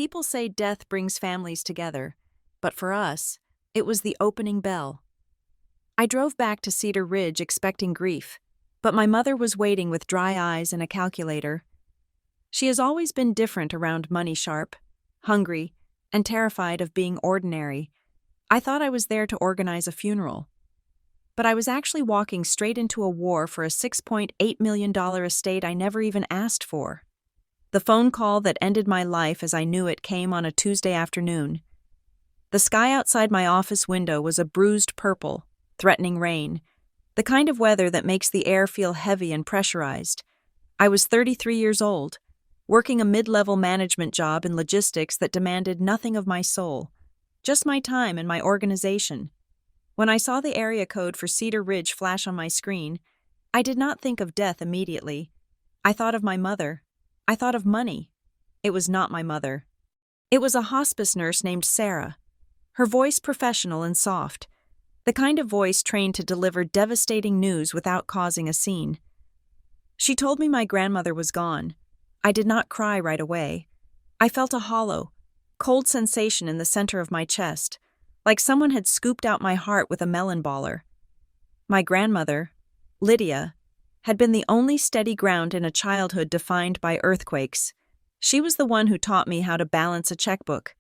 People say death brings families together, but for us, it was the opening bell. I drove back to Cedar Ridge expecting grief, but my mother was waiting with dry eyes and a calculator. She has always been different around money sharp, hungry, and terrified of being ordinary. I thought I was there to organize a funeral. But I was actually walking straight into a war for a $6.8 million estate I never even asked for. The phone call that ended my life as I knew it came on a Tuesday afternoon. The sky outside my office window was a bruised purple, threatening rain, the kind of weather that makes the air feel heavy and pressurized. I was 33 years old, working a mid-level management job in logistics that demanded nothing of my soul, just my time and my organization. When I saw the area code for Cedar Ridge flash on my screen, I did not think of death immediately. I thought of my mother. I thought of money. It was not my mother. It was a hospice nurse named Sarah. Her voice professional and soft, the kind of voice trained to deliver devastating news without causing a scene. She told me my grandmother was gone. I did not cry right away. I felt a hollow, cold sensation in the center of my chest, like someone had scooped out my heart with a melon baller. My grandmother, Lydia, had been the only steady ground in a childhood defined by earthquakes. She was the one who taught me how to balance a checkbook,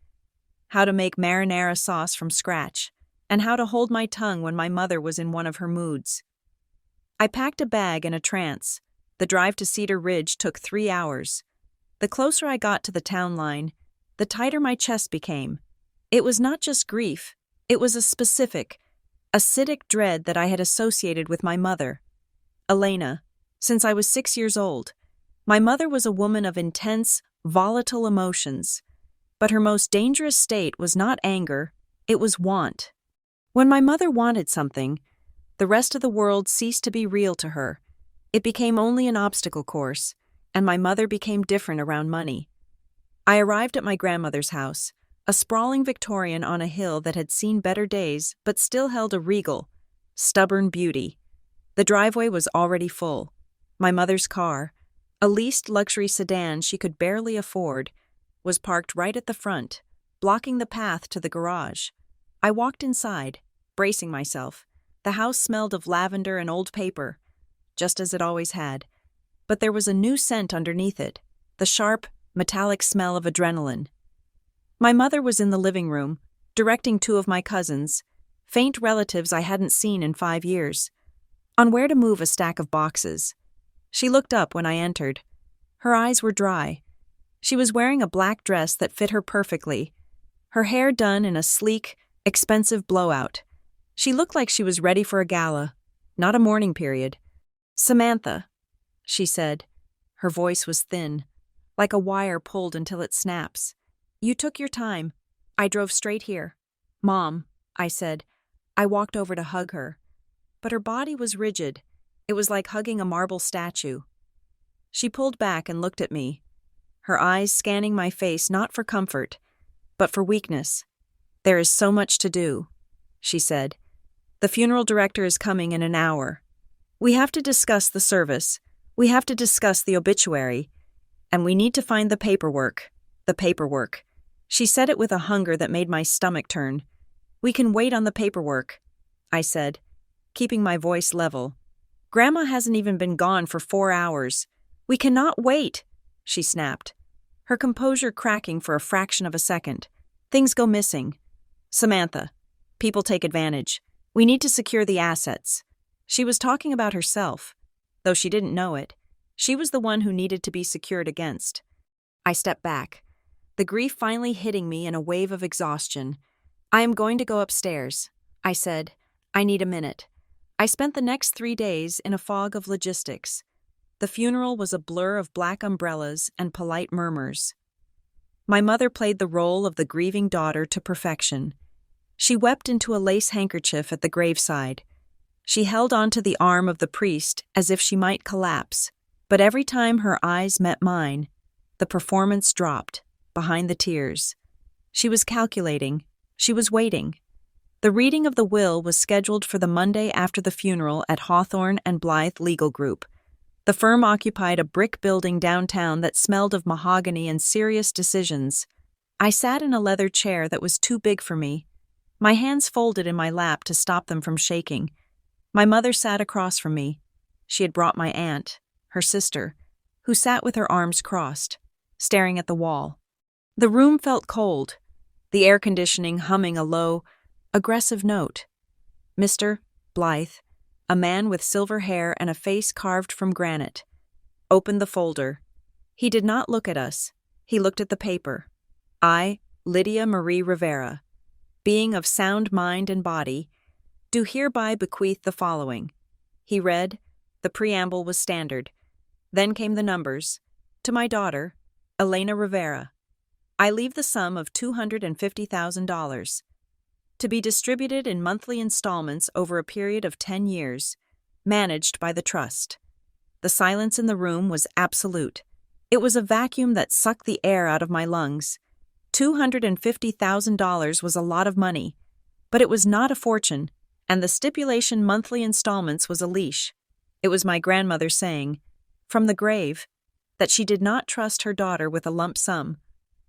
how to make marinara sauce from scratch, and how to hold my tongue when my mother was in one of her moods. I packed a bag in a trance. The drive to Cedar Ridge took 3 hours. The closer I got to the town line, the tighter my chest became. It was not just grief, it was a specific, acidic dread that I had associated with my mother, Elena, since I was 6 years old. My mother was a woman of intense, volatile emotions, but her most dangerous state was not anger, it was want. When my mother wanted something, the rest of the world ceased to be real to her. It became only an obstacle course, and my mother became different around money. I arrived at my grandmother's house, a sprawling Victorian on a hill that had seen better days but still held a regal, stubborn beauty. The driveway was already full. My mother's car, a leased luxury sedan she could barely afford, was parked right at the front, blocking the path to the garage. I walked inside, bracing myself. The house smelled of lavender and old paper, just as it always had. But there was a new scent underneath it, the sharp, metallic smell of adrenaline. My mother was in the living room, directing 2 of my cousins, faint relatives I hadn't seen in 5 years, on where to move a stack of boxes. She looked up when I entered. Her eyes were dry. She was wearing a black dress that fit her perfectly, her hair done in a sleek, expensive blowout. She looked like she was ready for a gala, not a mourning period. "Samantha," she said. Her voice was thin, like a wire pulled until it snaps. "You took your time. I drove straight here." "Mom," I said. I walked over to hug her. But her body was rigid. It was like hugging a marble statue. She pulled back and looked at me, her eyes scanning my face not for comfort, but for weakness. "There is so much to do," she said. "The funeral director is coming in an hour. We have to discuss the service. We have to discuss the obituary. And we need to find the paperwork. The paperwork." She said it with a hunger that made my stomach turn. "We can wait on the paperwork," I said, keeping my voice level. "Grandma hasn't even been gone for 4 hours. We cannot wait," she snapped, her composure cracking for a fraction of a second. "Things go missing. Samantha, people take advantage. We need to secure the assets." She was talking about herself. Though she didn't know it, she was the one who needed to be secured against. I stepped back, the grief finally hitting me in a wave of exhaustion. "I am going to go upstairs," I said. "I need a minute." I spent the next 3 days in a fog of logistics. The funeral was a blur of black umbrellas and polite murmurs. My mother played the role of the grieving daughter to perfection. She wept into a lace handkerchief at the graveside. She held onto the arm of the priest as if she might collapse, but every time her eyes met mine, the performance dropped, behind the tears. She was calculating. She was waiting. The reading of the will was scheduled for the Monday after the funeral at Hawthorne and Blythe Legal Group. The firm occupied a brick building downtown that smelled of mahogany and serious decisions. I sat in a leather chair that was too big for me, my hands folded in my lap to stop them from shaking. My mother sat across from me. She had brought my aunt, her sister, who sat with her arms crossed, staring at the wall. The room felt cold, the air conditioning humming a low, aggressive note. Mr. Blythe, a man with silver hair and a face carved from granite, opened the folder. He did not look at us. He looked at the paper. I, Lydia Marie Rivera, being of sound mind and body, do hereby bequeath the following. He read. The preamble was standard. Then came the numbers. To my daughter, Elena Rivera, I leave the sum of $250,000, to be distributed in monthly installments over a period of 10 years, managed by the trust. The silence in the room was absolute. It was a vacuum that sucked the air out of my lungs. $250,000 was a lot of money, but it was not a fortune, and the stipulation monthly installments was a leash. It was my grandmother saying, from the grave, that she did not trust her daughter with a lump sum.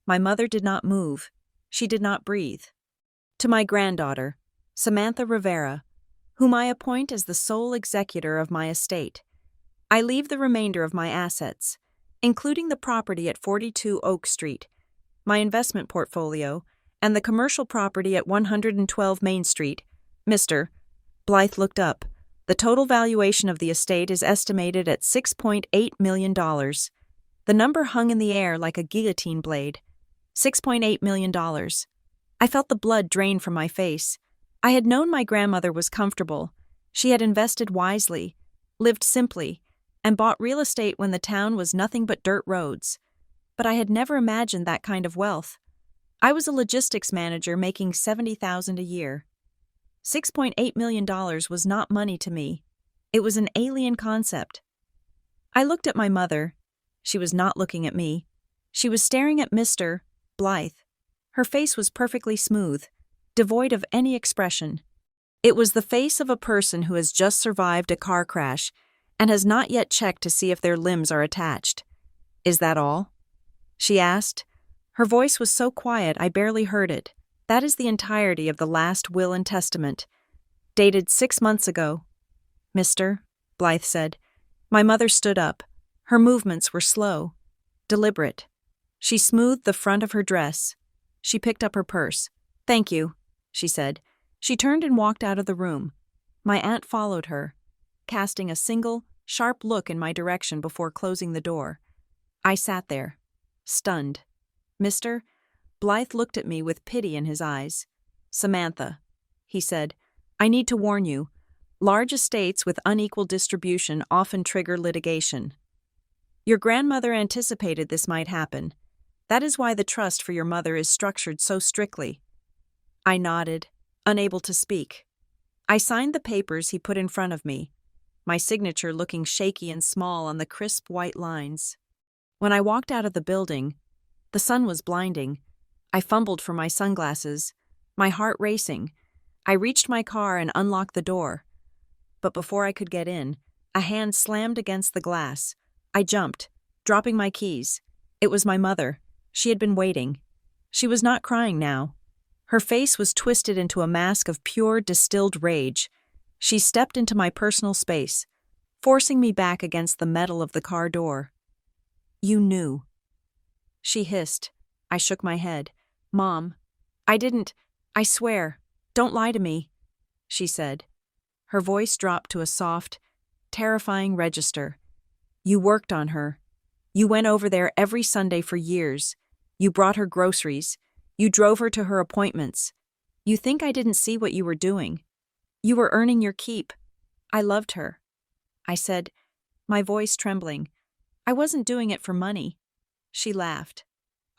My mother did not move. She did not breathe. To my granddaughter, Samantha Rivera, whom I appoint as the sole executor of my estate, I leave the remainder of my assets, including the property at 42 Oak Street, my investment portfolio, and the commercial property at 112 Main Street. Mr. Blythe looked up. The total valuation of the estate is estimated at $6.8 million. The number hung in the air like a guillotine blade. $6.8 million. I felt the blood drain from my face. I had known my grandmother was comfortable. She had invested wisely, lived simply, and bought real estate when the town was nothing but dirt roads. But I had never imagined that kind of wealth. I was a logistics manager making $70,000 a year. $6.8 million was not money to me. It was an alien concept. I looked at my mother. She was not looking at me. She was staring at Mr. Blythe. Her face was perfectly smooth, devoid of any expression. It was the face of a person who has just survived a car crash and has not yet checked to see if their limbs are attached. Is that all? She asked. Her voice was so quiet I barely heard it. That is the entirety of the last will and testament, dated 6 months ago. Mr. Blythe said. My mother stood up. Her movements were slow, deliberate. She smoothed the front of her dress. She picked up her purse. Thank you, she said. She turned and walked out of the room. My aunt followed her, casting a single, sharp look in my direction before closing the door. I sat there, stunned. Mr. Blythe looked at me with pity in his eyes. Samantha, he said, I need to warn you. Large estates with unequal distribution often trigger litigation. Your grandmother anticipated this might happen. That is why the trust for your mother is structured so strictly. I nodded, unable to speak. I signed the papers he put in front of me, my signature looking shaky and small on the crisp white lines. When I walked out of the building, the sun was blinding. I fumbled for my sunglasses, my heart racing. I reached my car and unlocked the door. But before I could get in, a hand slammed against the glass. I jumped, dropping my keys. It was my mother. She had been waiting. She was not crying now. Her face was twisted into a mask of pure, distilled rage. She stepped into my personal space, forcing me back against the metal of the car door. You knew. She hissed. I shook my head. Mom, I didn't. I swear. Don't lie to me, she said. Her voice dropped to a soft, terrifying register. You worked on her. You went over there every Sunday for years. You brought her groceries. You drove her to her appointments. You think I didn't see what you were doing? You were earning your keep. I loved her. I said, my voice trembling. I wasn't doing it for money. She laughed.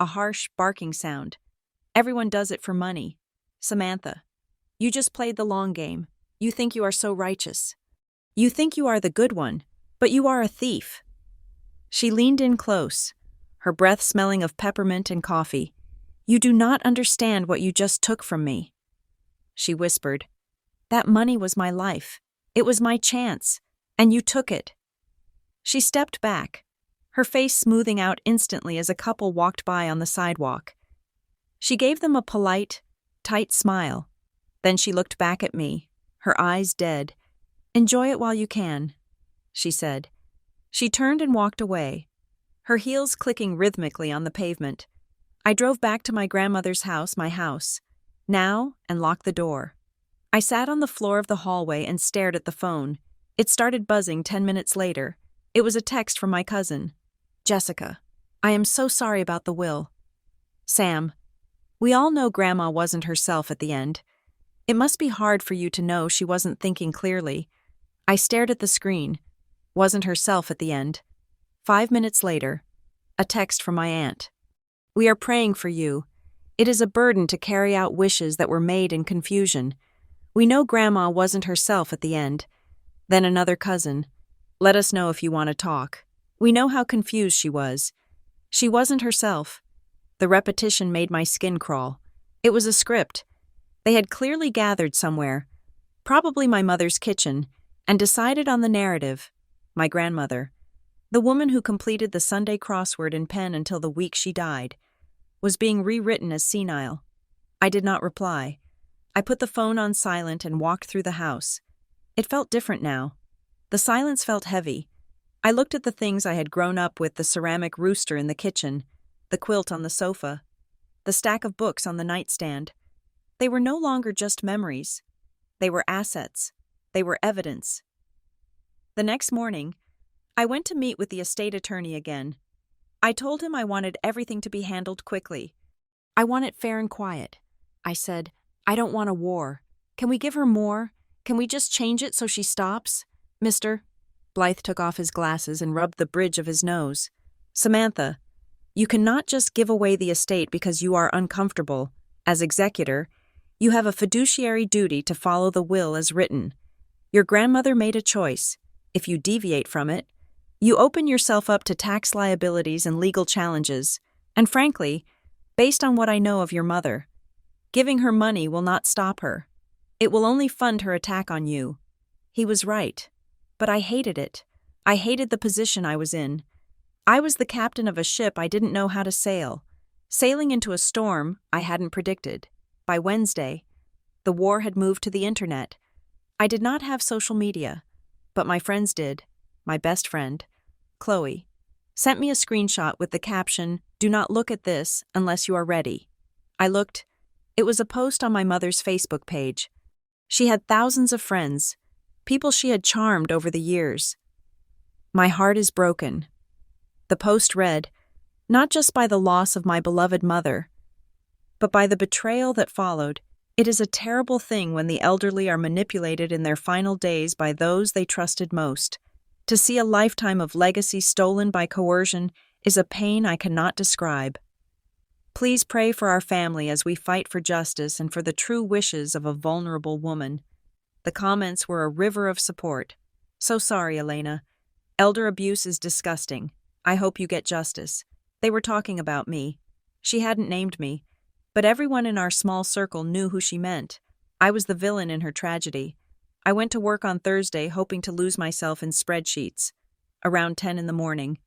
A harsh, barking sound. Everyone does it for money. Samantha, you just played the long game. You think you are so righteous. You think you are the good one, but you are a thief. She leaned in close, her breath smelling of peppermint and coffee. You do not understand what you just took from me. She whispered, that money was my life. It was my chance, and you took it. She stepped back, her face smoothing out instantly as a couple walked by on the sidewalk. She gave them a polite, tight smile. Then she looked back at me, her eyes dead. "Enjoy it while you can," she said. She turned and walked away, her heels clicking rhythmically on the pavement. I drove back to my grandmother's house, my house, now, and locked the door. I sat on the floor of the hallway and stared at the phone. It started buzzing 10 minutes later. It was a text from my cousin. "Jessica, I am so sorry about the will. Sam, we all know Grandma wasn't herself at the end. It must be hard for you to know she wasn't thinking clearly." I stared at the screen. Wasn't herself at the end. 5 minutes later, a text from my aunt. "We are praying for you. It is a burden to carry out wishes that were made in confusion. We know Grandma wasn't herself at the end." Then another cousin. "Let us know if you want to talk. We know how confused she was. She wasn't herself." The repetition made my skin crawl. It was a script. They had clearly gathered somewhere, probably my mother's kitchen, and decided on the narrative. My grandmother, the woman who completed the Sunday crossword in pen until the week she died, was being rewritten as senile. I did not reply. I put the phone on silent and walked through the house. It felt different now. The silence felt heavy. I looked at the things I had grown up with: the ceramic rooster in the kitchen, the quilt on the sofa, the stack of books on the nightstand. They were no longer just memories. They were assets. They were evidence. The next morning, I went to meet with the estate attorney again. I told him I wanted everything to be handled quickly. "I want it fair and quiet," I said. "I don't want a war. Can we give her more? Can we just change it so she stops? Mr. Blythe took off his glasses and rubbed the bridge of his nose. "Samantha, you cannot just give away the estate because you are uncomfortable. As executor, you have a fiduciary duty to follow the will as written. Your grandmother made a choice. If you deviate from it, you open yourself up to tax liabilities and legal challenges. And frankly, based on what I know of your mother, giving her money will not stop her. It will only fund her attack on you." He was right. But I hated it. I hated the position I was in. I was the captain of a ship I didn't know how to sail, sailing into a storm I hadn't predicted. By Wednesday, the war had moved to the internet. I did not have social media, but my friends did. My best friend, Chloe, sent me a screenshot with the caption, "Do not look at this unless you are ready." I looked. It was a post on my mother's Facebook page. She had thousands of friends, people she had charmed over the years. "My heart is broken." The post read, "Not just by the loss of my beloved mother, but by the betrayal that followed. It is a terrible thing when the elderly are manipulated in their final days by those they trusted most. To see a lifetime of legacy stolen by coercion is a pain I cannot describe. Please pray for our family as we fight for justice and for the true wishes of a vulnerable woman." The comments were a river of support. "So sorry, Elena. Elder abuse is disgusting. I hope you get justice." They were talking about me. She hadn't named me, but everyone in our small circle knew who she meant. I was the villain in her tragedy. I went to work on Thursday hoping to lose myself in spreadsheets. Around 10 in the morning,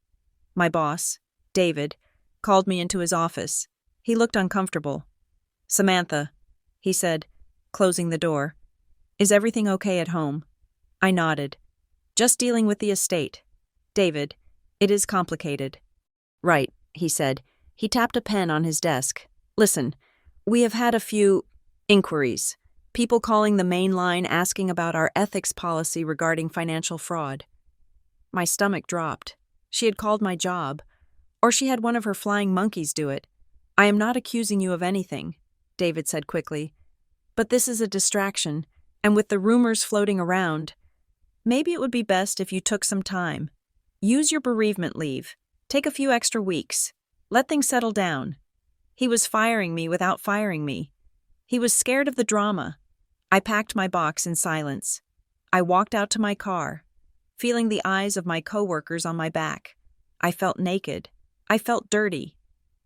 my boss, David, called me into his office. He looked uncomfortable. "Samantha," he said, closing the door. "Is everything okay at home?" I nodded. "Just dealing with the estate. David, it is complicated." "Right," he said. He tapped a pen on his desk. "Listen, we have had a few inquiries. People calling the main line asking about our ethics policy regarding financial fraud." My stomach dropped. She had called my job. Or she had one of her flying monkeys do it. "I am not accusing you of anything," David said quickly. "But this is a distraction, and with the rumors floating around, maybe it would be best if you took some time. Use your bereavement leave. Take a few extra weeks. Let things settle down." He was firing me without firing me. He was scared of the drama. I packed my box in silence. I walked out to my car, feeling the eyes of my coworkers on my back. I felt naked. I felt dirty.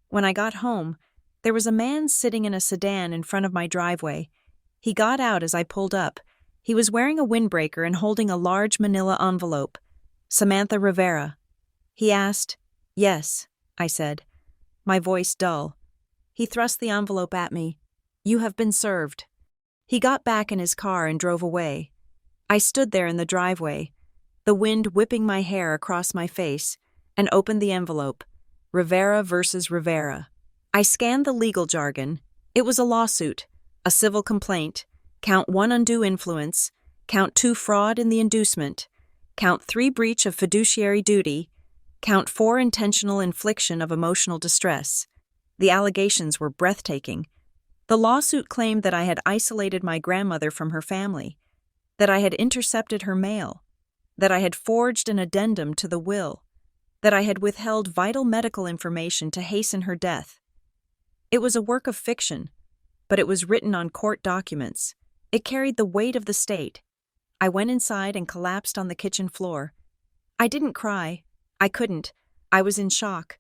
When I got home, there was a man sitting in a sedan in front of my driveway. He got out as I pulled up. He was wearing a windbreaker and holding a large manila envelope. "Samantha Rivera." He asked. "Yes," I said, my voice dull. He thrust the envelope at me. "You have been served." He got back in his car and drove away. I stood there in the driveway, the wind whipping my hair across my face, and opened the envelope. Rivera versus Rivera. I scanned the legal jargon. It was a lawsuit, a civil complaint, count 1 undue influence, count 2 fraud in the inducement, count 3 breach of fiduciary duty, count 4 intentional infliction of emotional distress. The allegations were breathtaking. The lawsuit claimed that I had isolated my grandmother from her family, that I had intercepted her mail, that I had forged an addendum to the will, that I had withheld vital medical information to hasten her death. It was a work of fiction, but it was written on court documents. It carried the weight of the state. I went inside and collapsed on the kitchen floor. I didn't cry. I couldn't. I was in shock.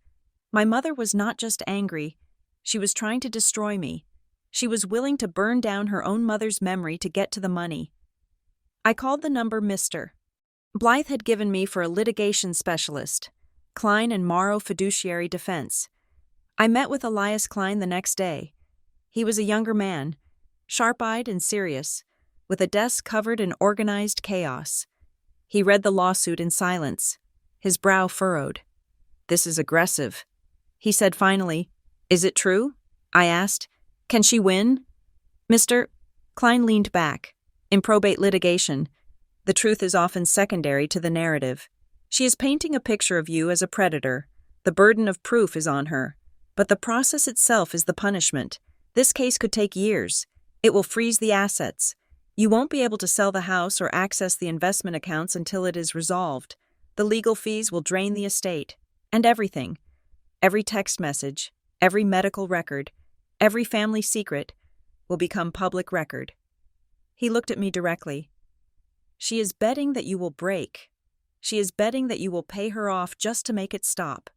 My mother was not just angry. She was trying to destroy me. She was willing to burn down her own mother's memory to get to the money. I called the number Mr. Blythe had given me for a litigation specialist, Klein and Morrow Fiduciary Defense. I met with Elias Klein the next day. He was a younger man, sharp-eyed and serious, with a desk covered in organized chaos. He read the lawsuit in silence, his brow furrowed. "This is aggressive," he said finally. "Is it true?" I asked. "Can she win?" Mr. Klein leaned back. "In probate litigation, the truth is often secondary to the narrative. She is painting a picture of you as a predator. The burden of proof is on her. But the process itself is the punishment. This case could take years. It will freeze the assets. You won't be able to sell the house or access the investment accounts until it is resolved. The legal fees will drain the estate. And everything. Every text message, every medical record, every family secret will become public record." He looked at me directly. "She is betting that you will break. She is betting that you will pay her off just to make it stop."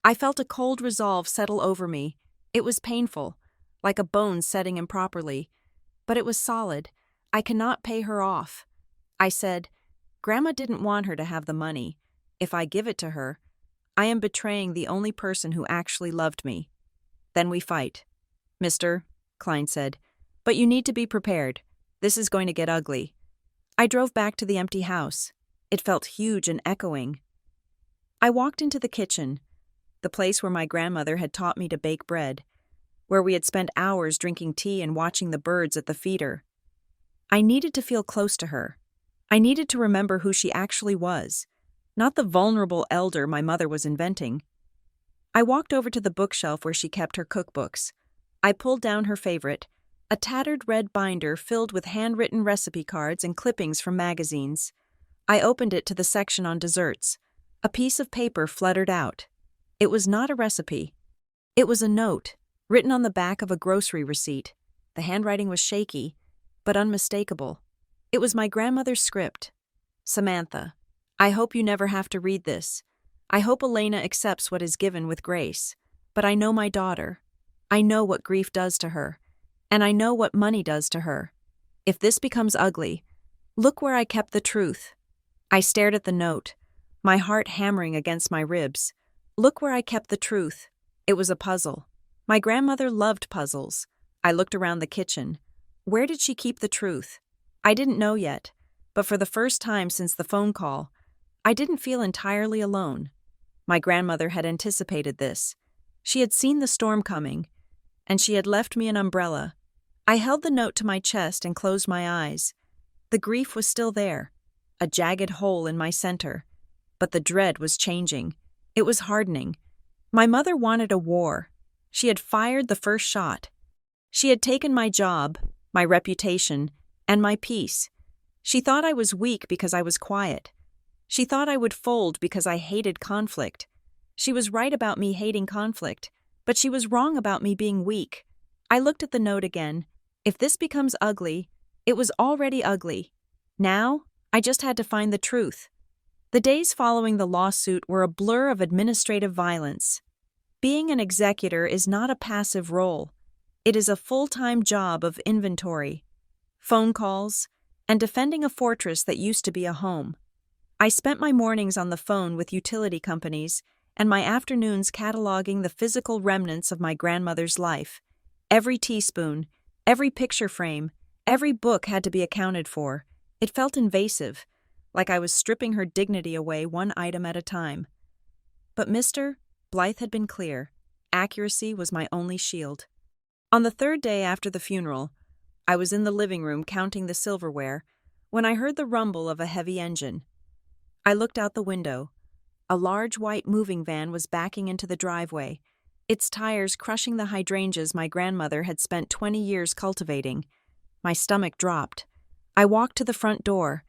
I felt a cold resolve settle over me. It was painful, like a bone setting improperly. But it was solid. I cannot pay her off. I said, "Grandma didn't want her to have the money. If I give it to her, I am betraying the only person who actually loved me." "Then we fight." "Mr. Klein said, "but you need to be prepared. This is going to get ugly." I drove back to the empty house. It felt huge and echoing. I walked into the kitchen, the place where my grandmother had taught me to bake bread, where we had spent hours drinking tea and watching the birds at the feeder. I needed to feel close to her. I needed to remember who she actually was, not the vulnerable elder my mother was inventing. I walked over to the bookshelf where she kept her cookbooks. I pulled down her favorite, a tattered red binder filled with handwritten recipe cards and clippings from magazines. I opened it to the section on desserts. A piece of paper fluttered out. It was not a recipe. It was a note, written on the back of a grocery receipt. The handwriting was shaky, but unmistakable. It was my grandmother's script. "Samantha, I hope you never have to read this. I hope Elena accepts what is given with grace. But I know my daughter. I know what grief does to her. And I know what money does to her. If this becomes ugly, look where I kept the truth." I stared at the note, my heart hammering against my ribs. Look where I kept the truth. It was a puzzle. My grandmother loved puzzles. I looked around the kitchen. Where did she keep the truth? I didn't know yet, but for the first time since the phone call, I didn't feel entirely alone. My grandmother had anticipated this. She had seen the storm coming, and she had left me an umbrella. I held the note to my chest and closed my eyes. The grief was still there, a jagged hole in my center. But the dread was changing. It was hardening. My mother wanted a war. She had fired the first shot. She had taken my job, my reputation, and my peace. She thought I was weak because I was quiet. She thought I would fold because I hated conflict. She was right about me hating conflict, but she was wrong about me being weak. I looked at the note again. If this becomes ugly, it was already ugly. Now, I just had to find the truth. The days following the lawsuit were a blur of administrative violence. Being an executor is not a passive role. It is a full-time job of inventory, phone calls, and defending a fortress that used to be a home. I spent my mornings on the phone with utility companies and my afternoons cataloging the physical remnants of my grandmother's life. Every teaspoon, every picture frame, every book had to be accounted for. It felt invasive, like I was stripping her dignity away one item at a time. But Blythe had been clear. Accuracy was my only shield. On the third day after the funeral, I was in the living room counting the silverware when I heard the rumble of a heavy engine. I looked out the window. A large white moving van was backing into the driveway, its tires crushing the hydrangeas my grandmother had spent 20 years cultivating. My stomach dropped. I walked to the front door,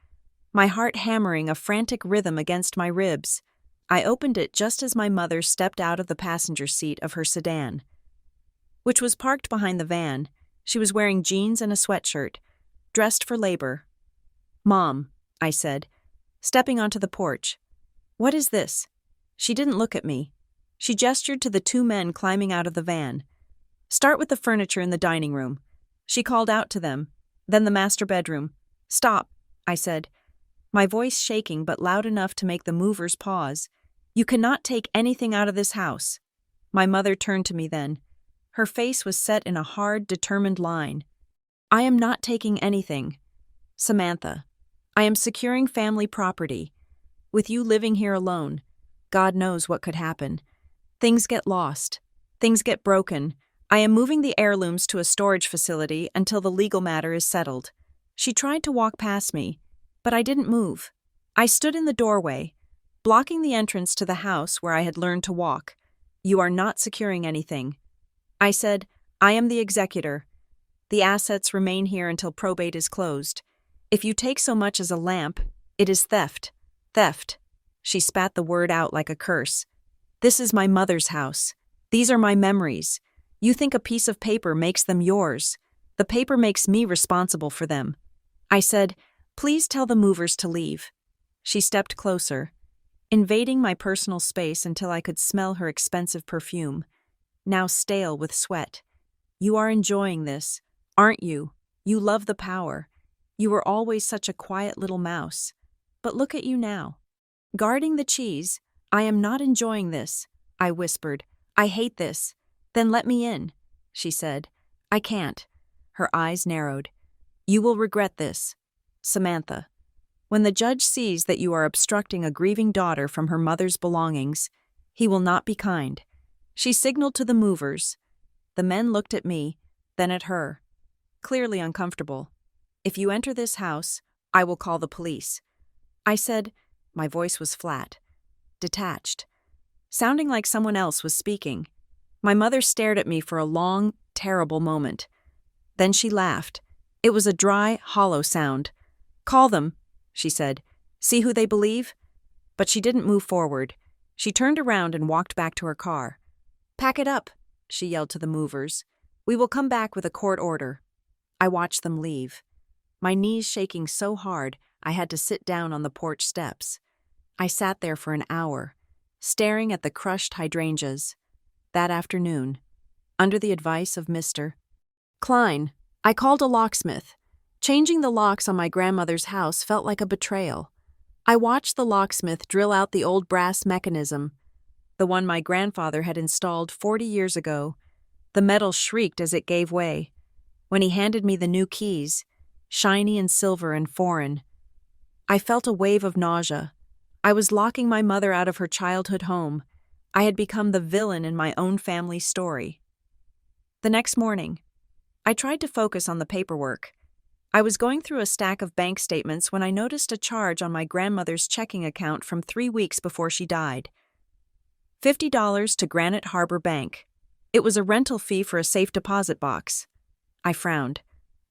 my heart hammering a frantic rhythm against my ribs. I opened it just as my mother stepped out of the passenger seat of her sedan, which was parked behind the van. She was wearing jeans and a sweatshirt, dressed for labor. "Mom," I said, stepping onto the porch. "What is this?" She didn't look at me. She gestured to the two men climbing out of the van. "Start with the furniture in the dining room." She called out to them, then the master bedroom. "Stop," I said, my voice shaking but loud enough to make the movers pause. "You cannot take anything out of this house." My mother turned to me then. Her face was set in a hard, determined line. "I am not taking anything. Samantha, I am securing family property. With you living here alone, God knows what could happen. Things get lost. Things get broken. I am moving the heirlooms to a storage facility until the legal matter is settled." She tried to walk past me, but I didn't move. I stood in the doorway, blocking the entrance to the house where I had learned to walk. "You are not securing anything." I said, "I am the executor. The assets remain here until probate is closed. If you take so much as a lamp, it is theft. Theft." She spat the word out like a curse. "This is my mother's house. These are my memories. You think a piece of paper makes them yours. The paper makes me responsible for them." I said, "Please tell the movers to leave." She stepped closer, invading my personal space until I could smell her expensive perfume, now stale with sweat. "You are enjoying this, aren't you? You love the power. You were always such a quiet little mouse. But look at you now. Guarding the cheese." "I am not enjoying this," I whispered. "I hate this." "Then let me in," she said. "I can't." Her eyes narrowed. "You will regret this. Samantha, when the judge sees that you are obstructing a grieving daughter from her mother's belongings, he will not be kind." She signaled to the movers. The men looked at me, then at her, clearly uncomfortable. "If you enter this house, I will call the police." I said, my voice was flat, detached, sounding like someone else was speaking. My mother stared at me for a long, terrible moment. Then she laughed. It was a dry, hollow sound. "Call them," she said. "See who they believe?" But she didn't move forward. She turned around and walked back to her car. "Pack it up," she yelled to the movers. "We will come back with a court order." I watched them leave, my knees shaking so hard I had to sit down on the porch steps. I sat there for an hour, staring at the crushed hydrangeas. That afternoon, under the advice of Mr. Klein, I called a locksmith. Changing the locks on my grandmother's house felt like a betrayal. I watched the locksmith drill out the old brass mechanism, the one my grandfather had installed 40 years ago. The metal shrieked as it gave way. When he handed me the new keys, shiny and silver and foreign, I felt a wave of nausea. I was locking my mother out of her childhood home. I had become the villain in my own family story. The next morning, I tried to focus on the paperwork. I was going through a stack of bank statements when I noticed a charge on my grandmother's checking account from 3 weeks before she died. $50 to Granite Harbor Bank. It was a rental fee for a safe deposit box. I frowned.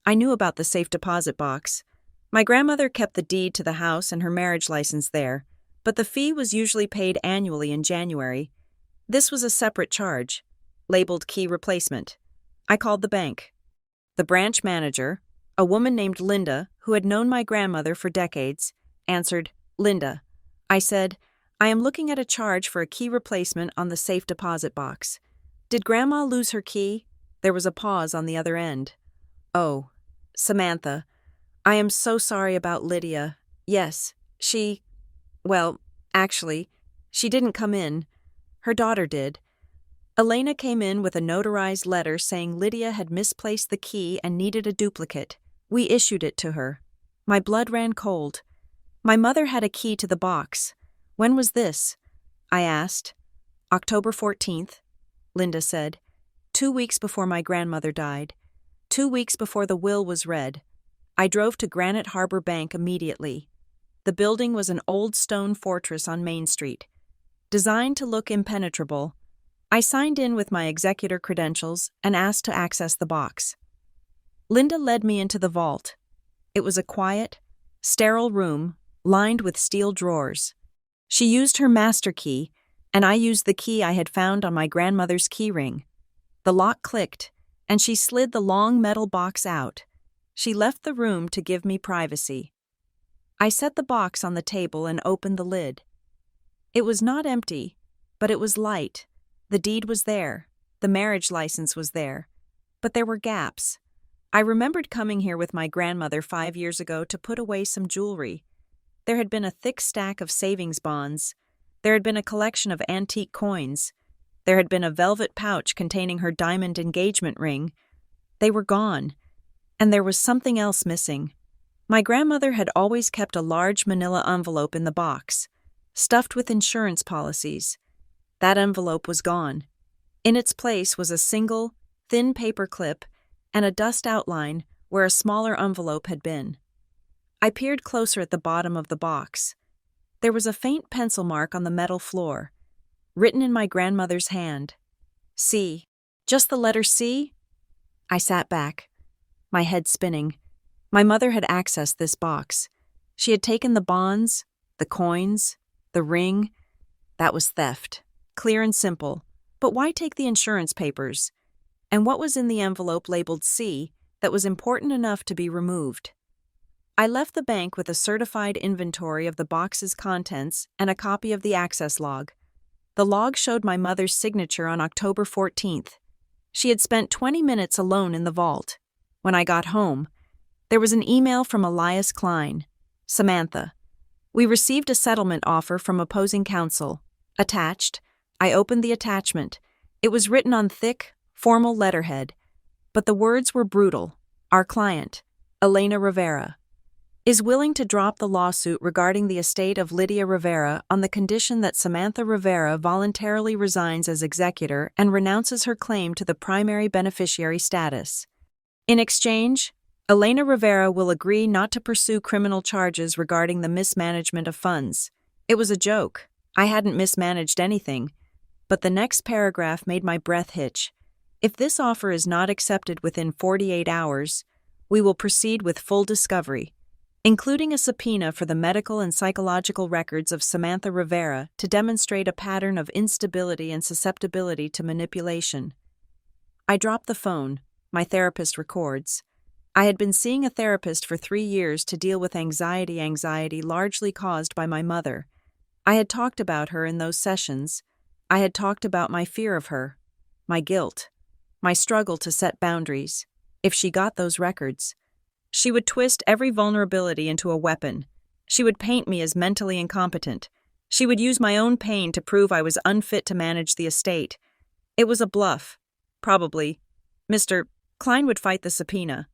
I knew about the safe deposit box. My grandmother kept the deed to the house and her marriage license there, but the fee was usually paid annually in January. This was a separate charge, labeled key replacement. I called the bank. The branch manager, a woman named Linda, who had known my grandmother for decades, answered, "Linda." I said, "I am looking at a charge for a key replacement on the safe deposit box. Did Grandma lose her key?" There was a pause on the other end. "Oh, Samantha, I am so sorry about Lydia. Yes, well, actually, she didn't come in. Her daughter did. Elena came in with a notarized letter saying Lydia had misplaced the key and needed a duplicate. We issued it to her. My blood ran cold. My mother had a key to the box. When was this? I asked. October 14th, Linda said. 2 weeks before my grandmother died. 2 weeks before the will was read. I drove to Granite Harbor Bank immediately. The building was an old stone fortress on Main Street. Designed to look impenetrable, I signed in with my executor credentials and asked to access the box. Linda led me into the vault. It was a quiet, sterile room lined with steel drawers. She used her master key, and I used the key I had found on my grandmother's key ring. The lock clicked, and she slid the long metal box out. She left the room to give me privacy. I set the box on the table and opened the lid. It was not empty, but it was light. The deed was there. The marriage license was there. But there were gaps. I remembered coming here with my grandmother 5 years ago to put away some jewelry. There had been a thick stack of savings bonds. There had been a collection of antique coins. There had been a velvet pouch containing her diamond engagement ring. They were gone. And there was something else missing. My grandmother had always kept a large manila envelope in the box, stuffed with insurance policies. That envelope was gone. In its place was a single, thin paper clip and a dust outline where a smaller envelope had been. I peered closer at the bottom of the box. There was a faint pencil mark on the metal floor, written in my grandmother's hand. C. Just the letter C? I sat back, my head spinning. My mother had accessed this box. She had taken the bonds, the coins, the ring. That was theft. Clear and simple. But why take the insurance papers? And what was in the envelope labeled C that was important enough to be removed? I left the bank with a certified inventory of the box's contents and a copy of the access log. The log showed my mother's signature on October 14th. She had spent 20 minutes alone in the vault. When I got home, there was an email from Elias Klein. Samantha. We received a settlement offer from opposing counsel. Attached. I opened the attachment. It was written on thick, formal letterhead, but the words were brutal. Our client, Elena Rivera, is willing to drop the lawsuit regarding the estate of Lydia Rivera on the condition that Samantha Rivera voluntarily resigns as executor and renounces her claim to the primary beneficiary status. In exchange, Elena Rivera will agree not to pursue criminal charges regarding the mismanagement of funds. It was a joke. I hadn't mismanaged anything. But the next paragraph made my breath hitch. If this offer is not accepted within 48 hours, we will proceed with full discovery, including a subpoena for the medical and psychological records of Samantha Rivera to demonstrate a pattern of instability and susceptibility to manipulation. I dropped the phone. My therapist records. I had been seeing a therapist for 3 years to deal with anxiety largely caused by my mother. I had talked about her in those sessions. I had talked about my fear of her, my guilt, my struggle to set boundaries. If she got those records, she would twist every vulnerability into a weapon. She would paint me as mentally incompetent. She would use my own pain to prove I was unfit to manage the estate. It was a bluff. Probably. Mr. Klein would fight the subpoena.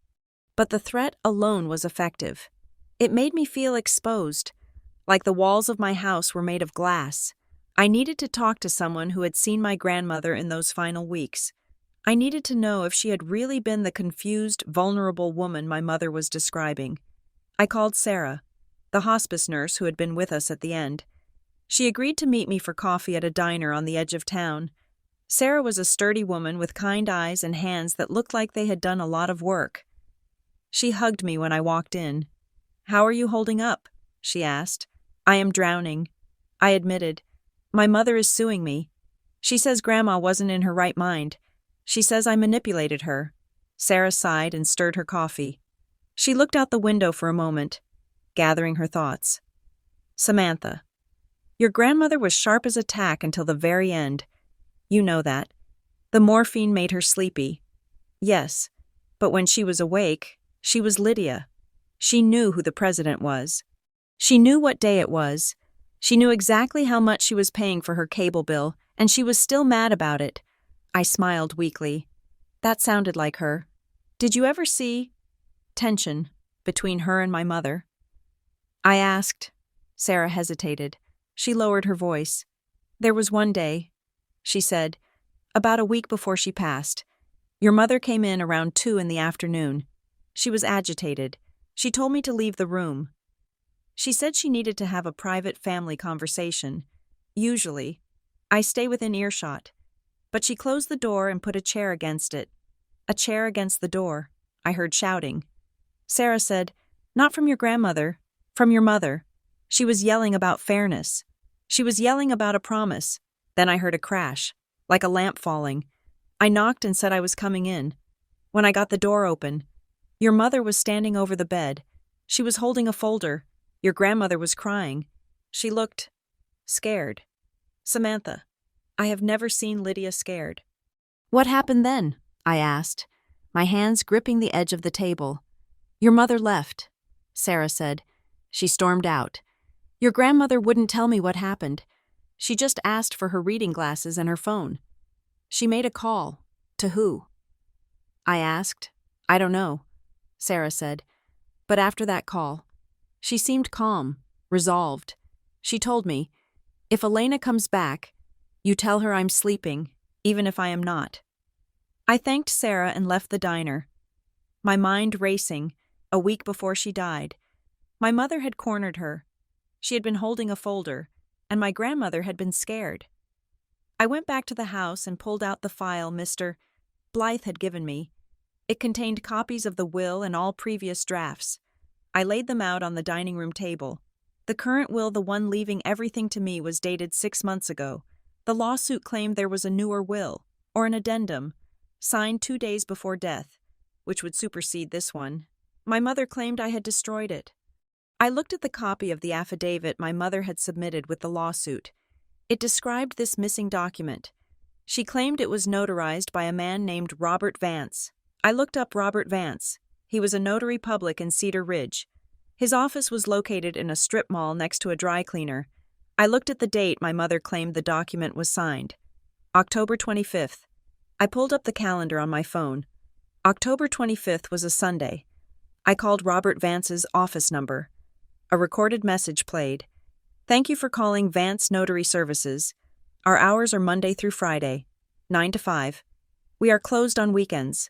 But the threat alone was effective. It made me feel exposed, like the walls of my house were made of glass. I needed to talk to someone who had seen my grandmother in those final weeks. I needed to know if she had really been the confused, vulnerable woman my mother was describing. I called Sarah, the hospice nurse who had been with us at the end. She agreed to meet me for coffee at a diner on the edge of town. Sarah was a sturdy woman with kind eyes and hands that looked like they had done a lot of work. She hugged me when I walked in. "How are you holding up?" she asked. "I am drowning," I admitted. "My mother is suing me. She says Grandma wasn't in her right mind. She says I manipulated her." Sarah sighed and stirred her coffee. She looked out the window for a moment, gathering her thoughts. "Samantha, your grandmother was sharp as a tack until the very end. You know that. The morphine made her sleepy. Yes, but when she was awake, she was Lydia. She knew who the president was. She knew what day it was. She knew exactly how much she was paying for her cable bill, and she was still mad about it. I smiled weakly. That sounded like her. Did you ever see tension between her and my mother? I asked. Sarah hesitated. She lowered her voice. There was one day, she said, about a week before she passed. Your mother came in around 2 in the afternoon. She was agitated. She told me to leave the room. She said she needed to have a private family conversation. Usually, I stay within earshot. But she closed the door and put a chair against it. A chair against the door, I heard shouting. Sarah said, not from your grandmother, from your mother. She was yelling about fairness. She was yelling about a promise. Then I heard a crash, like a lamp falling. I knocked and said I was coming in. When I got the door open, your mother was standing over the bed. She was holding a folder. Your grandmother was crying. She looked scared. Samantha, I have never seen Lydia scared. What happened then? I asked, my hands gripping the edge of the table. Your mother left, Sarah said. She stormed out. Your grandmother wouldn't tell me what happened. She just asked for her reading glasses and her phone. She made a call. To who? I asked. I don't know, Sarah said. But after that call, she seemed calm, resolved. She told me, if Elena comes back, you tell her I'm sleeping, even if I am not. I thanked Sarah and left the diner. My mind racing, a week before she died. My mother had cornered her. She had been holding a folder, and my grandmother had been scared. I went back to the house and pulled out the file Mr. Blythe had given me. It contained copies of the will and all previous drafts. I laid them out on the dining room table. The current will, the one leaving everything to me, was dated 6 months ago. The lawsuit claimed there was a newer will, or an addendum, signed 2 days before death, which would supersede this one. My mother claimed I had destroyed it. I looked at the copy of the affidavit my mother had submitted with the lawsuit. It described this missing document. She claimed it was notarized by a man named Robert Vance. I looked up Robert Vance. He was a notary public in Cedar Ridge. His office was located in a strip mall next to a dry cleaner. I looked at the date my mother claimed the document was signed. October 25th. I pulled up the calendar on my phone. October 25th was a Sunday. I called Robert Vance's office number. A recorded message played. Thank you for calling Vance Notary Services. Our hours are Monday through Friday, 9 to 5. We are closed on weekends.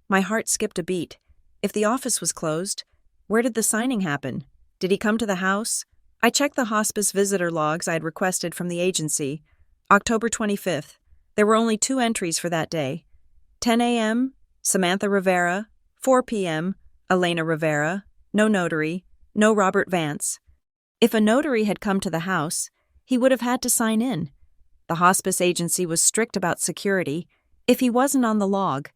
My heart skipped a beat. If the office was closed, where did the signing happen? Did he come to the house? I checked the hospice visitor logs I had requested from the agency. October 25th. There were only 2 entries for that day. 10 a.m., Samantha Rivera. 4 p.m., Elena Rivera. No notary. No Robert Vance. If a notary had come to the house, he would have had to sign in. The hospice agency was strict about security. If he wasn't on the log,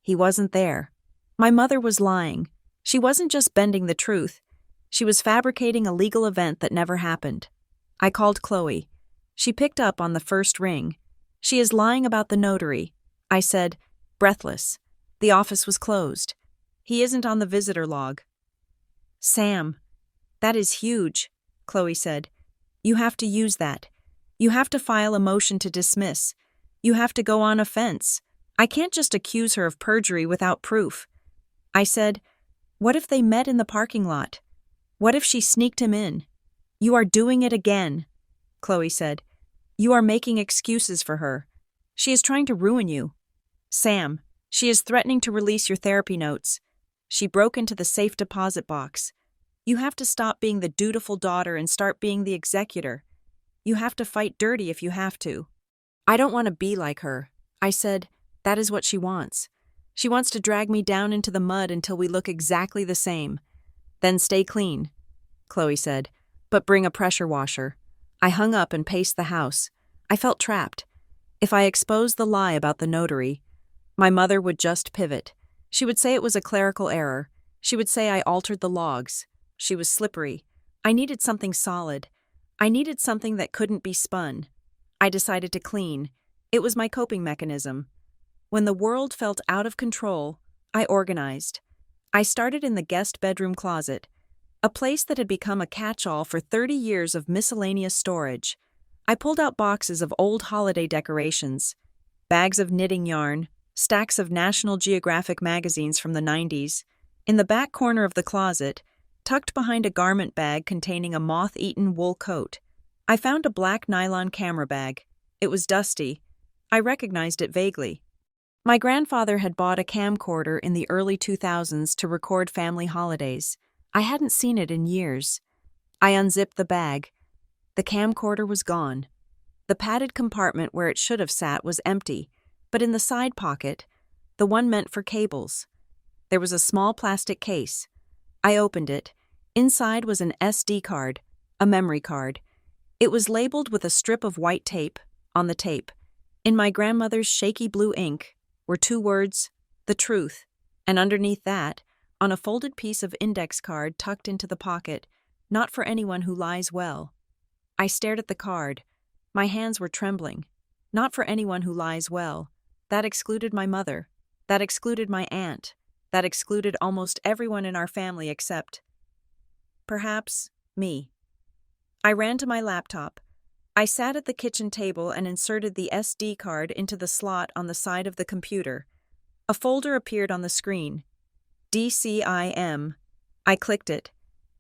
he wasn't there. My mother was lying. She wasn't just bending the truth. She was fabricating a legal event that never happened. I called Chloe. She picked up on the first ring. She is lying about the notary. I said, breathless. The office was closed. He isn't on the visitor log. Sam, that is huge, Chloe said. You have to use that. You have to file a motion to dismiss. You have to go on offense. I can't just accuse her of perjury without proof. I said, what if they met in the parking lot? What if she sneaked him in? You are doing it again, Chloe said. You are making excuses for her. She is trying to ruin you. Sam, she is threatening to release your therapy notes. She broke into the safe deposit box. You have to stop being the dutiful daughter and start being the executor. You have to fight dirty if you have to. I don't want to be like her. I said, that is what she wants. She wants to drag me down into the mud until we look exactly the same. Then stay clean, Chloe said, but bring a pressure washer. I hung up and paced the house. I felt trapped. If I exposed the lie about the notary, my mother would just pivot. She would say it was a clerical error. She would say I altered the logs. She was slippery. I needed something solid. I needed something that couldn't be spun. I decided to clean. It was my coping mechanism. When the world felt out of control, I organized. I started in the guest bedroom closet. a place that had become a catch-all for 30 years of miscellaneous storage. I pulled out boxes of old holiday decorations, bags of knitting yarn, stacks of National Geographic magazines from the 90s. In the back corner of the closet, tucked behind a garment bag containing a moth-eaten wool coat, I found a black nylon camera bag. It was dusty. I recognized it vaguely. My grandfather had bought a camcorder in the early 2000s to record family holidays. I hadn't seen it in years. I unzipped the bag. The camcorder was gone. The padded compartment where it should have sat was empty, but in the side pocket, the one meant for cables, there was a small plastic case. I opened it. Inside was an SD card, a memory card. It was labeled with a strip of white tape. On the tape, in my grandmother's shaky blue ink, were 2 words, "The Truth," and underneath that, on a folded piece of index card tucked into the pocket, "Not for anyone who lies well." I stared at the card. My hands were trembling. Not for anyone who lies well. That excluded my mother. That excluded my aunt. That excluded almost everyone in our family except, perhaps, me. I ran to my laptop. I sat at the kitchen table and inserted the SD card into the slot on the side of the computer. A folder appeared on the screen. DCIM. I clicked it.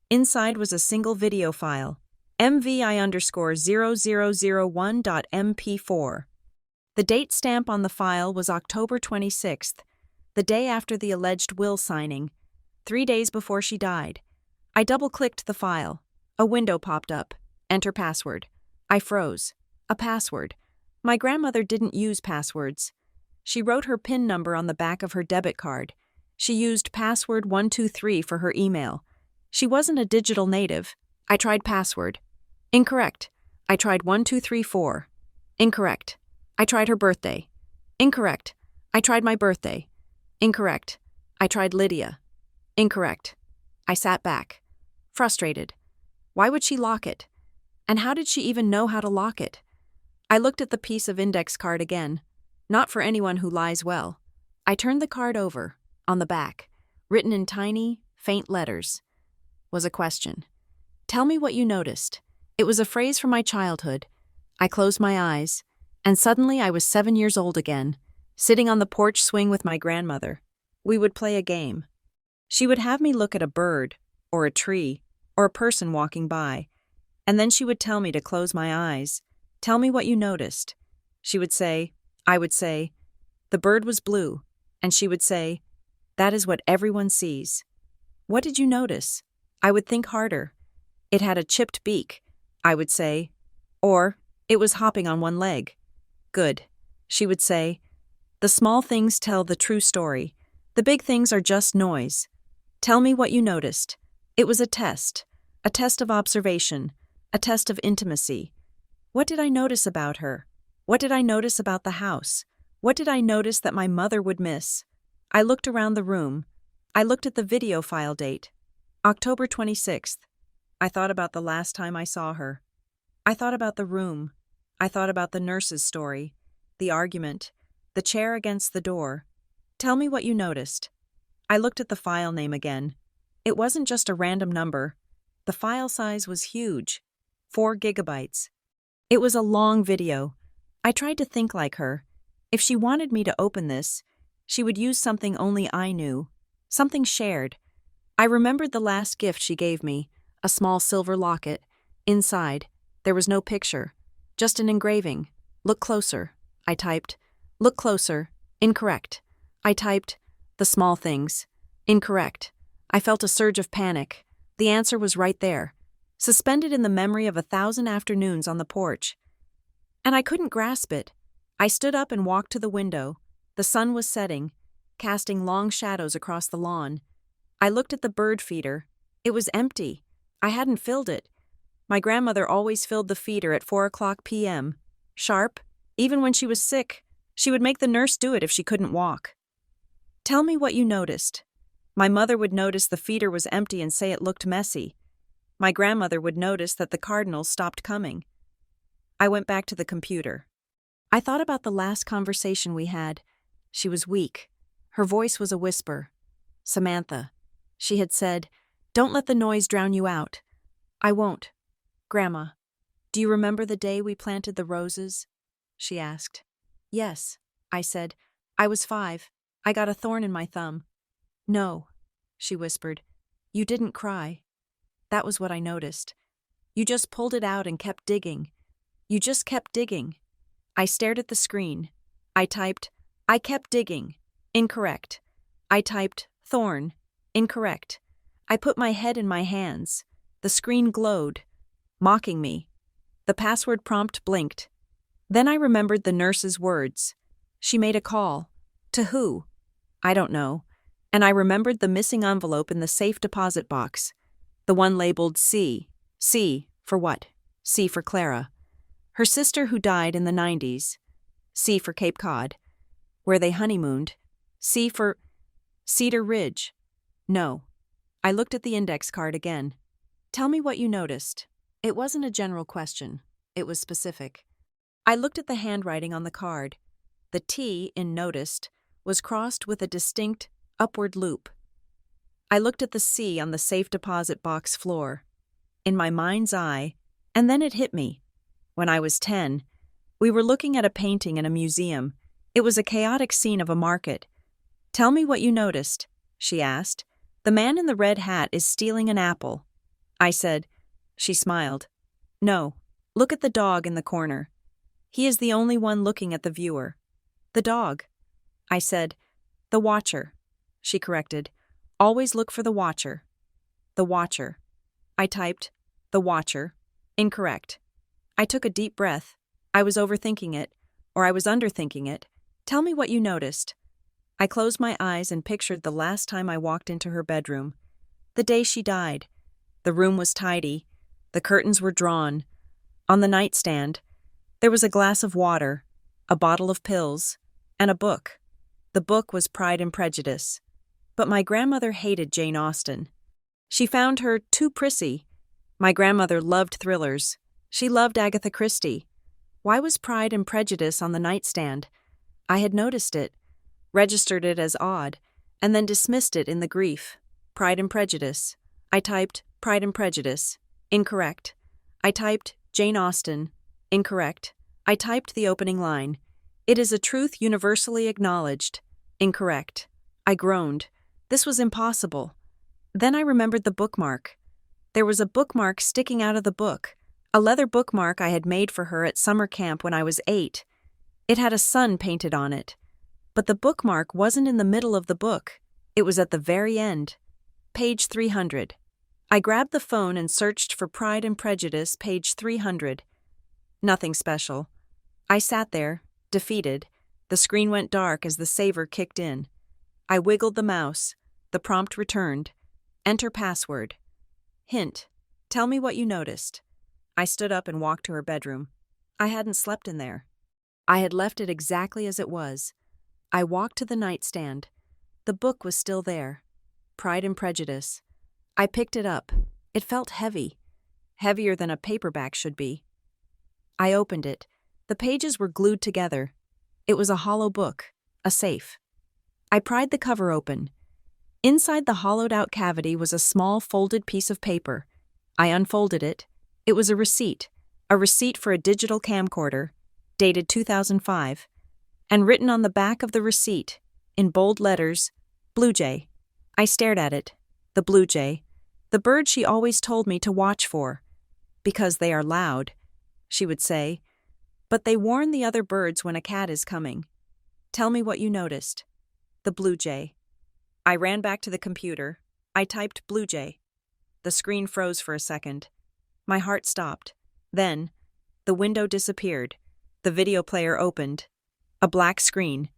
Inside was a single video file. MVI_0001.mp4. The date stamp on the file was October 26th, the day after the alleged will signing, 3 days before she died. I double-clicked the file. A window popped up. Enter password. I froze. A password. My grandmother didn't use passwords. She wrote her PIN number on the back of her debit card. She used password 123 for her email. She wasn't a digital native. I tried password. Incorrect. I tried 1234. Incorrect. I tried her birthday. Incorrect. I tried my birthday. Incorrect. I tried Lydia. Incorrect. I sat back, frustrated. Why would she lock it? And how did she even know how to lock it? I looked at the piece of index card again. Not for anyone who lies well. I turned the card over. On the back, written in tiny, faint letters, was a question. Tell me what you noticed. It was a phrase from my childhood. I closed my eyes, and suddenly I was 7 years old again, sitting on the porch swing with my grandmother. We would play a game. She would have me look at a bird, or a tree, or a person walking by, and then she would tell me to close my eyes. Tell me what you noticed. I would say, the bird was blue, and she would say, that is what everyone sees. What did you notice? I would think harder. It had a chipped beak, I would say, or it was hopping on one leg. Good, she would say. The small things tell the true story. The big things are just noise. Tell me what you noticed. It was a test of observation, a test of intimacy. What did I notice about her? What did I notice about the house? What did I notice that my mother would miss? I looked around the room. I looked at the video file date. October 26th. I thought about the last time I saw her. I thought about the room. I thought about the nurse's story, the argument, the chair against the door. Tell me what you noticed. I looked at the file name again. It wasn't just a random number. The file size was huge, 4 gigabytes. It was a long video. I tried to think like her. If she wanted me to open this, she would use something only I knew, something shared. I remembered the last gift she gave me, a small silver locket. Inside, there was no picture, just an engraving. Look closer, I typed. Look closer. Incorrect. I typed, the small things. Incorrect. I felt a surge of panic. The answer was right there, suspended in the memory of 1,000 afternoons on the porch. And I couldn't grasp it. I stood up and walked to the window. The sun was setting, casting long shadows across the lawn. I looked at the bird feeder. It was empty. I hadn't filled it. My grandmother always filled the feeder at 4:00 p.m. Sharp. Even when she was sick, she would make the nurse do it if she couldn't walk. Tell me what you noticed. My mother would notice the feeder was empty and say it looked messy. My grandmother would notice that the cardinals stopped coming. I went back to the computer. I thought about the last conversation we had. She was weak. Her voice was a whisper. Samantha. She had said, Don't let the noise drown you out. I won't. Grandma, do you remember the day we planted the roses? She asked. Yes, I said. I was 5. I got a thorn in my thumb. No, she whispered. You didn't cry. That was what I noticed. You just pulled it out and kept digging. You just kept digging. I stared at the screen. I typed, I kept digging. Incorrect. I typed, thorn. Incorrect. I put my head in my hands. The screen glowed, mocking me. The password prompt blinked. Then I remembered the nurse's words. She made a call. To who? I don't know. And I remembered the missing envelope in the safe deposit box. The one labeled C. C for what? C for Clara. Her sister who died in the 90s. C for Cape Cod, where they honeymooned. C for Cedar Ridge. No. I looked at the index card again. Tell me what you noticed. It wasn't a general question. It was specific. I looked at the handwriting on the card. The T in noticed was crossed with a distinct upward loop. I looked at the C on the safe deposit box floor. In my mind's eye, and then it hit me. When I was 10, we were looking at a painting in a museum. It was a chaotic scene of a market. Tell me what you noticed, she asked. The man in the red hat is stealing an apple. I said. She smiled. No, look at the dog in the corner. He is the only one looking at the viewer. The dog. I said. The watcher. She corrected. Always look for the watcher. The watcher. I typed. The watcher. Incorrect. I took a deep breath. I was overthinking it, or I was underthinking it. Tell me what you noticed. I closed my eyes and pictured the last time I walked into her bedroom. The day she died. The room was tidy. The curtains were drawn. On the nightstand, there was a glass of water, a bottle of pills, and a book. The book was Pride and Prejudice. But my grandmother hated Jane Austen. She found her too prissy. My grandmother loved thrillers. She loved Agatha Christie. Why was Pride and Prejudice on the nightstand? I had noticed it, registered it as odd, and then dismissed it in the grief. Pride and Prejudice. I typed Pride and Prejudice. Incorrect. I typed Jane Austen. Incorrect. I typed the opening line. It is a truth universally acknowledged. Incorrect. I groaned. This was impossible. Then I remembered the bookmark. There was a bookmark sticking out of the book, a leather bookmark I had made for her at summer camp when I was 8. It had a sun painted on it. But the bookmark wasn't in the middle of the book. It was at the very end. Page 300. I grabbed the phone and searched for Pride and Prejudice, page 300. Nothing special. I sat there, defeated. The screen went dark as the saver kicked in. I wiggled the mouse. The prompt returned. Enter password. Hint. Tell me what you noticed. I stood up and walked to her bedroom. I hadn't slept in there. I had left it exactly as it was. I walked to the nightstand. The book was still there. Pride and Prejudice. I picked it up. It felt heavy. Heavier than a paperback should be. I opened it. The pages were glued together. It was a hollow book, a safe. I pried the cover open. Inside the hollowed-out cavity was a small folded piece of paper. I unfolded it. It was a receipt for a digital camcorder, dated 2005, and written on the back of the receipt, in bold letters, Blue Jay. I stared at it. The blue jay, the bird she always told me to watch for. Because they are loud, she would say, but they warn the other birds when a cat is coming. Tell me what you noticed. The blue jay. I ran back to the computer. I typed blue jay. The screen froze for a second. My heart stopped. Then, the window disappeared. The video player opened. A black screen.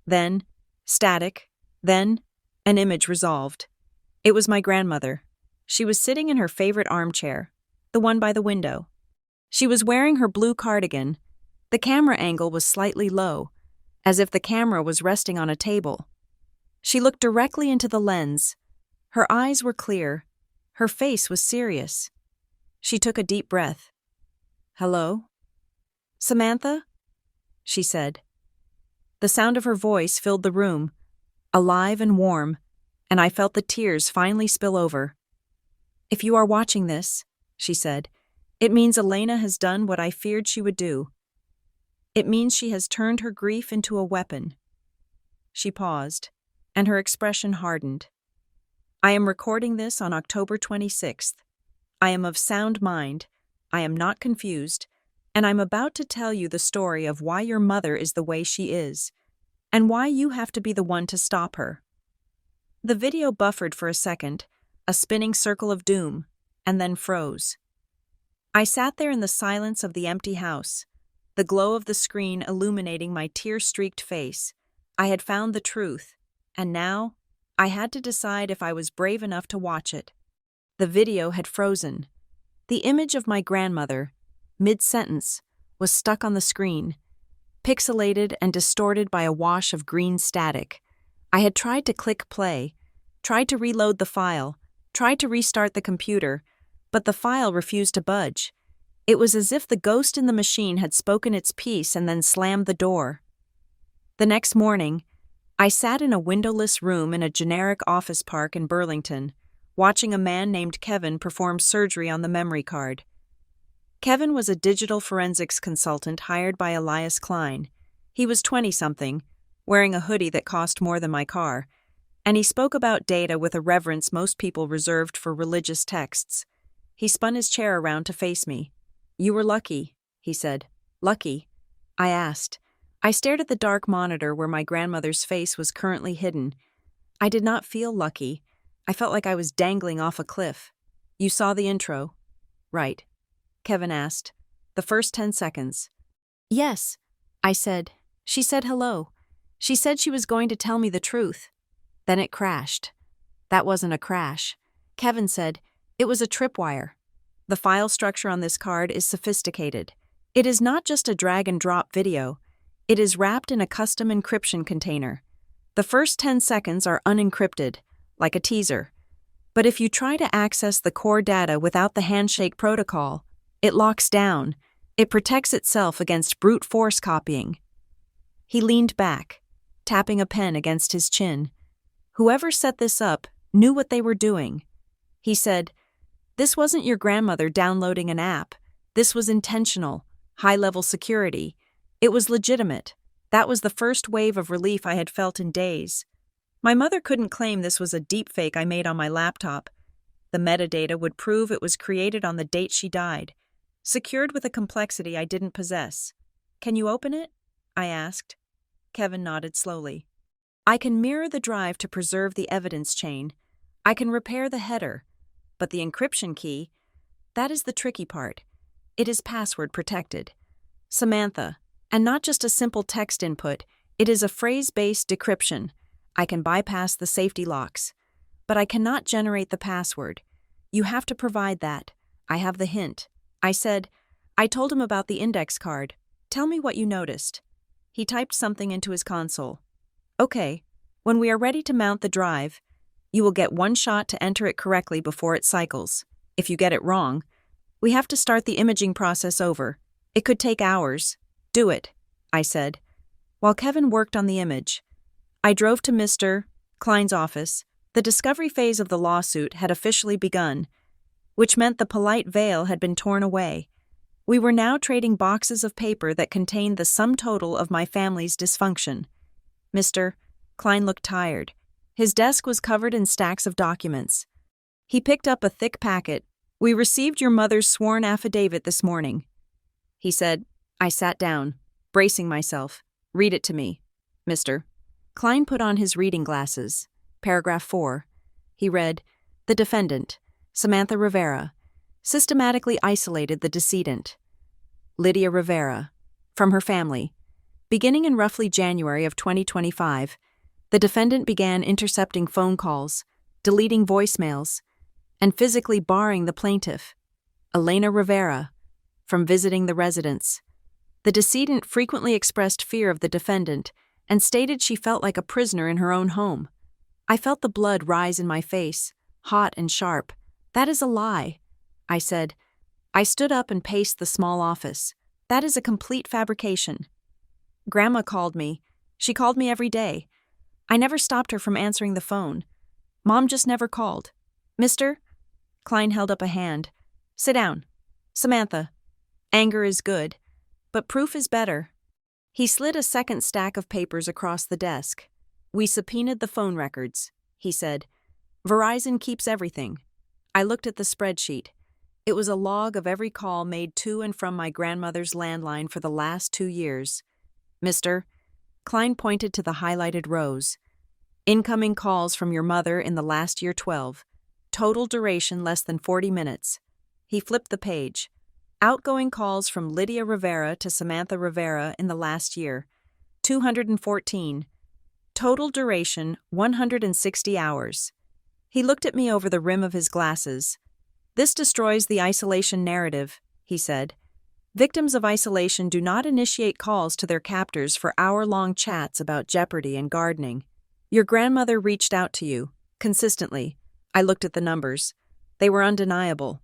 Then, static. Then, an image resolved. It was my grandmother. She was sitting in her favorite armchair, the one by the window. She was wearing her blue cardigan. The camera angle was slightly low, as if the camera was resting on a table. She looked directly into the lens. Her eyes were clear. Her face was serious. She took a deep breath. Hello? Samantha? She said. The sound of her voice filled the room, alive and warm, and I felt the tears finally spill over. "If you are watching this," she said, "it means Elena has done what I feared she would do. It means she has turned her grief into a weapon." She paused, and her expression hardened. "I am recording this on October 26th. I am of sound mind, I am not confused, and I'm about to tell you the story of why your mother is the way she is, and why you have to be the one to stop her." The video buffered for a second, a spinning circle of doom, and then froze. I sat there in the silence of the empty house, the glow of the screen illuminating my tear-streaked face. I had found the truth, and now I had to decide if I was brave enough to watch it. The video had frozen. The image of my grandmother, mid-sentence, was stuck on the screen, pixelated and distorted by a wash of green static. I had tried to click play, tried to reload the file, tried to restart the computer, but the file refused to budge. It was as if the ghost in the machine had spoken its piece and then slammed the door. The next morning, I sat in a windowless room in a generic office park in Burlington, watching a man named Kevin perform surgery on the memory card. Kevin was a digital forensics consultant hired by Elias Klein. He was 20-something, wearing a hoodie that cost more than my car, and he spoke about data with a reverence most people reserved for religious texts. He spun his chair around to face me. "You were lucky," he said. "Lucky?" I asked. I stared at the dark monitor where my grandmother's face was currently hidden. I did not feel lucky. I felt like I was dangling off a cliff. "You saw the intro?" "Right," Kevin asked. "The first 10 seconds. "Yes," I said. "She said hello. She said she was going to tell me the truth. Then it crashed." "That wasn't a crash," Kevin said. "It was a tripwire. The file structure on this card is sophisticated. It is not just a drag-and-drop video. It is wrapped in a custom encryption container. The first 10 seconds are unencrypted, like a teaser. But if you try to access the core data without the handshake protocol, it locks down. It protects itself against brute force copying." He leaned back, tapping a pen against his chin. "Whoever set this up knew what they were doing." He said, "This wasn't your grandmother downloading an app. This was intentional, high-level security. It was legitimate. That was the first wave of relief I had felt in days. My mother couldn't claim this was a deepfake I made on my laptop. The metadata would prove it was created on the date she died, secured with a complexity I didn't possess." "Can you open it?" I asked. Kevin nodded slowly. "I can mirror the drive to preserve the evidence chain. I can repair the header. But the encryption key, that is the tricky part. It is password protected. Samantha, and not just a simple text input, it is a phrase-based decryption. I can bypass the safety locks. But I cannot generate the password. You have to provide that. I have the hint." I said. I told him about the index card. "Tell me what you noticed." He typed something into his console. "Okay, when we are ready to mount the drive, you will get one shot to enter it correctly before it cycles. If you get it wrong, we have to start the imaging process over. It could take hours. Do it," I said. While Kevin worked on the image, I drove to Mr. Klein's office. The discovery phase of the lawsuit had officially begun, which meant the polite veil had been torn away. We were now trading boxes of paper that contained the sum total of my family's dysfunction. Mr. Klein looked tired. His desk was covered in stacks of documents. He picked up a thick packet. "We received your mother's sworn affidavit this morning," he said. I sat down, bracing myself. "Read it to me, Mr." Klein put on his reading glasses. Paragraph 4. He read, "The defendant, Samantha Rivera, systematically isolated the decedent, Lydia Rivera, from her family. Beginning in roughly January of 2025, the defendant began intercepting phone calls, deleting voicemails, and physically barring the plaintiff, Elena Rivera, from visiting the residence. The decedent frequently expressed fear of the defendant and stated she felt like a prisoner in her own home. I felt the blood rise in my face, hot and sharp. That is a lie," I said. I stood up and paced the small office. "That is a complete fabrication. Grandma called me. She called me every day. I never stopped her from answering the phone. Mom just never called. Mr. Klein held up a hand. Sit down. Samantha. Anger is good, but proof is better. He slid a second stack of papers across the desk. We subpoenaed the phone records, he said. Verizon keeps everything. I looked at the spreadsheet. It was a log of every call made to and from my grandmother's landline for the last 2 years. Mr. Klein pointed to the highlighted rows. Incoming calls from your mother in the last year 12. Total duration less than 40 minutes. He flipped the page. Outgoing calls from Lydia Rivera to Samantha Rivera in the last year. 214. Total duration 160 hours. He looked at me over the rim of his glasses. This destroys the isolation narrative, he said. Victims of isolation do not initiate calls to their captors for hour-long chats about jeopardy and gardening. Your grandmother reached out to you, consistently. I looked at the numbers. They were undeniable.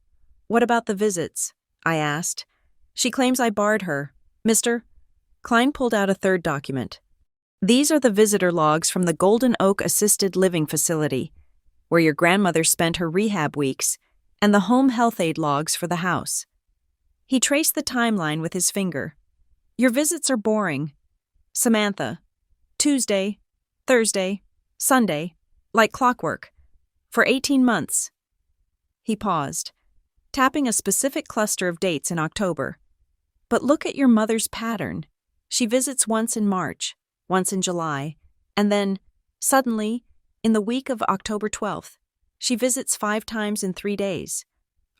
What about the visits? I asked. She claims I barred her. Mr. Klein pulled out a third document. These are the visitor logs from the Golden Oak Assisted Living Facility, where your grandmother spent her rehab weeks, and the home health aid logs for the house. He traced the timeline with his finger. Your visits are boring. Samantha. Tuesday, Thursday, Sunday, like clockwork. For 18 months. He paused, tapping a specific cluster of dates in October. But look at your mother's pattern. She visits once in March, once in July, and then, suddenly, in the week of October 12th, she visits 5 times in 3 days.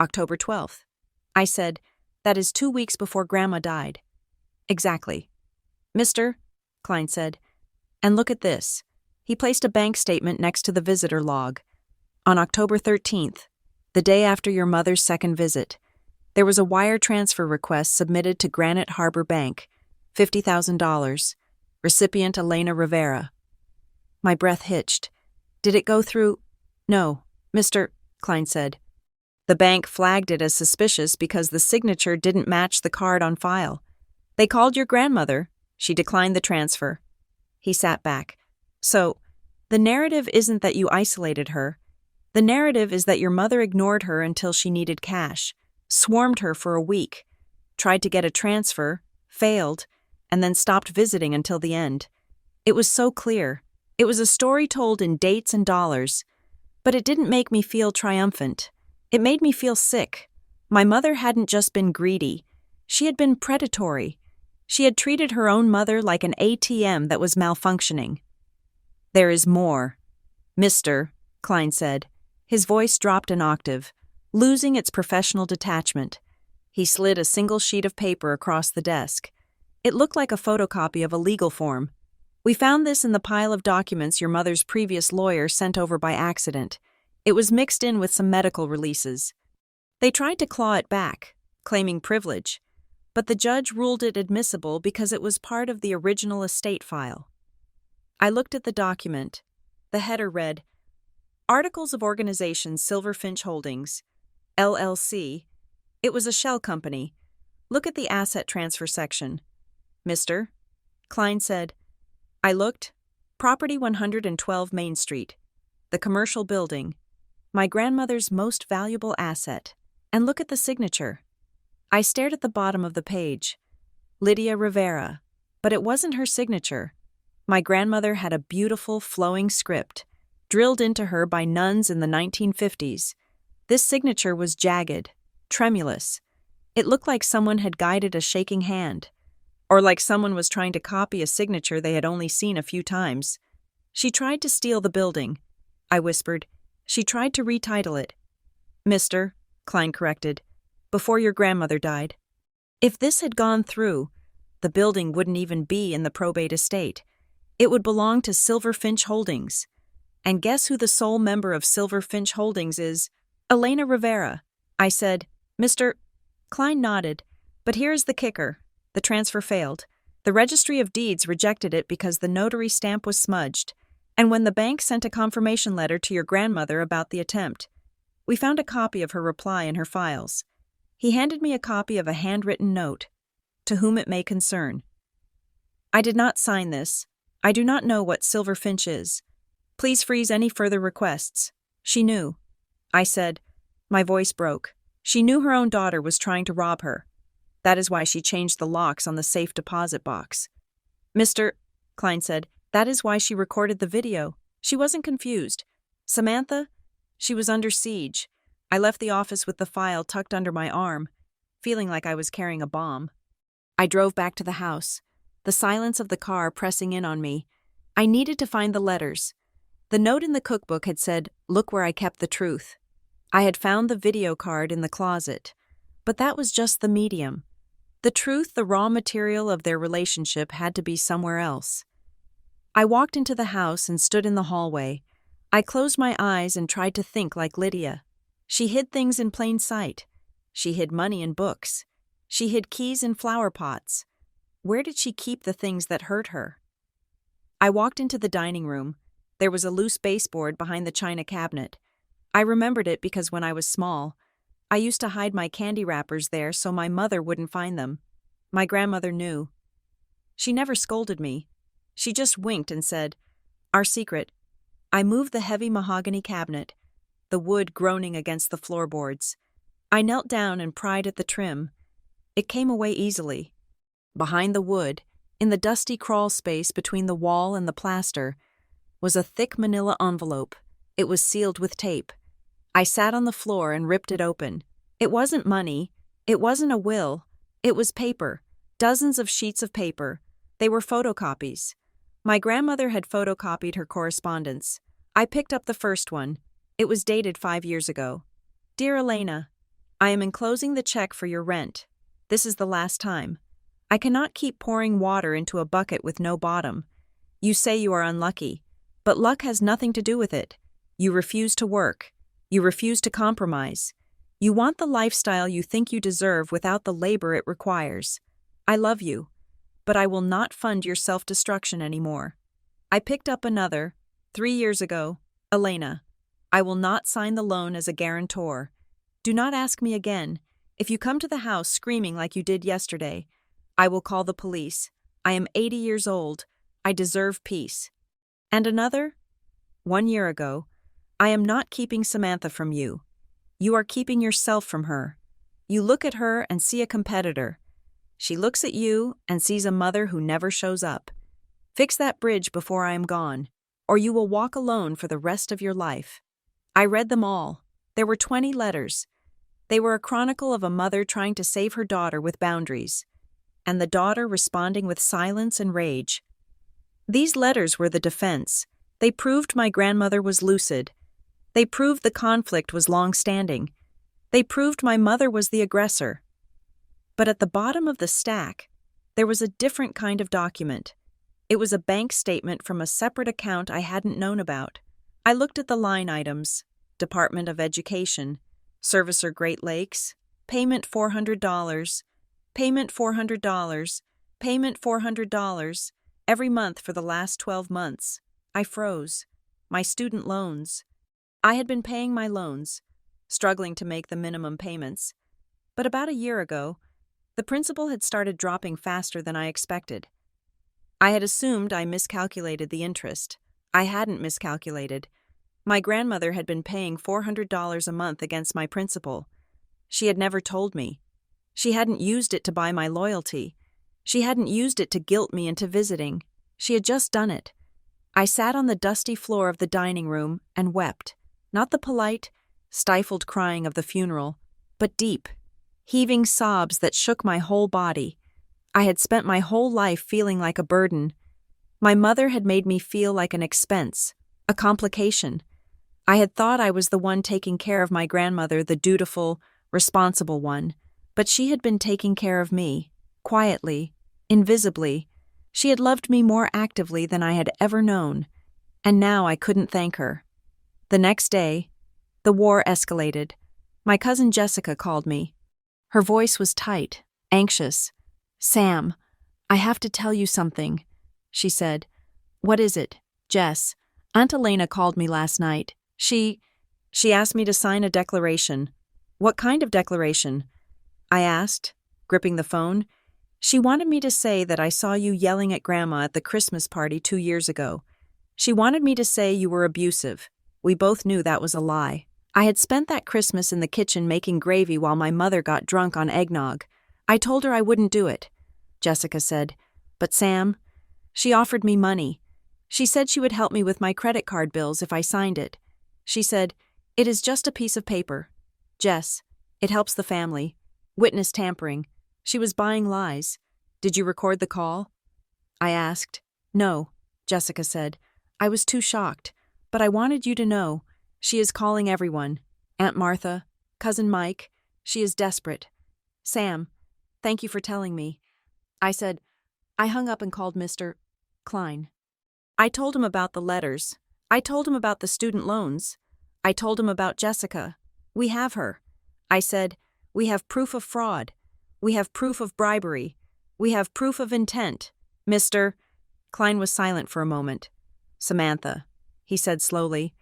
October 12th. I said, that is 2 weeks before Grandma died. Exactly. Mr. Klein said, and look at this. He placed a bank statement next to the visitor log. On October 13th, the day after your mother's second visit, there was a wire transfer request submitted to Granite Harbor Bank, $50,000. Recipient Elena Rivera. My breath hitched. Did it go through? No, Mr. Klein said. The bank flagged it as suspicious because the signature didn't match the card on file. They called your grandmother. She declined the transfer. He sat back. So, the narrative isn't that you isolated her. The narrative is that your mother ignored her until she needed cash, swarmed her for a week, tried to get a transfer, failed, and then stopped visiting until the end. It was so clear. It was a story told in dates and dollars. But it didn't make me feel triumphant. It made me feel sick. My mother hadn't just been greedy. She had been predatory. She had treated her own mother like an ATM that was malfunctioning. There is more. Mr. Klein said. His voice dropped an octave, losing its professional detachment. He slid a single sheet of paper across the desk. It looked like a photocopy of a legal form. We found this in the pile of documents your mother's previous lawyer sent over by accident. It was mixed in with some medical releases. They tried to claw it back, claiming privilege, but the judge ruled it admissible because it was part of the original estate file. I looked at the document. The header read, Articles of Organization Silverfinch Holdings, LLC. It was a shell company. Look at the asset transfer section. Mr. Klein said. I looked. Property 112 Main Street. The commercial building. My grandmother's most valuable asset. And look at the signature. I stared at the bottom of the page. Lydia Rivera. But it wasn't her signature. My grandmother had a beautiful, flowing script, drilled into her by nuns in the 1950s. This signature was jagged, tremulous. It looked like someone had guided a shaking hand, or like someone was trying to copy a signature they had only seen a few times. She tried to steal the building, I whispered. She tried to retitle it. Mr. Klein corrected, before your grandmother died. If this had gone through, the building wouldn't even be in the probate estate. It would belong to Silverfinch Holdings. And guess who the sole member of Silverfinch Holdings is? Elena Rivera. I said, Mr. Klein nodded, but here's the kicker. The transfer failed. The Registry of Deeds rejected it because the notary stamp was smudged, and when the bank sent a confirmation letter to your grandmother about the attempt, we found a copy of her reply in her files. He handed me a copy of a handwritten note, to whom it may concern. I did not sign this. I do not know what Silverfinch is. Please freeze any further requests. She knew. I said, My voice broke. She knew her own daughter was trying to rob her. That is why she changed the locks on the safe deposit box. Mr. Klein said, that is why she recorded the video. She wasn't confused. Samantha? She was under siege. I left the office with the file tucked under my arm, feeling like I was carrying a bomb. I drove back to the house, the silence of the car pressing in on me. I needed to find the letters. The note in the cookbook had said, "Look where I kept the truth." I had found the video card in the closet, but that was just the medium. The truth, the raw material of their relationship, had to be somewhere else. I walked into the house and stood in the hallway. I closed my eyes and tried to think like Lydia. She hid things in plain sight. She hid money in books. She hid keys in flower pots. Where did she keep the things that hurt her? I walked into the dining room. There was a loose baseboard behind the china cabinet. I remembered it because when I was small, I used to hide my candy wrappers there so my mother wouldn't find them. My grandmother knew. She never scolded me. She just winked and said, "Our secret." I moved the heavy mahogany cabinet, the wood groaning against the floorboards. I knelt down and pried at the trim. It came away easily. Behind the wood, in the dusty crawl space between the wall and the plaster, was a thick manila envelope. It was sealed with tape. I sat on the floor and ripped it open. It wasn't money. It wasn't a will. It was paper. Dozens of sheets of paper. They were photocopies. My grandmother had photocopied her correspondence. I picked up the first one. It was dated 5 years ago. Dear Elena, I am enclosing the check for your rent. This is the last time. I cannot keep pouring water into a bucket with no bottom. You say you are unlucky, but luck has nothing to do with it. You refuse to work. You refuse to compromise. You want the lifestyle you think you deserve without the labor it requires. I love you, but I will not fund your self-destruction anymore. I picked up another, 3 years ago. Elena, I will not sign the loan as a guarantor. Do not ask me again. If you come to the house screaming like you did yesterday, I will call the police. I am 80 years old. I deserve peace. And another? 1 year ago. I am not keeping Samantha from you. You are keeping yourself from her. You look at her and see a competitor. She looks at you and sees a mother who never shows up. Fix that bridge before I am gone, or you will walk alone for the rest of your life. I read them all. There were 20 letters. They were a chronicle of a mother trying to save her daughter with boundaries, and the daughter responding with silence and rage. These letters were the defense. They proved my grandmother was lucid. They proved the conflict was long-standing. They proved my mother was the aggressor. But at the bottom of the stack, there was a different kind of document. It was a bank statement from a separate account I hadn't known about. I looked at the line items: Department of Education, Servicer Great Lakes, payment $400, payment $400, payment $400, every month for the last 12 months. I froze. My student loans. I had been paying my loans, struggling to make the minimum payments. But about a year ago, the principal had started dropping faster than I expected. I had assumed I miscalculated the interest. I hadn't miscalculated. My grandmother had been paying $400 a month against my principal. She had never told me. She hadn't used it to buy my loyalty. She hadn't used it to guilt me into visiting. She had just done it. I sat on the dusty floor of the dining room and wept. Not the polite, stifled crying of the funeral, but deep, heaving sobs that shook my whole body. I had spent my whole life feeling like a burden. My mother had made me feel like an expense, a complication. I had thought I was the one taking care of my grandmother, the dutiful, responsible one, but she had been taking care of me, quietly, invisibly. She had loved me more actively than I had ever known, and now I couldn't thank her. The next day, the war escalated. My cousin Jessica called me. Her voice was tight, anxious. "Sam, I have to tell you something," she said. "What is it?" "Jess, Aunt Elena called me last night. She asked me to sign a declaration." "What kind of declaration?" I asked, gripping the phone. "She wanted me to say that I saw you yelling at Grandma at the Christmas party 2 years ago. She wanted me to say you were abusive. We both knew that was a lie. I had spent that Christmas in the kitchen making gravy while my mother got drunk on eggnog. I told her I wouldn't do it, Jessica said. But Sam, she offered me money. She said she would help me with my credit card bills if I signed it. She said, "It is just a piece of paper. Jess, it helps the family. Witness tampering. She was buying lies. Did you record the call?" I asked. "No," Jessica said. "I was too shocked. But I wanted you to know. She is calling everyone. Aunt Martha, Cousin Mike. She is desperate. Sam, thank you for telling me." I said. I hung up and called Mr. Klein. I told him about the letters. I told him about the student loans. I told him about Jessica. "We have her." I said, "We have proof of fraud. We have proof of bribery. We have proof of intent. Mr. Klein was silent for a moment. "Samantha," he said slowly,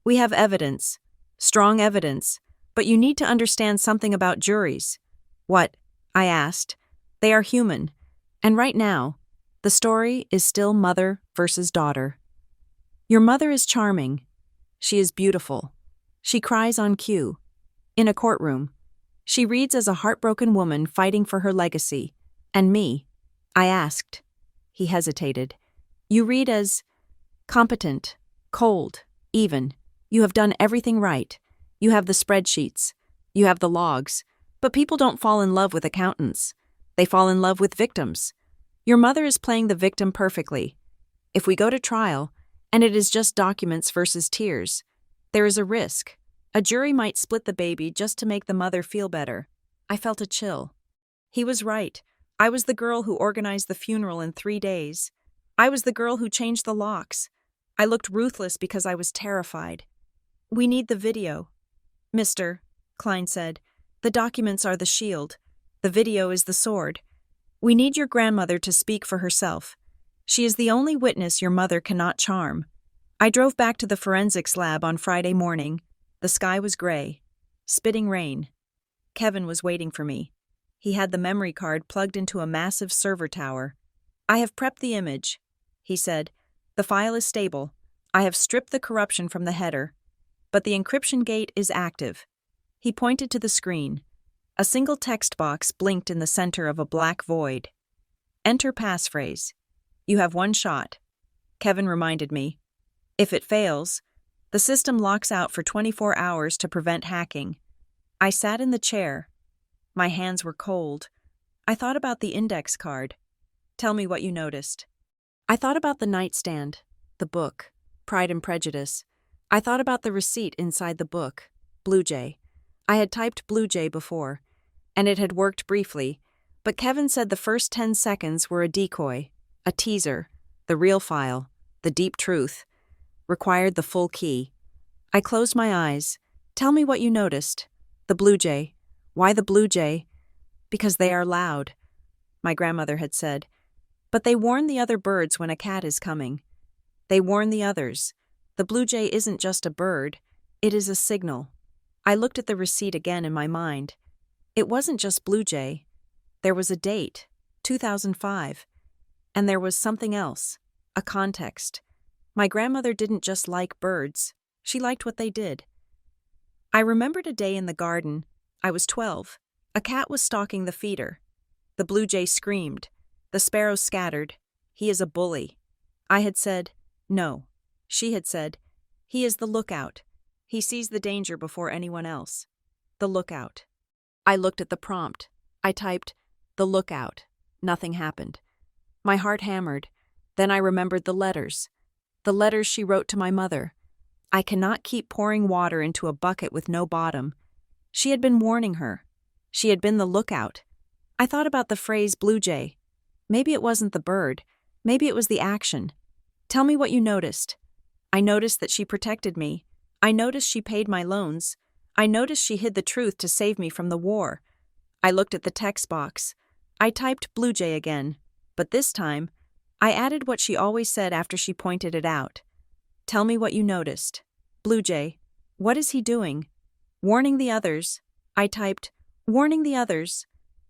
"we have evidence, strong evidence, but you need to understand something about juries." "What?" I asked. "They are human. And right now, the story is still mother versus daughter. Your mother is charming. She is beautiful. She cries on cue. In a courtroom. She reads as a heartbroken woman fighting for her legacy. And me?" I asked. He hesitated. "You read as competent, cold, even. You have done everything right. You have the spreadsheets. You have the logs. But people don't fall in love with accountants. They fall in love with victims. Your mother is playing the victim perfectly. If we go to trial, and it is just documents versus tears, there is a risk. A jury might split the baby just to make the mother feel better." I felt a chill. He was right. I was the girl who organized the funeral in 3 days. I was the girl who changed the locks. I looked ruthless because I was terrified. "We need the video." "Mr. Klein said, "the documents are the shield. The video is the sword. We need your grandmother to speak for herself. She is the only witness your mother cannot charm." I drove back to the forensics lab on Friday morning. The sky was gray. Spitting rain. Kevin was waiting for me. He had the memory card plugged into a massive server tower. "I have prepped the image," he said. "The file is stable. I have stripped the corruption from the header. But the encryption gate is active." He pointed to the screen. A single text box blinked in the center of a black void. "Enter passphrase. You have 1 shot," Kevin reminded me. "If it fails, the system locks out for 24 hours to prevent hacking." I sat in the chair. My hands were cold. I thought about the index card. "Tell me what you noticed." I thought about the nightstand, the book, Pride and Prejudice. I thought about the receipt inside the book, Blue Jay. I had typed Blue Jay before, and it had worked briefly, but Kevin said the first 10 seconds were a decoy, a teaser. The real file, the deep truth, required the full key. I closed my eyes. "Tell me what you noticed." "The Blue Jay." "Why the Blue Jay?" "Because they are loud," my grandmother had said. "But they warn the other birds when a cat is coming. They warn the others. The Blue Jay isn't just a bird, it is a signal." I looked at the receipt again in my mind. It wasn't just Blue Jay. There was a date, 2005. And there was something else, a context. My grandmother didn't just like birds, she liked what they did. I remembered a day in the garden. I was 12. A cat was stalking the feeder. The blue jay screamed. The sparrows scattered. "He is a bully." I had said, "No." She had said, "He is the lookout. He sees the danger before anyone else." The lookout. I looked at the prompt. I typed, "The lookout." Nothing happened. My heart hammered. Then I remembered the letters. The letters she wrote to my mother. I cannot keep pouring water into a bucket with no bottom. She had been warning her. She had been the lookout. I thought about the phrase blue jay. Maybe it wasn't the bird. Maybe it was the action. "Tell me what you noticed." I noticed that she protected me. I noticed she paid my loans. I noticed she hid the truth to save me from the war. I looked at the text box. I typed blue jay again, but this time, I added what she always said after she pointed it out. "Tell me what you noticed." Blue jay. What is he doing? Warning the others. I typed, "Warning the others."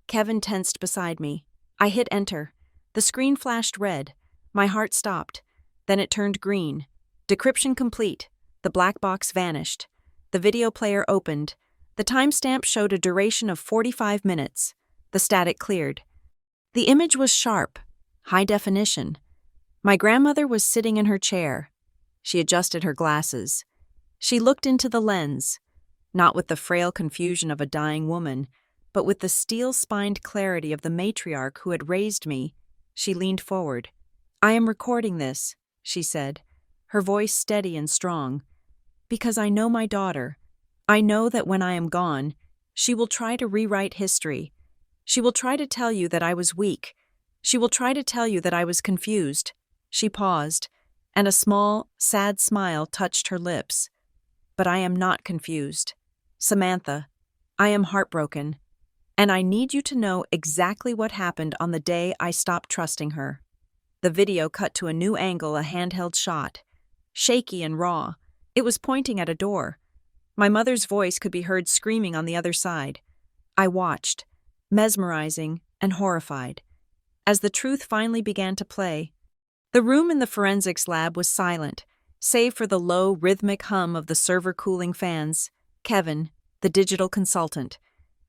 Kevin tensed beside me. I hit enter. The screen flashed red. My heart stopped. Then it turned green. Decryption complete. The black box vanished. The video player opened. The timestamp showed a duration of 45 minutes. The static cleared. The image was sharp, high definition. My grandmother was sitting in her chair. She adjusted her glasses. She looked into the lens, not with the frail confusion of a dying woman, but with the steel-spined clarity of the matriarch who had raised me. She leaned forward. "I am recording this," she said, her voice steady and strong, "because I know my daughter. I know that when I am gone, she will try to rewrite history. She will try to tell you that I was weak. She will try to tell you that I was confused." She paused, and a small, sad smile touched her lips. "But I am not confused. Samantha, I am heartbroken. And I need you to know exactly what happened on the day I stopped trusting her." The video cut to a new angle, a handheld shot. Shaky and raw, it was pointing at a door. My mother's voice could be heard screaming on the other side. I watched, mesmerizing and horrified. As the truth finally began to play, the room in the forensics lab was silent, save for the low, rhythmic hum of the server cooling fans. Kevin, the digital consultant,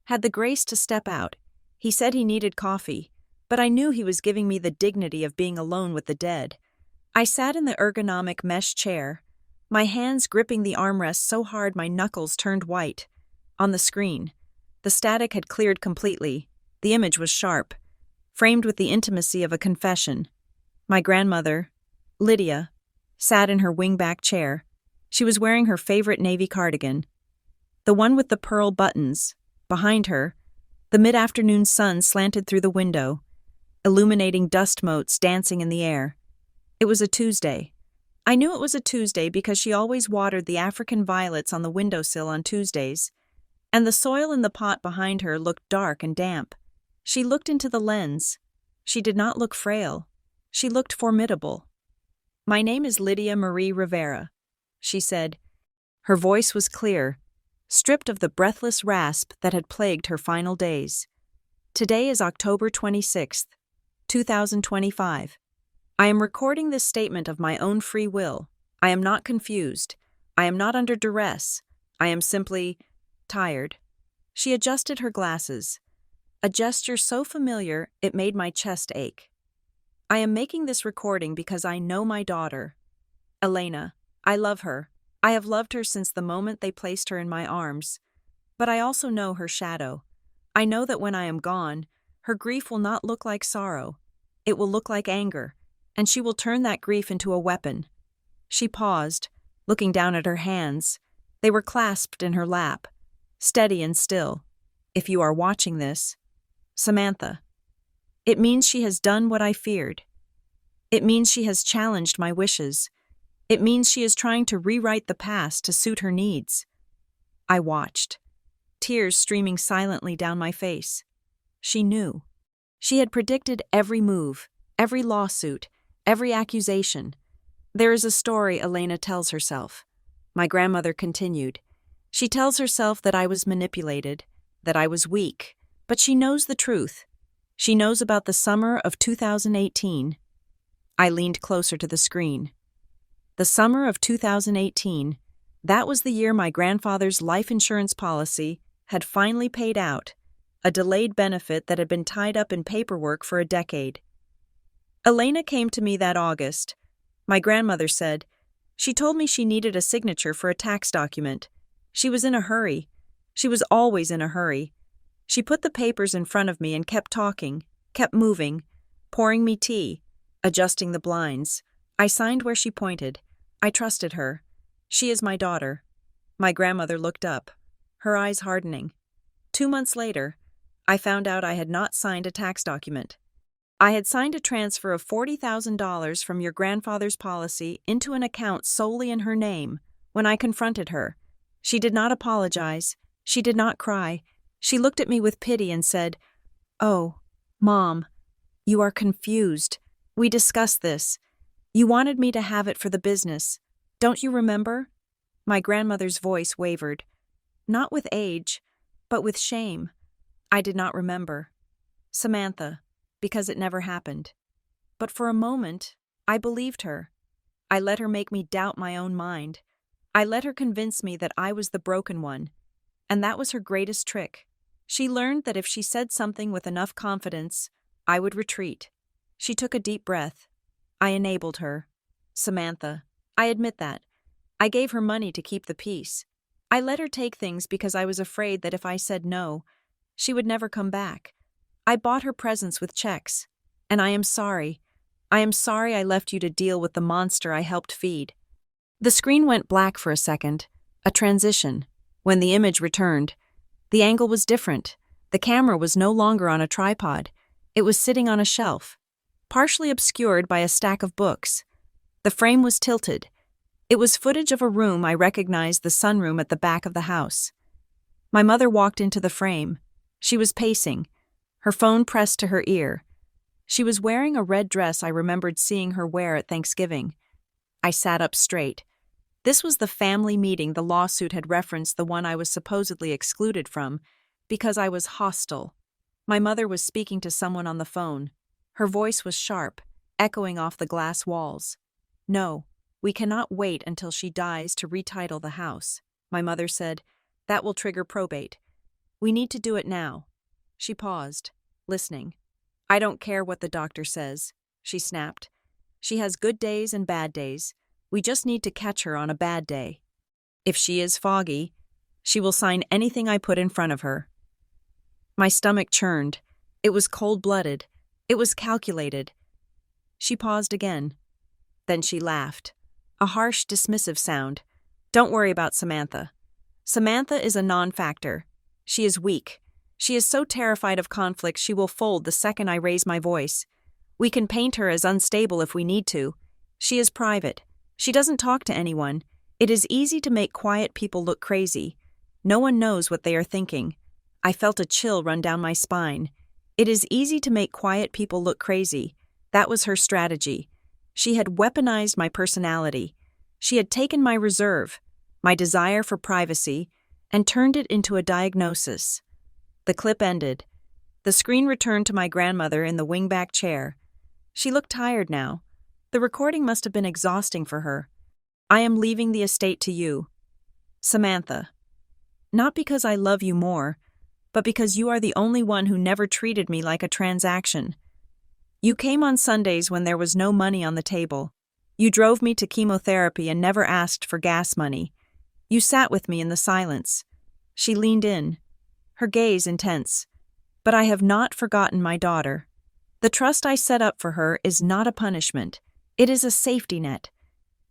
had the grace to step out. He said he needed coffee, but I knew he was giving me the dignity of being alone with the dead. I sat in the ergonomic mesh chair, my hands gripping the armrest so hard my knuckles turned white. On the screen, the static had cleared completely. The image was sharp, framed with the intimacy of a confession. My grandmother, Lydia, sat in her wingback chair. She was wearing her favorite navy cardigan, the one with the pearl buttons. Behind her, the mid-afternoon sun slanted through the window, illuminating dust motes dancing in the air. It was a Tuesday. I knew it was a Tuesday because she always watered the African violets on the windowsill on Tuesdays, and the soil in the pot behind her looked dark and damp. She looked into the lens. She did not look frail. She looked formidable. "My name is Lydia Marie Rivera," she said. Her voice was clear, stripped of the breathless rasp that had plagued her final days. "Today is October 26th, 2025. I am recording this statement of my own free will. I am not confused. I am not under duress. I am simply tired." She adjusted her glasses, a gesture so familiar it made my chest ache. "I am making this recording because I know my daughter, Elena. I love her. I have loved her since the moment they placed her in my arms. But I also know her shadow. I know that when I am gone, her grief will not look like sorrow. It will look like anger, and she will turn that grief into a weapon." She paused, looking down at her hands. They were clasped in her lap, steady and still. "If you are watching this, Samantha, it means she has done what I feared. It means she has challenged my wishes. It means she is trying to rewrite the past to suit her needs." I watched, tears streaming silently down my face. She knew. She had predicted every move, every lawsuit, every accusation. "There is a story Elena tells herself," my grandmother continued. "She tells herself that I was manipulated, that I was weak, but she knows the truth. She knows about the summer of 2018. I leaned closer to the screen. The summer of 2018, that was the year my grandfather's life insurance policy had finally paid out, a delayed benefit that had been tied up in paperwork for a decade. Elena came to me that August. My grandmother said, she told me she needed a signature for a tax document. She was in a hurry. She was always in a hurry. She put the papers in front of me and kept talking, kept moving, pouring me tea, adjusting the blinds. I signed where she pointed. I trusted her. She is my daughter. My grandmother looked up, her eyes hardening. 2 months later, I found out I had not signed a tax document. I had signed a transfer of $40,000 from your grandfather's policy into an account solely in her name when I confronted her. She did not apologize. She did not cry. She looked at me with pity and said, "Oh, Mom, you are confused. We discussed this. You wanted me to have it for the business. Don't you remember?" My grandmother's voice wavered, not with age, but with shame. I did not remember. Samantha, because it never happened. But for a moment, I believed her. I let her make me doubt my own mind. I let her convince me that I was the broken one, and that was her greatest trick. She learned that if she said something with enough confidence, I would retreat. She took a deep breath. I enabled her. Samantha. I admit that. I gave her money to keep the peace. I let her take things because I was afraid that if I said no, she would never come back. I bought her presents with checks. And I am sorry. I am sorry I left you to deal with the monster I helped feed. The screen went black for a second, a transition. When the image returned, the angle was different. The camera was no longer on a tripod. It was sitting on a shelf, partially obscured by a stack of books. The frame was tilted. It was footage of a room I recognized, the sunroom at the back of the house. My mother walked into the frame. She was pacing, her phone pressed to her ear. She was wearing a red dress I remembered seeing her wear at Thanksgiving. I sat up straight. This was the family meeting the lawsuit had referenced, the one I was supposedly excluded from, because I was hostile. My mother was speaking to someone on the phone. Her voice was sharp, echoing off the glass walls. No, we cannot wait until she dies to retitle the house, my mother said. That will trigger probate. We need to do it now. She paused, listening. I don't care what the doctor says, she snapped. She has good days and bad days. We just need to catch her on a bad day. If she is foggy, she will sign anything I put in front of her. My stomach churned. It was cold-blooded. It was calculated. She paused again. Then she laughed. A harsh, dismissive sound. Don't worry about Samantha. Samantha is a non-factor. She is weak. She is so terrified of conflict she will fold the second I raise my voice. We can paint her as unstable if we need to. She is private. She doesn't talk to anyone. It is easy to make quiet people look crazy. No one knows what they are thinking. I felt a chill run down my spine. It is easy to make quiet people look crazy. That was her strategy. She had weaponized my personality. She had taken my reserve, my desire for privacy, and turned it into a diagnosis. The clip ended. The screen returned to my grandmother in the wingback chair. She looked tired now. The recording must have been exhausting for her. I am leaving the estate to you, Samantha. Not because I love you more, but because you are the only one who never treated me like a transaction. You came on Sundays when there was no money on the table. You drove me to chemotherapy and never asked for gas money. You sat with me in the silence. She leaned in, her gaze intense. But I have not forgotten my daughter. The trust I set up for her is not a punishment. It is a safety net.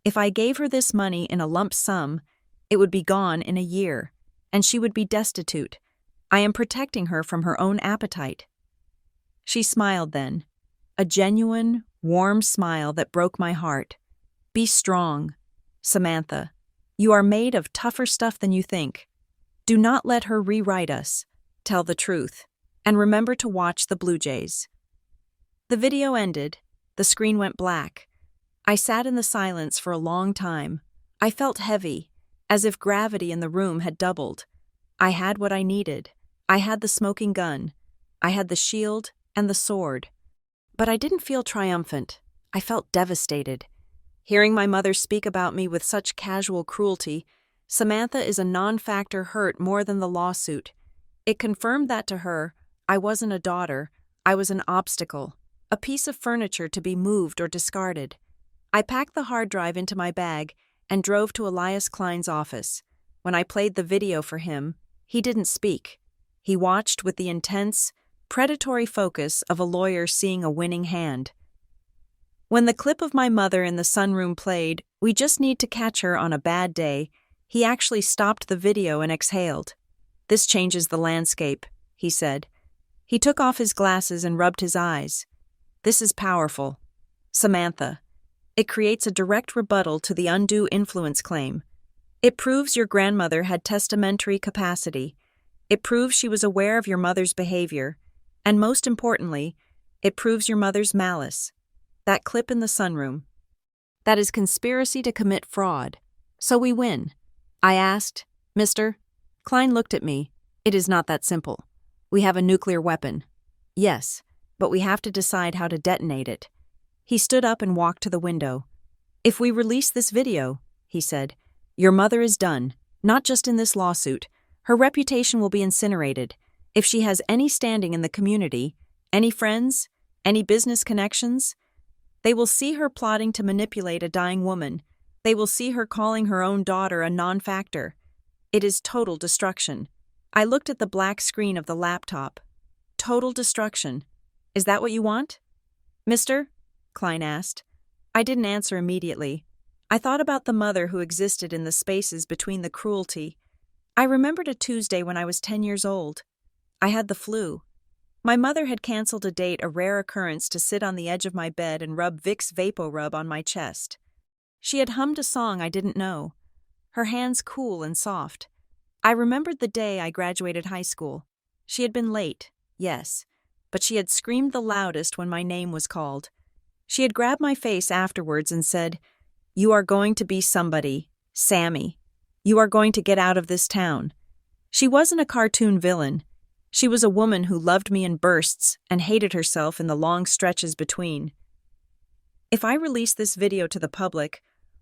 If I gave her this money in a lump sum, it would be gone in a year, and she would be destitute. I am protecting her from her own appetite. She smiled then, a genuine, warm smile that broke my heart. Be strong, Samantha. You are made of tougher stuff than you think. Do not let her rewrite us. Tell the truth, and remember to watch the Blue Jays. The video ended. The screen went black. I sat in the silence for a long time. I felt heavy, as if gravity in the room had doubled. I had what I needed. I had the smoking gun. I had the shield and the sword. But I didn't feel triumphant. I felt devastated. Hearing my mother speak about me with such casual cruelty, Samantha is a non-factor hurt more than the lawsuit. It confirmed that to her, I wasn't a daughter, I was an obstacle, a piece of furniture to be moved or discarded. I packed the hard drive into my bag and drove to Elias Klein's office. When I played the video for him, he didn't speak. He watched with the intense, predatory focus of a lawyer seeing a winning hand. When the clip of my mother in the sunroom played, "We just need to catch her on a bad day," he actually stopped the video and exhaled. "This changes the landscape," he said. He took off his glasses and rubbed his eyes. "This is powerful. Samantha, it creates a direct rebuttal to the undue influence claim. It proves your grandmother had testamentary capacity. It proves she was aware of your mother's behavior. And most importantly, it proves your mother's malice. That clip in the sunroom. That is conspiracy to commit fraud. So we win." I asked, "Mister?" Klein looked at me. "It is not that simple. We have a nuclear weapon." "Yes, but we have to decide how to detonate it." He stood up and walked to the window. "If we release this video," he said, Your mother is done, not just in this lawsuit. Her reputation will be incinerated. If she has any standing in the community, any friends, any business connections, they will see her plotting to manipulate a dying woman. They will see her calling her own daughter a non-factor. It is total destruction. I looked at the black screen of the laptop. Total destruction. Is that what you want? Mister? Klein asked. I didn't answer immediately. I thought about the mother who existed in the spaces between the cruelty. I remembered a Tuesday when I was 10 years old. I had the flu. My mother had canceled a date, a rare occurrence, to sit on the edge of my bed and rub Vicks VapoRub on my chest. She had hummed a song I didn't know, her hands cool and soft. I remembered the day I graduated high school. She had been late, yes, but she had screamed the loudest when my name was called. She had grabbed my face afterwards and said, "You are going to be somebody, Sammy. You are going to get out of this town." She wasn't a cartoon villain. She was a woman who loved me in bursts and hated herself in the long stretches between. If I released this video to the public,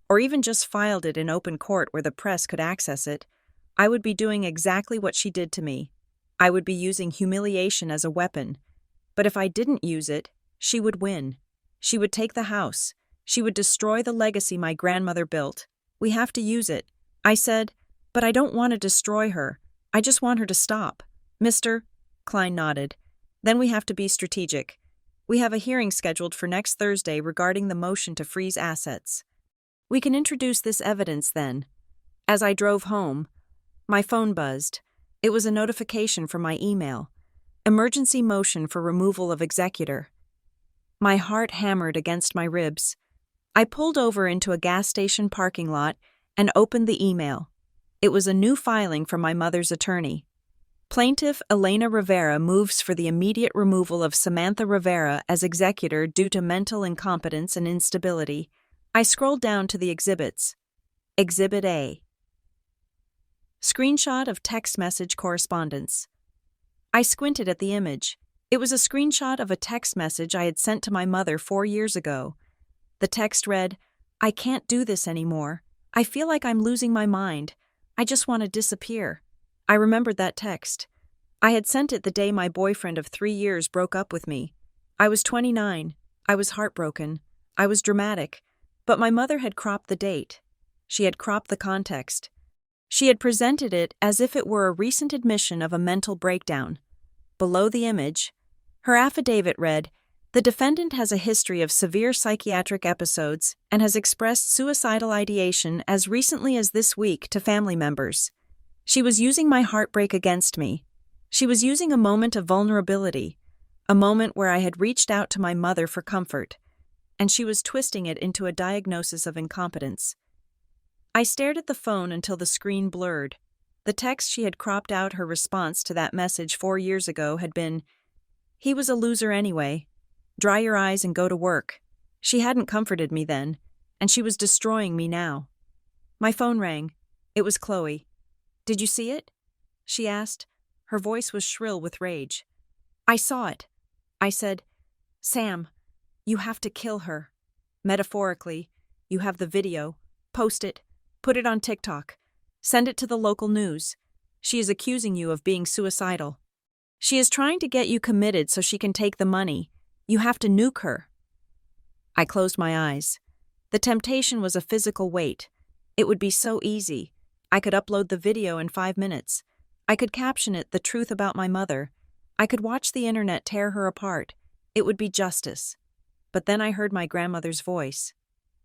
or even just filed it in open court where the press could access it, I would be doing exactly what she did to me. I would be using humiliation as a weapon. But if I didn't use it, she would win. She would take the house. She would destroy the legacy my grandmother built. We have to use it. I said, but I don't want to destroy her. I just want her to stop. Mr. Klein nodded. Then we have to be strategic. We have a hearing scheduled for next Thursday regarding the motion to freeze assets. We can introduce this evidence then. As I drove home, my phone buzzed. It was a notification from my email. Emergency motion for removal of executor. My heart hammered against my ribs. I pulled over into a gas station parking lot and opened the email. It was a new filing from my mother's attorney. Plaintiff Elena Rivera moves for the immediate removal of Samantha Rivera as executor due to mental incompetence and instability. I scrolled down to the exhibits. Exhibit A. Screenshot of text message correspondence. I squinted at the image. It was a screenshot of a text message I had sent to my mother 4 years ago. The text read, "I can't do this anymore. I feel like I'm losing my mind. I just want to disappear." I remembered that text. I had sent it the day my boyfriend of 3 years broke up with me. I was 29. I was heartbroken. I was dramatic. But my mother had cropped the date. She had cropped the context. She had presented it as if it were a recent admission of a mental breakdown. Below the image, her affidavit read, "The defendant has a history of severe psychiatric episodes and has expressed suicidal ideation as recently as this week to family members. She was using my heartbreak against me. She was using a moment of vulnerability, a moment where I had reached out to my mother for comfort, and she was twisting it into a diagnosis of incompetence." I stared at the phone until the screen blurred. The text she had cropped out her response to that message 4 years ago had been, "He was a loser anyway. Dry your eyes and go to work." She hadn't comforted me then, and she was destroying me now. My phone rang. It was Chloe. "Did you see it?" she asked. Her voice was shrill with rage. "I saw it." I said, "Sam, you have to kill her. Metaphorically, you have the video. Post it. Put it on TikTok. Send it to the local news. She is accusing you of being suicidal. She is trying to get you committed so she can take the money. You have to nuke her." I closed my eyes. The temptation was a physical weight. It would be so easy. I could upload the video in 5 minutes. I could caption it, "The truth about my mother." I could watch the internet tear her apart. It would be justice. But then I heard my grandmother's voice.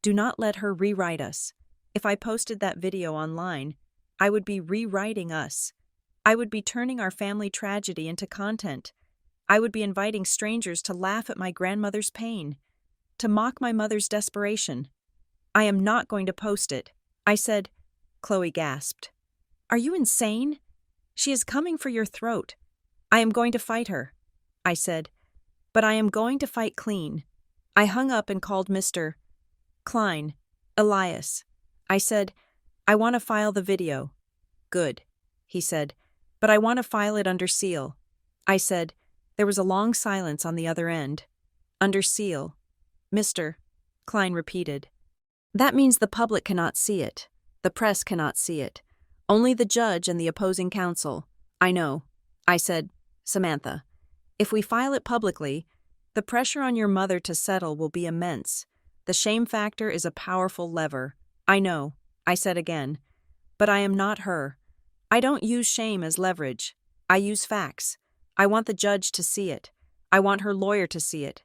"Do not let her rewrite us." If I posted that video online, I would be rewriting us. I would be turning our family tragedy into content. I would be inviting strangers to laugh at my grandmother's pain, to mock my mother's desperation. "I am not going to post it," I said. Chloe gasped. "Are you insane? She is coming for your throat." "I am going to fight her," I said. "But I am going to fight clean." I hung up and called Mr. Klein, Elias. I said, "I want to file the video." "Good," he said, "but I want to file it under seal." I said. There was a long silence on the other end. "Under seal." "Mr. Klein repeated. "That means the public cannot see it." The press cannot see it. Only the judge and the opposing counsel. I know. I said, Samantha, if we file it publicly, the pressure on your mother to settle will be immense. The shame factor is a powerful lever. I know, I said again. But I am not her. I don't use shame as leverage. I use facts. I want the judge to see it. I want her lawyer to see it.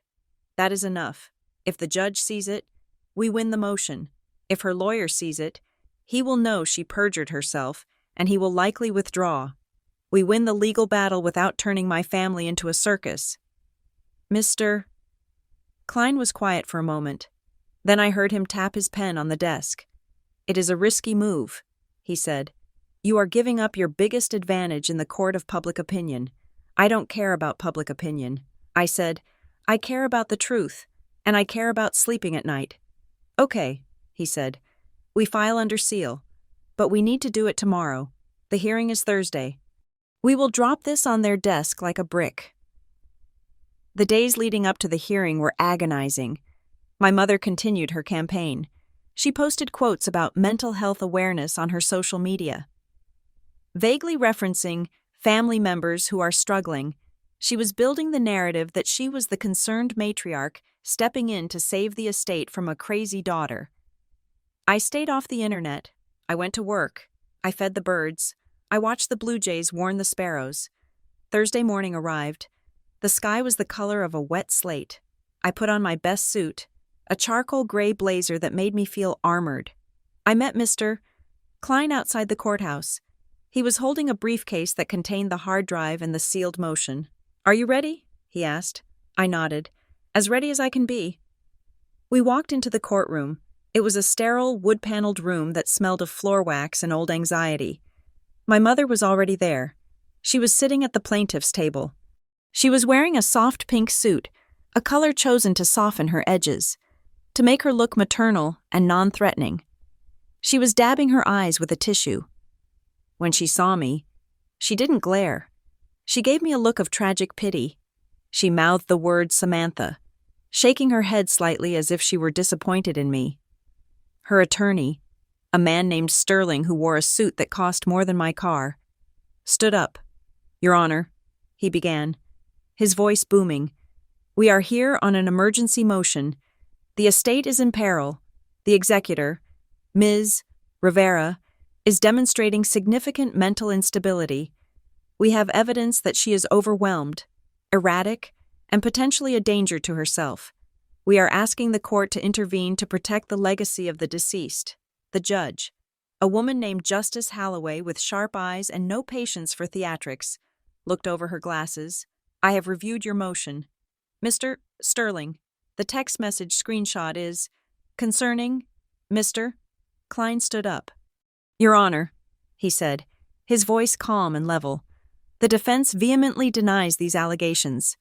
That is enough. If the judge sees it, we win the motion. If her lawyer sees it, he will know she perjured herself, and he will likely withdraw. We win the legal battle without turning my family into a circus. Mr. Klein was quiet for a moment. Then I heard him tap his pen on the desk. It is a risky move, he said. You are giving up your biggest advantage in the court of public opinion. I don't care about public opinion. I said, I care about the truth, and I care about sleeping at night. Okay, he said. We file under seal, but we need to do it tomorrow. The hearing is Thursday. We will drop this on their desk like a brick. The days leading up to the hearing were agonizing. My mother continued her campaign. She posted quotes about mental health awareness on her social media. Vaguely referencing family members who are struggling, she was building the narrative that she was the concerned matriarch stepping in to save the estate from a crazy daughter. I stayed off the internet. I went to work. I fed the birds. I watched the blue jays warn the sparrows. Thursday morning arrived. The sky was the color of a wet slate. I put on my best suit, a charcoal gray blazer that made me feel armored. I met Mr. Klein outside the courthouse. He was holding a briefcase that contained the hard drive and the sealed motion. Are you ready? He asked. I nodded. As ready as I can be. We walked into the courtroom. It was a sterile, wood-paneled room that smelled of floor wax and old anxiety. My mother was already there. She was sitting at the plaintiff's table. She was wearing a soft pink suit, a color chosen to soften her edges, to make her look maternal and non-threatening. She was dabbing her eyes with a tissue. When she saw me, she didn't glare. She gave me a look of tragic pity. She mouthed the word Samantha, shaking her head slightly as if she were disappointed in me. Her attorney, a man named Sterling who wore a suit that cost more than my car, stood up. Your Honor, he began, his voice booming. We are here on an emergency motion. The estate is in peril. The executor, Ms. Rivera, is demonstrating significant mental instability. We have evidence that she is overwhelmed, erratic, and potentially a danger to herself. We are asking the court to intervene to protect the legacy of the deceased. The judge, a woman named Justice Holloway with sharp eyes and no patience for theatrics, looked over her glasses. I have reviewed your motion. Mr. Sterling, the text message screenshot is concerning Mr. Klein stood up. Your Honor, he said, his voice calm and level. The defense vehemently denies these allegations.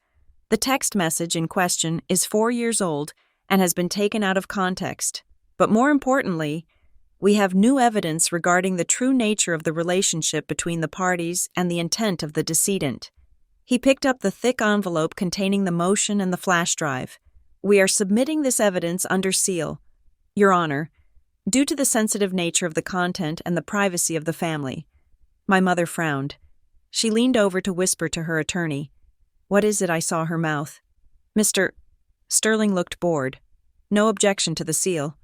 The text message in question is 4 years old and has been taken out of context. But more importantly, we have new evidence regarding the true nature of the relationship between the parties and the intent of the decedent. He picked up the thick envelope containing the motion and the flash drive. We are submitting this evidence under seal. Your Honor, due to the sensitive nature of the content and the privacy of the family. My mother frowned. She leaned over to whisper to her attorney. What is it? I saw her mouth. Mr. Sterling looked bored. No objection to the seal.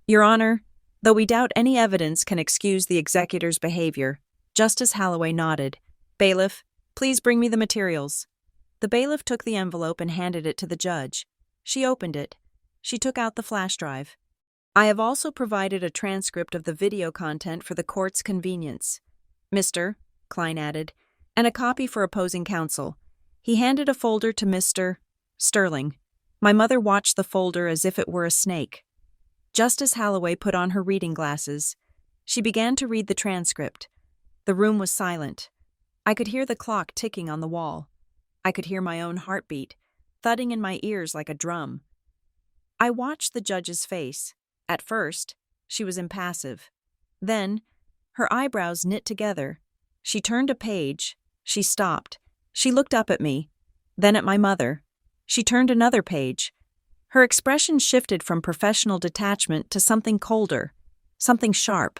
Your Honor, though we doubt any evidence can excuse the executor's behavior. Justice Holloway nodded. Bailiff, please bring me the materials. The bailiff took the envelope and handed it to the judge. She opened it. She took out the flash drive. I have also provided a transcript of the video content for the court's convenience. Mr. Klein added, and a copy for opposing counsel. He handed a folder to Mr. Sterling. My mother watched the folder as if it were a snake. Justice Holloway put on her reading glasses. She began to read the transcript. The room was silent. I could hear the clock ticking on the wall. I could hear my own heartbeat, thudding in my ears like a drum. I watched the judge's face. At first, she was impassive. Then, her eyebrows knit together. She turned a page. She stopped. She looked up at me, then at my mother. She turned another page. Her expression shifted from professional detachment to something colder, something sharp.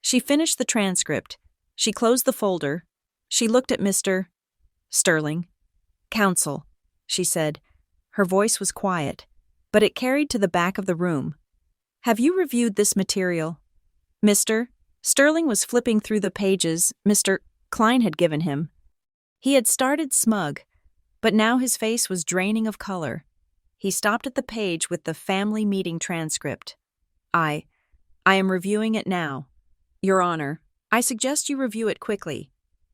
She finished the transcript. She closed the folder. She looked at Mr. Sterling. "Counsel," she said. Her voice was quiet, but it carried to the back of the room. "Have you reviewed this material?" Mr. Sterling was flipping through the pages Mr. Klein had given him. He had started smug, but now his face was draining of color. He stopped at the page with the family meeting transcript. I am reviewing it now. Your Honor, I suggest you review it quickly,"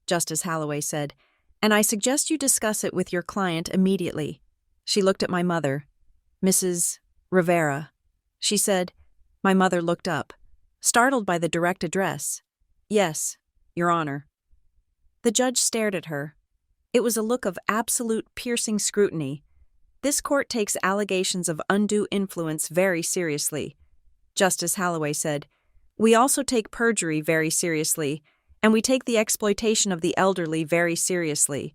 Justice Holloway said, "and I suggest you discuss it with your client immediately." She looked at my mother. "Mrs. Rivera," she said. My mother looked up, startled by the direct address. "Yes, Your Honor." The judge stared at her. It was a look of absolute piercing scrutiny. "This court takes allegations of undue influence very seriously," Justice Holloway said. "We also take perjury very seriously, and we take the exploitation of the elderly very seriously."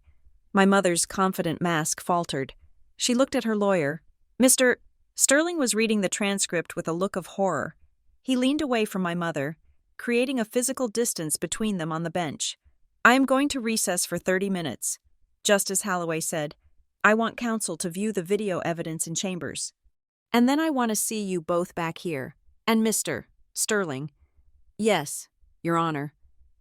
My mother's confident mask faltered. She looked at her lawyer. Mr. Sterling was reading the transcript with a look of horror. He leaned away from my mother, creating a physical distance between them on the bench. "I am going to recess for 30 minutes, Justice Holloway said. "I want counsel to view the video evidence in chambers. And then I want to see you both back here. And Mr. Sterling." "Yes, Your Honor,"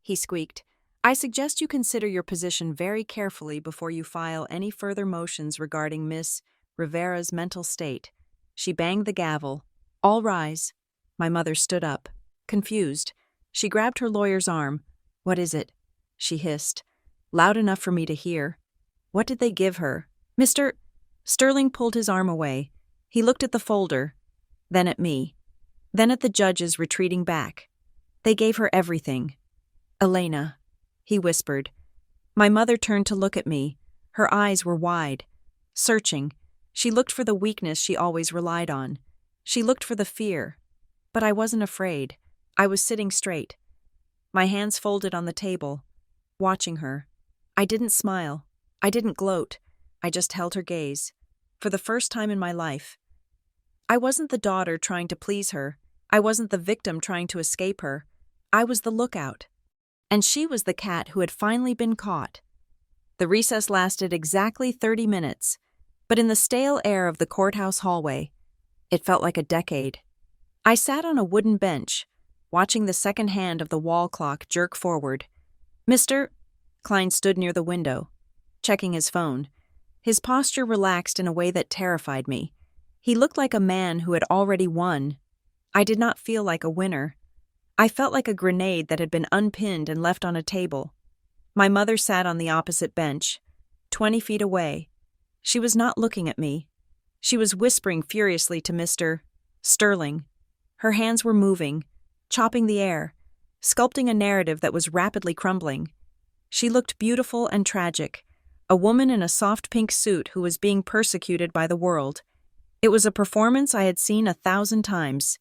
he squeaked. "I suggest you consider your position very carefully before you file any further motions regarding Miss Rivera's mental state." She banged the gavel. "All rise." My mother stood up, confused. She grabbed her lawyer's arm. "What is it?" she hissed, loud enough for me to hear. "What did they give her?" Mr. Sterling pulled his arm away. He looked at the folder, then at me, then at the judges retreating back. "They gave her everything." "Elena," he whispered. My mother turned to look at me. Her eyes were wide, searching. She looked for the weakness she always relied on. She looked for the fear. But I wasn't afraid. I was sitting straight, my hands folded on the table, watching her. I didn't smile. I didn't gloat. I just held her gaze. For the first time in my life. I wasn't the daughter trying to please her. I wasn't the victim trying to escape her. I was the lookout. And she was the cat who had finally been caught. The recess lasted exactly 30 minutes, but in the stale air of the courthouse hallway, it felt like a decade. I sat on a wooden bench, watching the second hand of the wall clock jerk forward. Mr. Klein stood near the window, checking his phone. His posture relaxed in a way that terrified me. He looked like a man who had already won. I did not feel like a winner. I felt like a grenade that had been unpinned and left on a table. My mother sat on the opposite bench, 20 feet away. She was not looking at me. She was whispering furiously to Mr. Sterling. Her hands were moving, chopping the air, sculpting a narrative that was rapidly crumbling. She looked beautiful and tragic, a woman in a soft pink suit who was being persecuted by the world. It was a performance I had seen 1,000 times.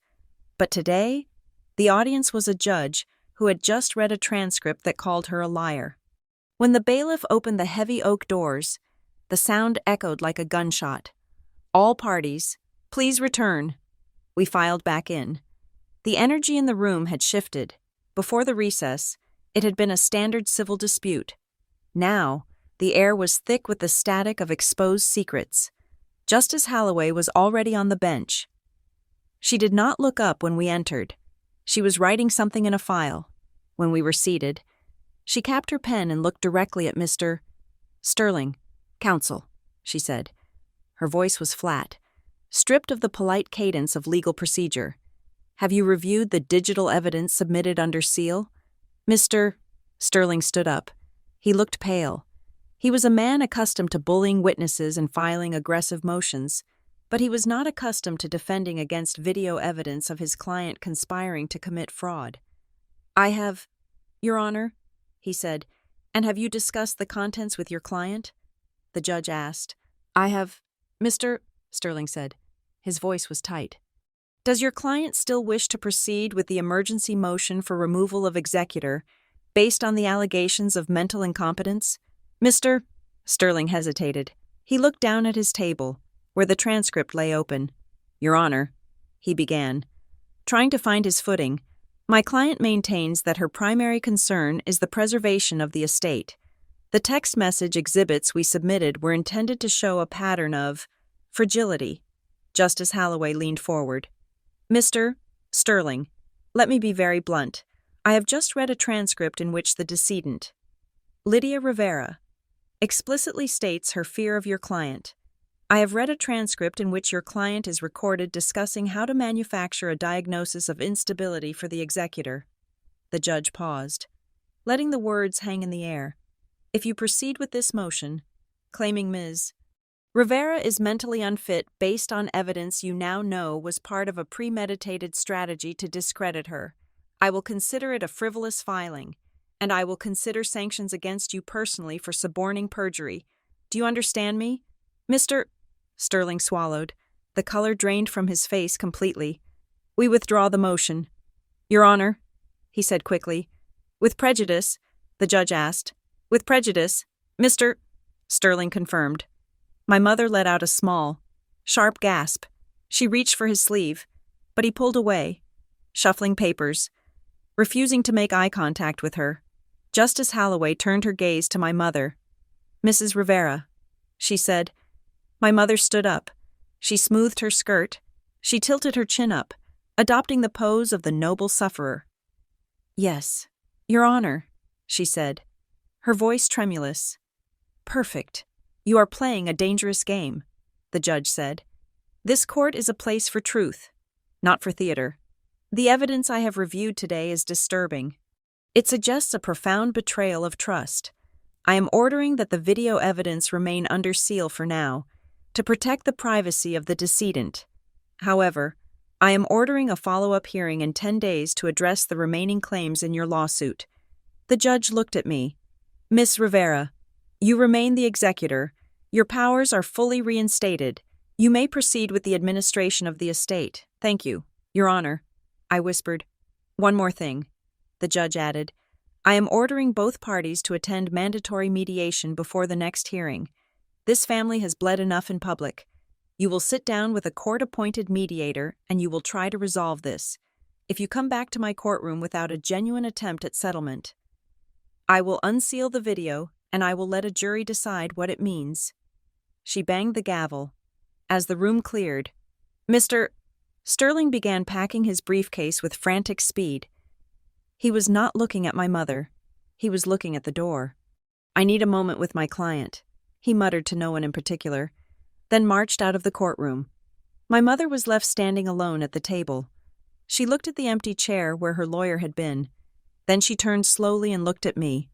But today, the audience was a judge who had just read a transcript that called her a liar. When the bailiff opened the heavy oak doors, the sound echoed like a gunshot. "All parties, please return." We filed back in. The energy in the room had shifted. Before the recess, it had been a standard civil dispute. Now, the air was thick with the static of exposed secrets. Justice Holloway was already on the bench. She did not look up when we entered. She was writing something in a file. When we were seated, she capped her pen and looked directly at Mr. Sterling. "Counsel," she said. Her voice was flat, stripped of the polite cadence of legal procedure. "Have you reviewed the digital evidence submitted under seal?" Mr. Sterling stood up. He looked pale. He was a man accustomed to bullying witnesses and filing aggressive motions, but he was not accustomed to defending against video evidence of his client conspiring to commit fraud. "I have, Your Honor," he said. "And have you discussed the contents with your client?" The judge asked. "I have, Mr. Sterling said. His voice was tight. "Does your client still wish to proceed with the emergency motion for removal of executor based on the allegations of mental incompetence?" Mr. Sterling hesitated. He looked down at his table, where the transcript lay open. "Your Honor," he began. Trying to find his footing, My client maintains that her primary concern is the preservation of the estate. The text message exhibits we submitted were intended to show a pattern of fragility. Justice Holloway leaned forward. Mr. Sterling, let me be very blunt. I have just read a transcript in which the decedent, Lydia Rivera, explicitly states her fear of your client. I have read a transcript in which your client is recorded discussing how to manufacture a diagnosis of instability for the executor. The judge paused, letting the words hang in the air. If you proceed with this motion, claiming Ms. Rivera is mentally unfit based on evidence you now know was part of a premeditated strategy to discredit her, I will consider it a frivolous filing, and I will consider sanctions against you personally for suborning perjury. Do you understand me? Mr. Sterling swallowed. The color drained from his face completely. We withdraw the motion. Your Honor, he said quickly. With prejudice, the judge asked. With prejudice, Mr. Sterling confirmed. My mother let out a small, sharp gasp. She reached for his sleeve, but he pulled away, shuffling papers, refusing to make eye contact with her. Justice Holloway turned her gaze to my mother. Mrs. Rivera, she said. My mother stood up. She smoothed her skirt. She tilted her chin up, adopting the pose of the noble sufferer. Yes, Your Honor, she said, her voice tremulous. Perfect. You are playing a dangerous game, the judge said. This court is a place for truth, not for theater. The evidence I have reviewed today is disturbing. It suggests a profound betrayal of trust. I am ordering that the video evidence remain under seal for now, to protect the privacy of the decedent. However, I am ordering a follow-up hearing in 10 days to address the remaining claims in your lawsuit. The judge looked at me. Miss Rivera, you remain the executor. Your powers are fully reinstated. You may proceed with the administration of the estate. Thank you, Your Honor, I whispered. One more thing, the judge added. I am ordering both parties to attend mandatory mediation before the next hearing. This family has bled enough in public. You will sit down with a court-appointed mediator and you will try to resolve this. If you come back to my courtroom without a genuine attempt at settlement, I will unseal the video and I will let a jury decide what it means. She banged the gavel. As the room cleared, Mr. Sterling began packing his briefcase with frantic speed. He was not looking at my mother. He was looking at the door. I need a moment with my client, he muttered to no one in particular, then marched out of the courtroom. My mother was left standing alone at the table. She looked at the empty chair where her lawyer had been. Then she turned slowly and looked at me.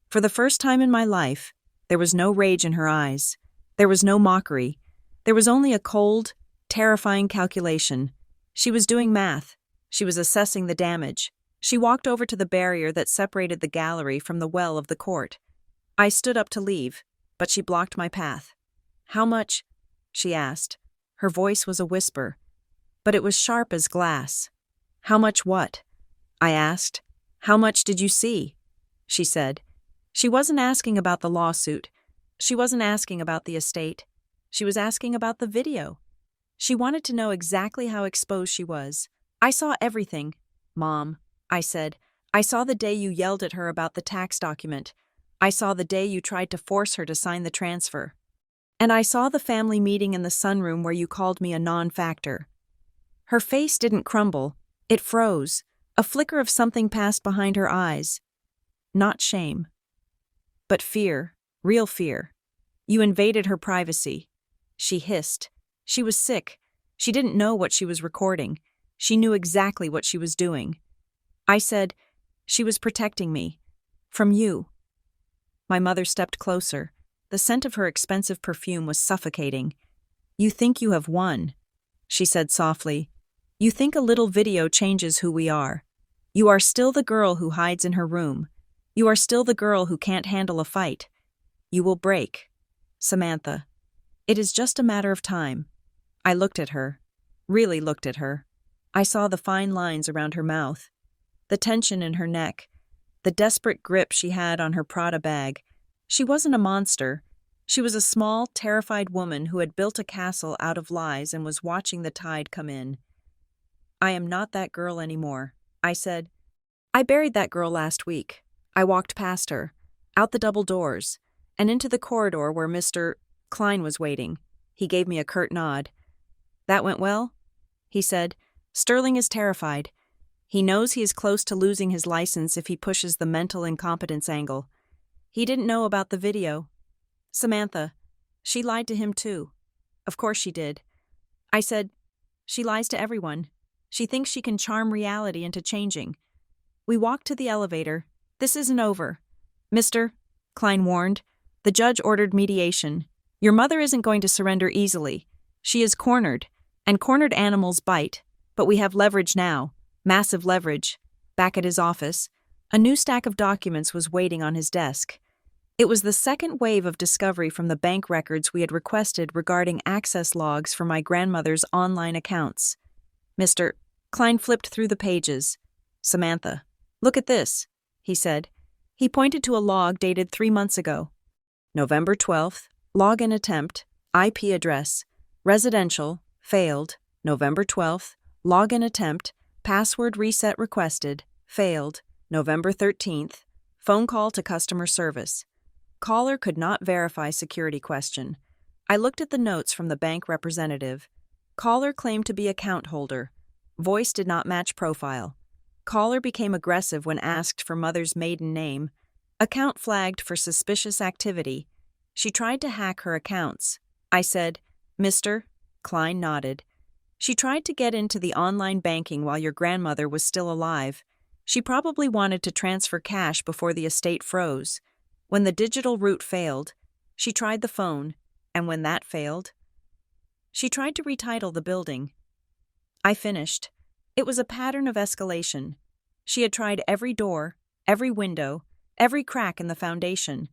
For the first time in my life, there was no rage in her eyes. There was no mockery. There was only a cold, terrifying calculation. She was doing math. She was assessing the damage. She walked over to the barrier that separated the gallery from the well of the court. I stood up to leave, but she blocked my path. How much? She asked. Her voice was a whisper, but it was sharp as glass. How much what? I asked. How much did you see? She said. She wasn't asking about the lawsuit. She wasn't asking about the estate. She was asking about the video. She wanted to know exactly how exposed she was. I saw everything, Mom, I said. I saw the day you yelled at her about the tax document. I saw the day you tried to force her to sign the transfer. And I saw the family meeting in the sunroom where you called me a non-factor. Her face didn't crumble. It froze. A flicker of something passed behind her eyes. Not shame, but fear, real fear. You invaded her privacy. She hissed. She was sick. She didn't know what she was recording. She knew exactly what she was doing. I said, she was protecting me. From you. My mother stepped closer. The scent of her expensive perfume was suffocating. You think you have won, she said softly. You think a little video changes who we are. You are still the girl who hides in her room. You are still the girl who can't handle a fight. You will break. Samantha. It is just a matter of time. I looked at her. Really looked at her. I saw the fine lines around her mouth, the tension in her neck, the desperate grip she had on her Prada bag. She wasn't a monster. She was a small, terrified woman who had built a castle out of lies and was watching the tide come in. I am not that girl anymore, I said. I buried that girl last week. I walked past her, out the double doors, and into the corridor where Mr. Klein was waiting. He gave me a curt nod. That went well? He said. Sterling is terrified. He knows he is close to losing his license if he pushes the mental incompetence angle. He didn't know about the video. Samantha. She lied to him too. Of course she did. I said, she lies to everyone. She thinks she can charm reality into changing. We walked to the elevator. This isn't over. Mr. Klein warned. The judge ordered mediation. Your mother isn't going to surrender easily. She is cornered, and cornered animals bite. But we have leverage now. Massive leverage. Back at his office, a new stack of documents was waiting on his desk. It was the second wave of discovery from the bank records we had requested regarding access logs for my grandmother's online accounts. Mr. Klein flipped through the pages. Samantha, look at this, he said. He pointed to a log dated 3 months ago. November 12th, login attempt, IP address, residential, failed. November 12th, login attempt, password reset requested, failed. November 13th, phone call to customer service. Caller could not verify security question. I looked at the notes from the bank representative. Caller claimed to be account holder. Voice did not match profile. Caller became aggressive when asked for mother's maiden name. Account flagged for suspicious activity. She tried to hack her accounts. I said, Mr. Klein nodded. She tried to get into the online banking while your grandmother was still alive. She probably wanted to transfer cash before the estate froze. When the digital route failed, she tried the phone, and when that failed, she tried to retitle the building. I finished. It was a pattern of escalation. She had tried every door, every window, every crack in the foundation,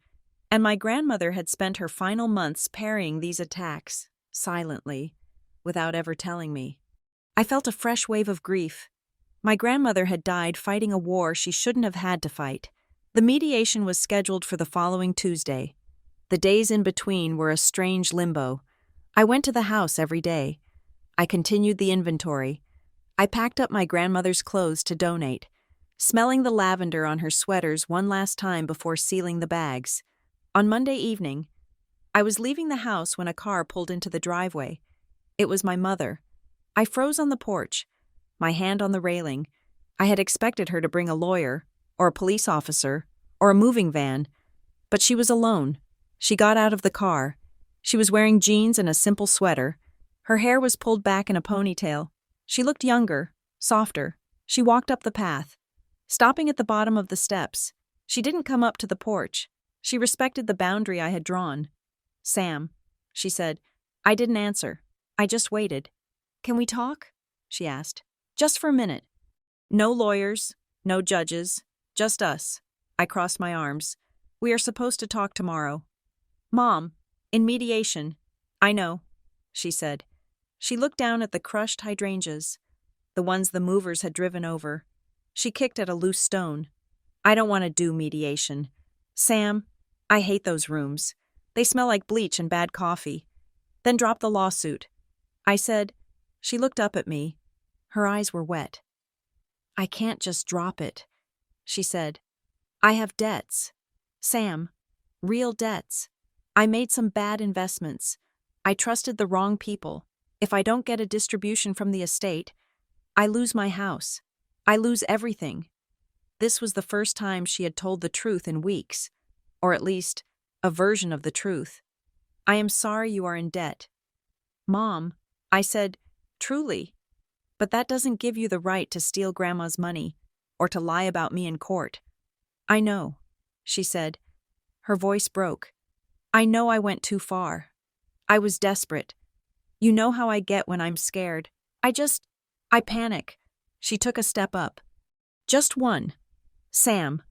and my grandmother had spent her final months parrying these attacks, silently, without ever telling me. I felt a fresh wave of grief. My grandmother had died fighting a war she shouldn't have had to fight. The mediation was scheduled for the following Tuesday. The days in between were a strange limbo. I went to the house every day. I continued the inventory. I packed up my grandmother's clothes to donate, smelling the lavender on her sweaters one last time before sealing the bags. On Monday evening, I was leaving the house when a car pulled into the driveway. It was my mother. I froze on the porch, my hand on the railing. I had expected her to bring a lawyer, or a police officer, or a moving van, but she was alone. She got out of the car. She was wearing jeans and a simple sweater. Her hair was pulled back in a ponytail. She looked younger, softer. She walked up the path, stopping at the bottom of the steps. She didn't come up to the porch. She respected the boundary I had drawn. Sam, she said. I didn't answer. I just waited. Can we talk? She asked. Just for a minute. No lawyers, no judges, just us. I crossed my arms. We are supposed to talk tomorrow. Mom, in mediation. I know, she said. She looked down at the crushed hydrangeas, the ones the movers had driven over. She kicked at a loose stone. I don't want to do mediation. Sam, I hate those rooms. They smell like bleach and bad coffee. Then drop the lawsuit. I said. She looked up at me. Her eyes were wet. I can't just drop it, she said. I have debts. Sam, real debts. I made some bad investments. I trusted the wrong people. If I don't get a distribution from the estate, I lose my house. I lose everything. This was the first time she had told the truth in weeks, or at least, a version of the truth. I am sorry you are in debt. Mom, I said, truly. But that doesn't give you the right to steal Grandma's money, or to lie about me in court. I know, she said. Her voice broke. I know I went too far. I was desperate. You know how I get when I'm scared. I panic. She took a step up. Just one. Sam,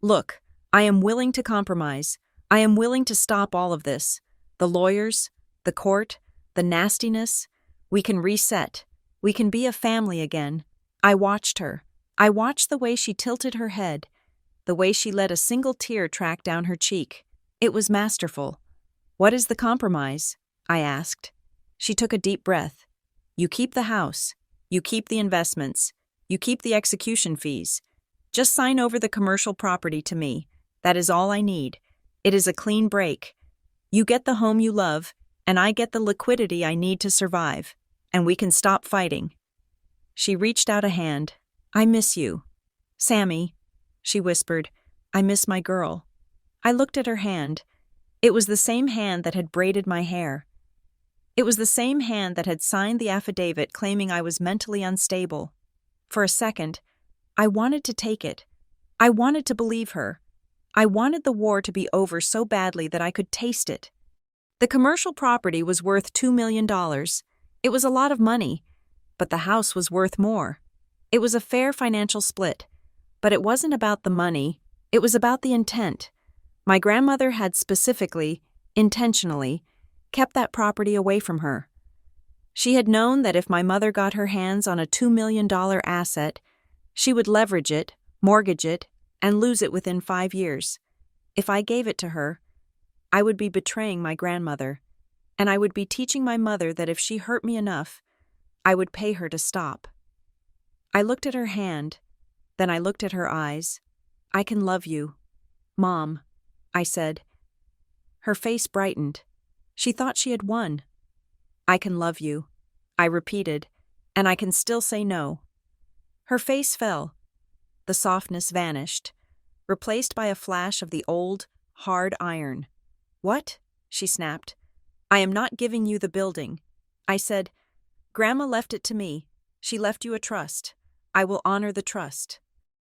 look, I am willing to compromise. I am willing to stop all of this. The lawyers, the court, the nastiness. We can reset. We can be a family again. I watched her. I watched the way she tilted her head, the way she let a single tear track down her cheek. It was masterful. What is the compromise? I asked. She took a deep breath. You keep the house. You keep the investments. You keep the execution fees. Just sign over the commercial property to me. That is all I need. It is a clean break. You get the home you love, and I get the liquidity I need to survive, and we can stop fighting." She reached out a hand. "I miss you." "Sammy," she whispered, "I miss my girl." I looked at her hand. It was the same hand that had braided my hair. It was the same hand that had signed the affidavit claiming I was mentally unstable. For a second, I wanted to take it. I wanted to believe her. I wanted the war to be over so badly that I could taste it. The commercial property was worth $2 million. It was a lot of money, but the house was worth more. It was a fair financial split, but it wasn't about the money, it was about the intent. My grandmother had specifically, intentionally, kept that property away from her. She had known that if my mother got her hands on a $2 million asset, she would leverage it, mortgage it, and lose it within 5 years. If I gave it to her, I would be betraying my grandmother, and I would be teaching my mother that if she hurt me enough, I would pay her to stop. I looked at her hand, then I looked at her eyes. "I can love you, Mom," I said. Her face brightened. She thought she had won. "I can love you," I repeated, "and I can still say no." Her face fell. The softness vanished, replaced by a flash of the old, hard iron. "What?" she snapped. "I am not giving you the building." I said, "Grandma left it to me. She left you a trust. I will honor the trust.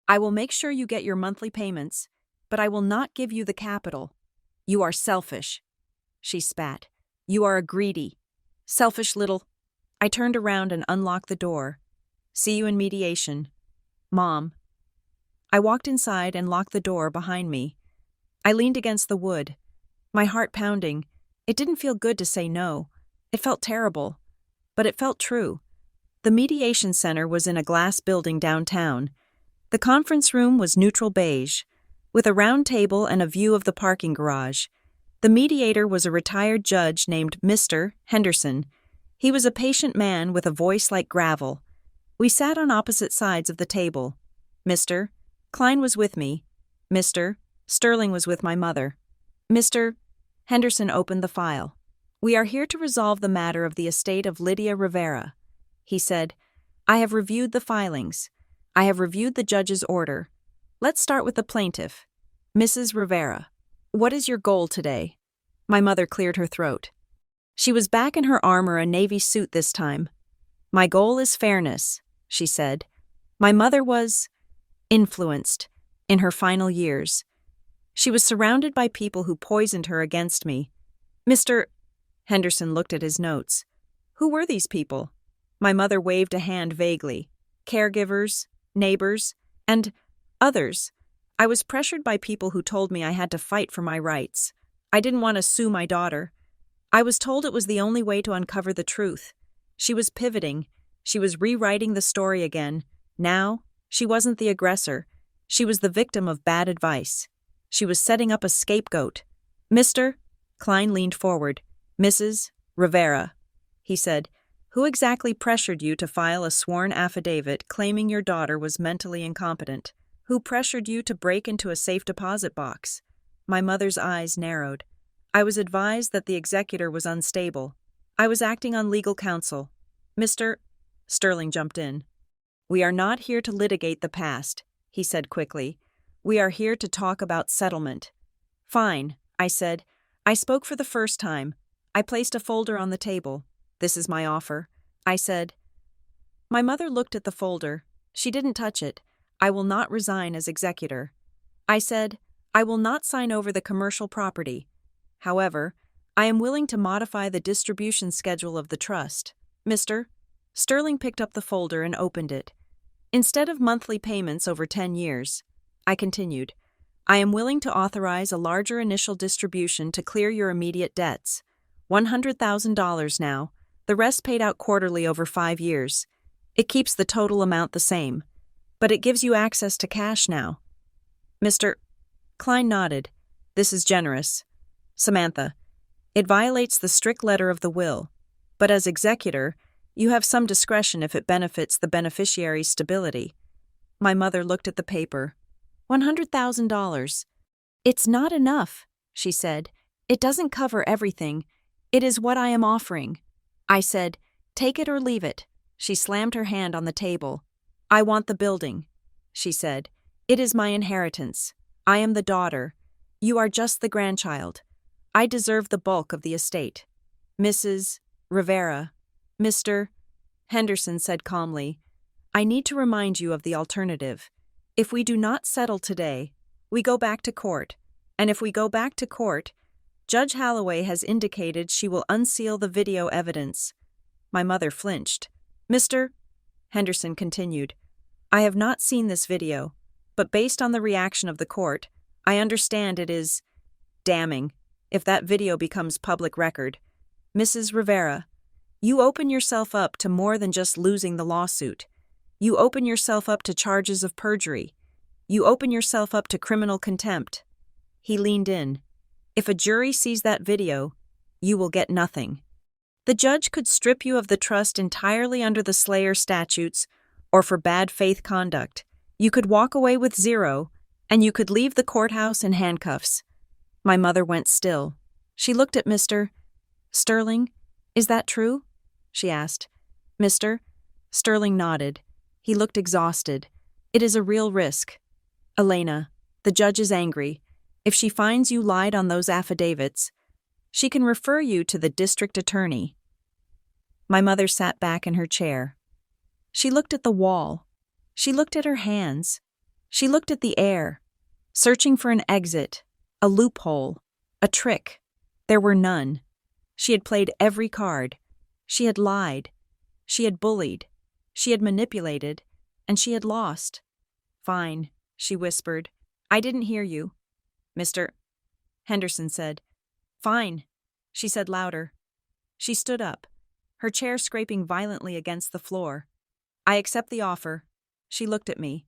I will make sure you get your monthly payments, but I will not give you the capital. You are selfish." She spat. "You are a greedy, selfish little—" I turned around and unlocked the door. "See you in mediation, Mom." I walked inside and locked the door behind me. I leaned against the wood, my heart pounding. It didn't feel good to say no. It felt terrible, but it felt true. The mediation center was in a glass building downtown. The conference room was neutral beige, with a round table and a view of the parking garage. The mediator was a retired judge named Mr. Henderson. He was a patient man with a voice like gravel. We sat on opposite sides of the table. Mr. Klein was with me. Mr. Sterling was with my mother. Mr. Henderson opened the file. "We are here to resolve the matter of the estate of Lydia Rivera," he said. "I have reviewed the filings. I have reviewed the judge's order. Let's start with the plaintiff. Mrs. Rivera, what is your goal today?" My mother cleared her throat. She was back in her armor, a navy suit this time. "My goal is fairness," she said. My mother was influenced in her final years. She was surrounded by people who poisoned her against me. Mr. Henderson looked at his notes. Who were these people? My mother waved a hand vaguely. Caregivers, neighbors, and others. I was pressured by people who told me I had to fight for my rights. I didn't want to sue my daughter. I was told it was the only way to uncover the truth. She was pivoting. She was rewriting the story again. Now, she wasn't the aggressor. She was the victim of bad advice. She was setting up a scapegoat. "Mr. Klein leaned forward. "Mrs. Rivera," he said, "who exactly pressured you to file a sworn affidavit claiming your daughter was mentally incompetent? Who pressured you to break into a safe deposit box?" My mother's eyes narrowed. "I was advised that the executor was unstable. I was acting on legal counsel." Mr. Sterling jumped in. "We are not here to litigate the past," he said quickly. "We are here to talk about settlement." "Fine," I said. I spoke for the first time. I placed a folder on the table. "This is my offer," I said. My mother looked at the folder. She didn't touch it. "I will not resign as executor." I said, "I will not sign over the commercial property. However, I am willing to modify the distribution schedule of the trust." Mr. Sterling picked up the folder and opened it. "Instead of monthly payments over 10 years, I continued, I am willing to authorize a larger initial distribution to clear your immediate debts. $100,000 now, the rest paid out quarterly over 5 years. It keeps the total amount the same, but it gives you access to cash now." Mr. Klein nodded. "This is generous. Samantha, it violates the strict letter of the will, but as executor, you have some discretion if it benefits the beneficiary's stability." My mother looked at the paper. $100,000. It's not enough, she said. It doesn't cover everything. It is what I am offering. I said, take it or leave it. She slammed her hand on the table. I want the building, she said. It is my inheritance. I am the daughter. You are just the grandchild. I deserve the bulk of the estate. Mrs. Rivera. Mr. Henderson said calmly, I need to remind you of the alternative. If we do not settle today, we go back to court. And if we go back to court, Judge Holloway has indicated she will unseal the video evidence. My mother flinched. Mr. Henderson continued, I have not seen this video, but based on the reaction of the court, I understand it is damning if that video becomes public record. Mrs. Rivera, you open yourself up to more than just losing the lawsuit. You open yourself up to charges of perjury. You open yourself up to criminal contempt. He leaned in. If a jury sees that video, you will get nothing. The judge could strip you of the trust entirely under the Slayer statutes or for bad faith conduct. You could walk away with zero, and you could leave the courthouse in handcuffs. My mother went still. She looked at Mr. Sterling. Is that true? She asked. Mr. Sterling nodded. He looked exhausted. It is a real risk. Elena, the judge is angry. If she finds you lied on those affidavits, she can refer you to the district attorney. My mother sat back in her chair. She looked at the wall. She looked at her hands. She looked at the air, searching for an exit, a loophole, a trick. There were none. She had played every card. She had lied. She had bullied. She had manipulated. And she had lost. Fine, she whispered. I didn't hear you. Mr. Henderson said. Fine, she said louder. She stood up, her chair scraping violently against the floor. I accept the offer. She looked at me.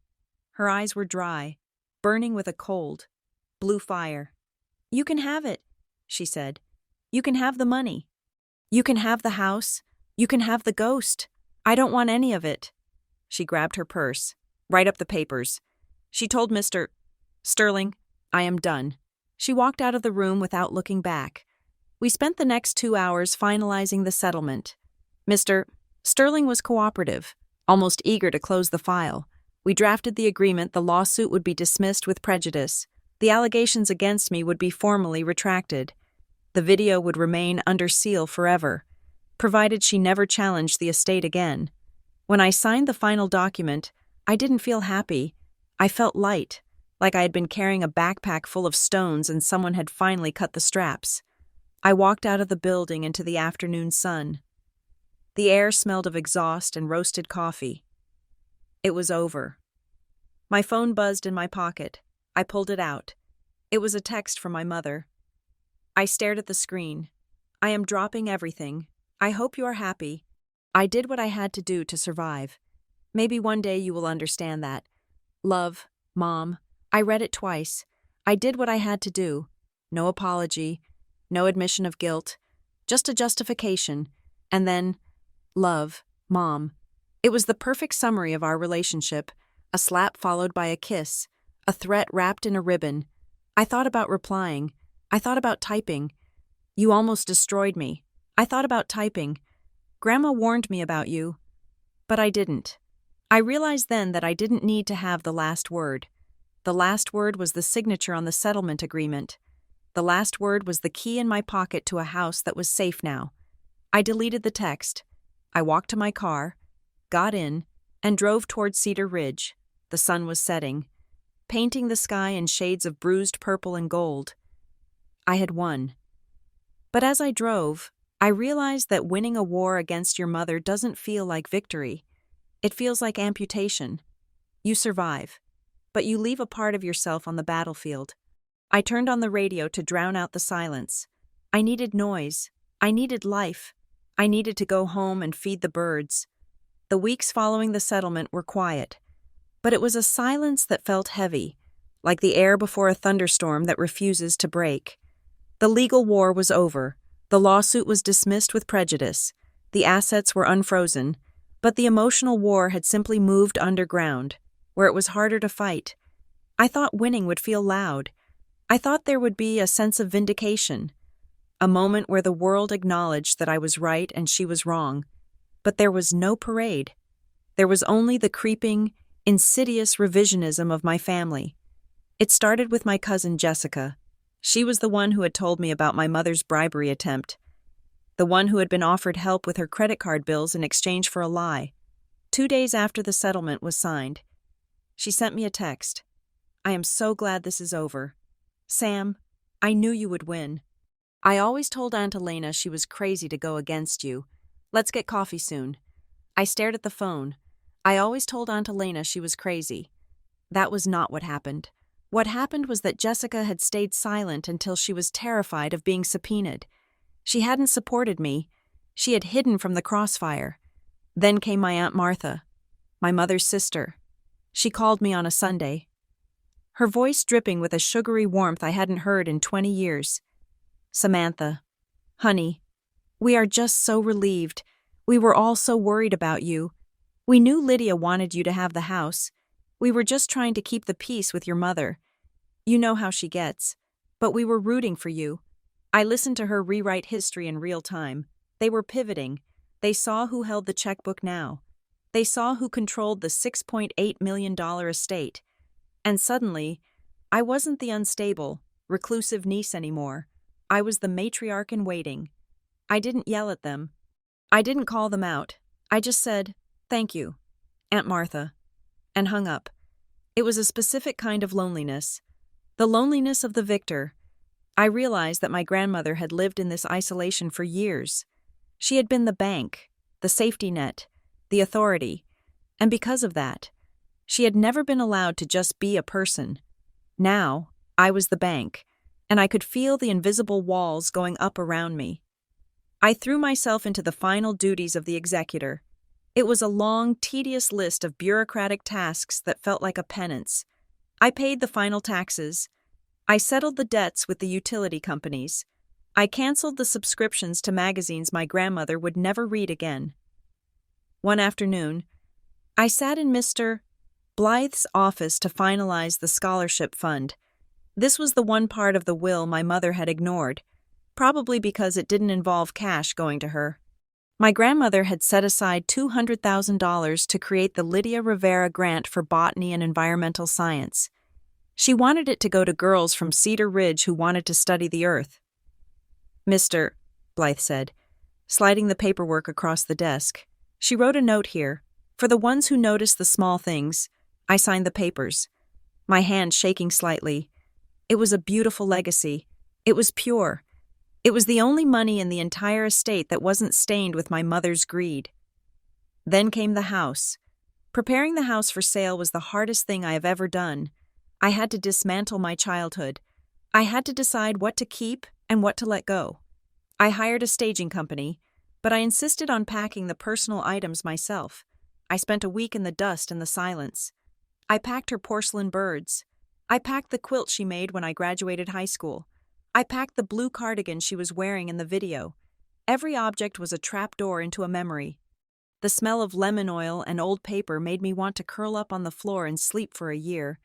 Her eyes were dry, burning with a cold, blue fire. You can have it, she said. You can have the money. You can have the house. You can have the ghost. I don't want any of it. She grabbed her purse. Write up the papers. She told Mr. Sterling, I am done. She walked out of the room without looking back. We spent the next 2 hours finalizing the settlement. Mr. Sterling was cooperative, almost eager to close the file. We drafted the agreement the lawsuit would be dismissed with prejudice. The allegations against me would be formally retracted. The video would remain under seal forever, provided she never challenged the estate again. When I signed the final document, I didn't feel happy. I felt light, like I had been carrying a backpack full of stones and someone had finally cut the straps. I walked out of the building into the afternoon sun. The air smelled of exhaust and roasted coffee. It was over. My phone buzzed in my pocket. I pulled it out. It was a text from my mother. I stared at the screen. I am dropping everything. I hope you are happy. I did what I had to do to survive. Maybe one day you will understand that. Love, Mom. I read it twice. I did what I had to do. No apology, no admission of guilt, just a justification. And then, love, Mom. It was the perfect summary of our relationship, a slap followed by a kiss, a threat wrapped in a ribbon. I thought about replying. I thought about typing. You almost destroyed me. I thought about typing. Grandma warned me about you. But I didn't. I realized then that I didn't need to have the last word. The last word was the signature on the settlement agreement. The last word was the key in my pocket to a house that was safe now. I deleted the text. I walked to my car, got in, and drove toward Cedar Ridge. The sun was setting, painting the sky in shades of bruised purple and gold. I had won. But as I drove, I realized that winning a war against your mother doesn't feel like victory. It feels like amputation. You survive, but you leave a part of yourself on the battlefield. I turned on the radio to drown out the silence. I needed noise. I needed life. I needed to go home and feed the birds. The weeks following the settlement were quiet, but it was a silence that felt heavy, like the air before a thunderstorm that refuses to break. The legal war was over. The lawsuit was dismissed with prejudice. The assets were unfrozen, but the emotional war had simply moved underground. where it was harder to fight. I thought winning would feel loud. I thought there would be a sense of vindication, a moment where the world acknowledged that I was right and she was wrong. But there was no parade. There was only the creeping, insidious revisionism of my family. It started with my cousin Jessica. She was the one who had told me about my mother's bribery attempt, the one who had been offered help with her credit card bills in exchange for a lie. 2 days after the settlement was signed, she sent me a text. "I am so glad this is over. Sam, I knew you would win. I always told Aunt Elena she was crazy to go against you. Let's get coffee soon." I stared at the phone. I always told Aunt Elena she was crazy. That was not what happened. What happened was that Jessica had stayed silent until she was terrified of being subpoenaed. She hadn't supported me. She had hidden from the crossfire. Then came my Aunt Martha, my mother's sister. She called me on a Sunday, her voice dripping with a sugary warmth I hadn't heard in 20 years. "Samantha, honey, we are just so relieved. We were all so worried about you. We knew Lydia wanted you to have the house. We were just trying to keep the peace with your mother. You know how she gets. But we were rooting for you." I listened to her rewrite history in real time. They were pivoting. They saw who held the checkbook now. They saw who controlled the $6.8 million estate. And suddenly, I wasn't the unstable, reclusive niece anymore. I was the matriarch in waiting. I didn't yell at them. I didn't call them out. I just said, "Thank you, Aunt Martha," and hung up. It was a specific kind of loneliness. The loneliness of the victor. I realized that my grandmother had lived in this isolation for years. She had been the bank, the safety net, the authority, and because of that, she had never been allowed to just be a person. Now, I was the bank, and I could feel the invisible walls going up around me. I threw myself into the final duties of the executor. It was a long, tedious list of bureaucratic tasks that felt like a penance. I paid the final taxes. I settled the debts with the utility companies. I canceled the subscriptions to magazines my grandmother would never read again. One afternoon, I sat in Mr. Blythe's office to finalize the scholarship fund. This was the one part of the will my mother had ignored, probably because it didn't involve cash going to her. My grandmother had set aside $200,000 to create the Lydia Rivera Grant for Botany and Environmental Science. She wanted it to go to girls from Cedar Ridge who wanted to study the earth. "Mr. Blythe said, sliding the paperwork across the desk. She wrote a note here. For the ones who noticed the small things, I signed the papers, my hand shaking slightly. It was a beautiful legacy. It was pure. It was the only money in the entire estate that wasn't stained with my mother's greed. Then came the house. Preparing the house for sale was the hardest thing I have ever done. I had to dismantle my childhood. I had to decide what to keep and what to let go. I hired a staging company, but I insisted on packing the personal items myself. I spent a week in the dust and the silence. I packed her porcelain birds. I packed the quilt she made when I graduated high school. I packed the blue cardigan she was wearing in the video. Every object was a trapdoor into a memory. The smell of lemon oil and old paper made me want to curl up on the floor and sleep for a year.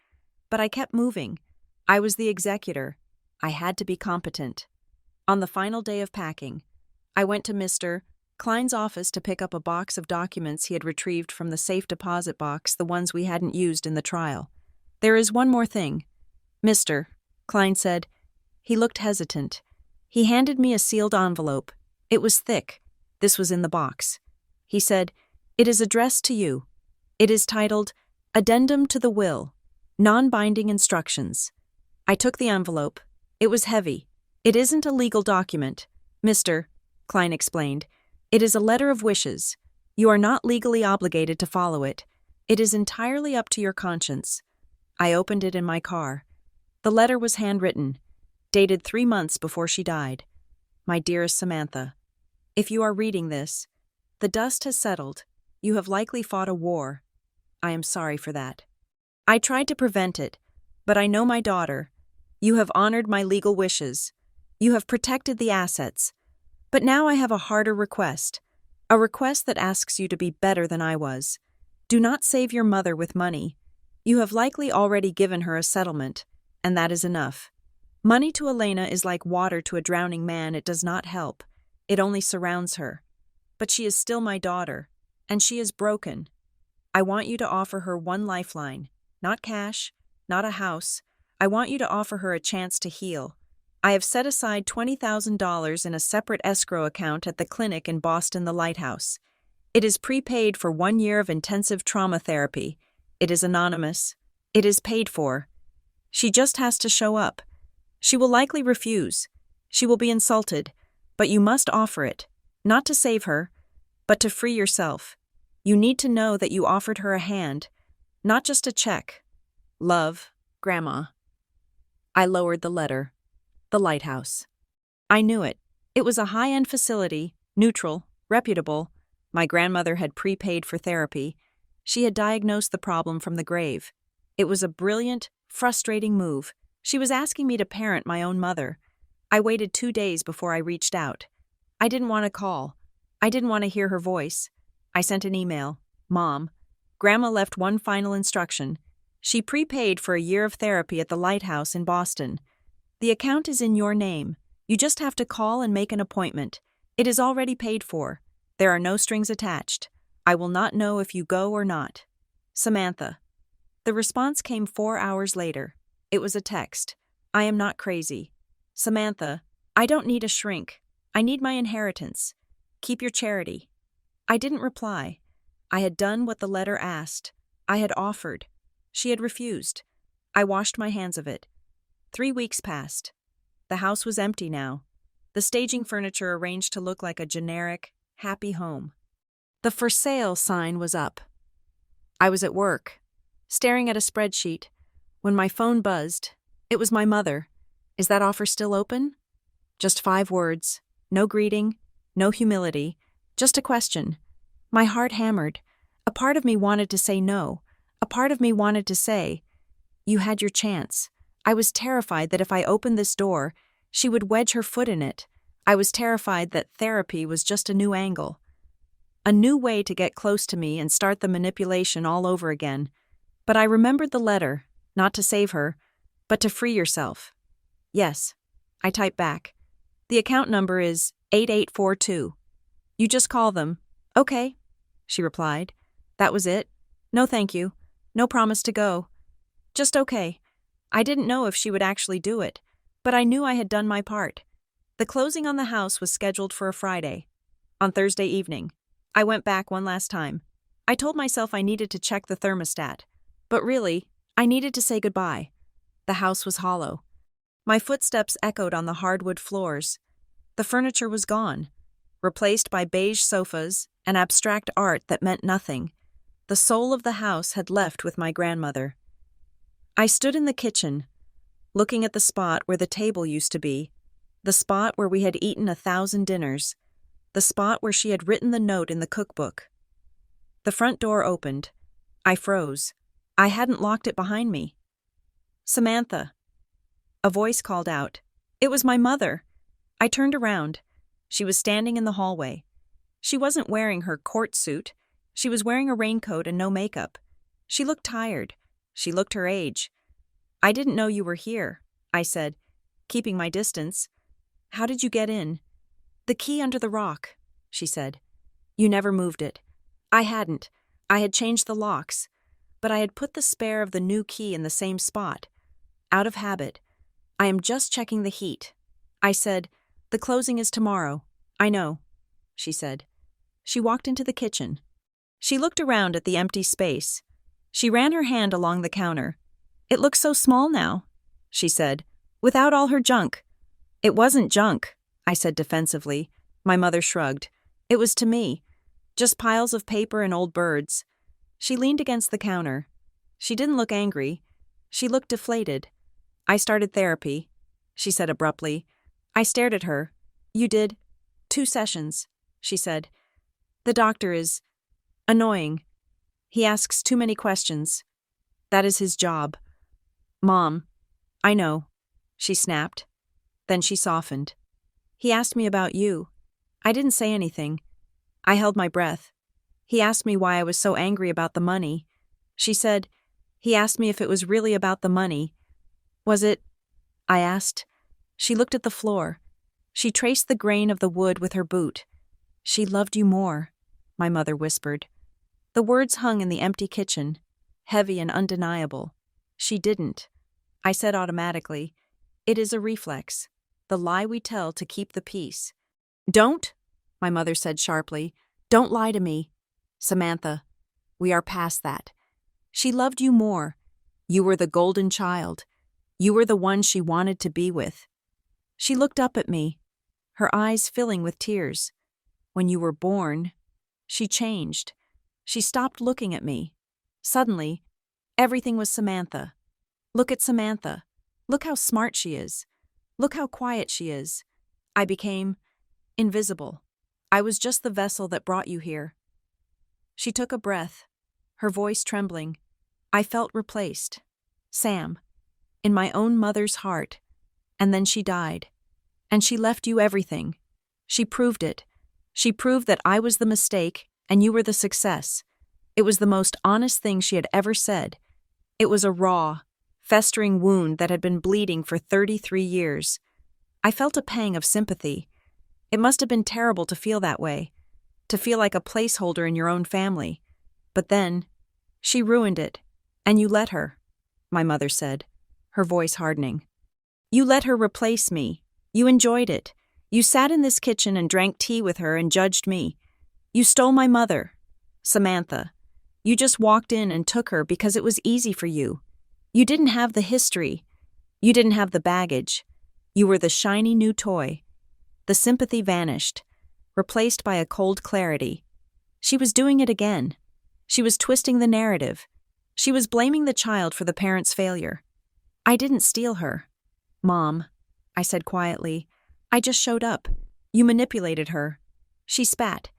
But I kept moving. I was the executor. I had to be competent. On the final day of packing, I went to Mr. Klein's office to pick up a box of documents he had retrieved from the safe deposit box, the ones we hadn't used in the trial. "There is one more thing." "Mr. Klein said. He looked hesitant. He handed me a sealed envelope. It was thick. This was in the box. He said, "It is addressed to you. It is titled, Addendum to the Will, Non-Binding Instructions." I took the envelope. It was heavy. "It isn't a legal document, Mr. Klein explained. It is a letter of wishes. You are not legally obligated to follow it. It is entirely up to your conscience." I opened it in my car. The letter was handwritten, dated 3 months before she died. "My dearest Samantha, if you are reading this, the dust has settled. You have likely fought a war. I am sorry for that. I tried to prevent it, but I know my daughter. You have honored my legal wishes. You have protected the assets. But now I have a harder request, a request that asks you to be better than I was. Do not save your mother with money. You have likely already given her a settlement, and that is enough. Money to Elena is like water to a drowning man. It does not help. It only surrounds her. But she is still my daughter, and she is broken. I want you to offer her one lifeline. Not cash, not a house. I want you to offer her a chance to heal. I have set aside $20,000 in a separate escrow account at the clinic in Boston, the Lighthouse. It is prepaid for 1 year of intensive trauma therapy. It is anonymous. It is paid for. She just has to show up. She will likely refuse. She will be insulted. But you must offer it, not to save her, but to free yourself. You need to know that you offered her a hand, not just a check. Love, Grandma. I lowered the letter. The Lighthouse. I knew it. It was a high-end facility, neutral, reputable. My grandmother had prepaid for therapy. She had diagnosed the problem from the grave. It was a brilliant, frustrating move. She was asking me to parent my own mother. I waited 2 days before I reached out. I didn't want to call. I didn't want to hear her voice. I sent an email. Mom. Grandma left one final instruction. She prepaid for a year of therapy at the Lighthouse in Boston. The account is in your name. You just have to call and make an appointment. It is already paid for. There are no strings attached. I will not know if you go or not. Samantha. The response came 4 hours later. It was a text. I am not crazy. Samantha, I don't need a shrink. I need my inheritance. Keep your charity. I didn't reply. I had done what the letter asked. I had offered. She had refused. I washed my hands of it. 3 weeks passed. The house was empty now. The staging furniture arranged to look like a generic, happy home. The for sale sign was up. I was at work, staring at a spreadsheet, when my phone buzzed. It was my mother. Is that offer still open? Just 5 words. No greeting, no humility, just a question. My heart hammered. A part of me wanted to say no. A part of me wanted to say, you had your chance. I was terrified that if I opened this door, she would wedge her foot in it. I was terrified that therapy was just a new angle. A new way to get close to me and start the manipulation all over again. But I remembered the letter, not to save her, but to free yourself. Yes, I typed back. The account number is 8842. You just call them. Okay, she replied. That was it. No thank you. No promise to go. Just okay. I didn't know if she would actually do it, but I knew I had done my part. The closing on the house was scheduled for a Friday. On Thursday evening, I went back one last time. I told myself I needed to check the thermostat, but really, I needed to say goodbye. The house was hollow. My footsteps echoed on the hardwood floors. The furniture was gone, replaced by beige sofas and abstract art that meant nothing. The soul of the house had left with my grandmother. I stood in the kitchen, looking at the spot where the table used to be, the spot where we had eaten 1,000 dinners, the spot where she had written the note in the cookbook. The front door opened. I froze. I hadn't locked it behind me. Samantha. A voice called out. It was my mother. I turned around. She was standing in the hallway. She wasn't wearing her court suit. She was wearing a raincoat and no makeup. She looked tired. She looked her age. I didn't know you were here, I said, keeping my distance. How did you get in? The key under the rock, she said. You never moved it. I hadn't. I had changed the locks, but I had put the spare of the new key in the same spot. Out of habit. I am just checking the heat. I said, the closing is tomorrow. I know, she said. She walked into the kitchen. She looked around at the empty space. She ran her hand along the counter. It looks so small now, she said, without all her junk. It wasn't junk, I said defensively. My mother shrugged. It was to me. Just piles of paper and old birds. She leaned against the counter. She didn't look angry. She looked deflated. I started therapy, she said abruptly. I stared at her. You did? 2 sessions, she said. The doctor is annoying. He asks too many questions. That is his job. Mom, I know, she snapped. Then she softened. He asked me about you. I didn't say anything. I held my breath. He asked me why I was so angry about the money. She said, He asked me if it was really about the money. Was it? I asked. She looked at the floor. She traced the grain of the wood with her boot. She loved you more, my mother whispered. The words hung in the empty kitchen, heavy and undeniable. She didn't. I said automatically, it is a reflex, the lie we tell to keep the peace. Don't, my mother said sharply. Don't lie to me. Samantha, we are past that. She loved you more. You were the golden child. You were the one she wanted to be with. She looked up at me, her eyes filling with tears. When you were born, she changed. She stopped looking at me. Suddenly, everything was Samantha. Look at Samantha. Look how smart she is. Look how quiet she is. I became invisible. I was just the vessel that brought you here. She took a breath, her voice trembling. I felt replaced. Sam, in my own mother's heart. And then she died. And she left you everything. She proved it. She proved that I was the mistake and you were the success. It was the most honest thing she had ever said. It was a raw, festering wound that had been bleeding for 33 years. I felt a pang of sympathy. It must have been terrible to feel that way, to feel like a placeholder in your own family. But then, she ruined it, and you let her, my mother said, her voice hardening. You let her replace me. You enjoyed it. You sat in this kitchen and drank tea with her and judged me. You stole my mother, Samantha. You just walked in and took her because it was easy for you. You didn't have the history. You didn't have the baggage. You were the shiny new toy. The sympathy vanished, replaced by a cold clarity. She was doing it again. She was twisting the narrative. She was blaming the child for the parent's failure. I didn't steal her. Mom, I said quietly, I just showed up. You manipulated her. She spat.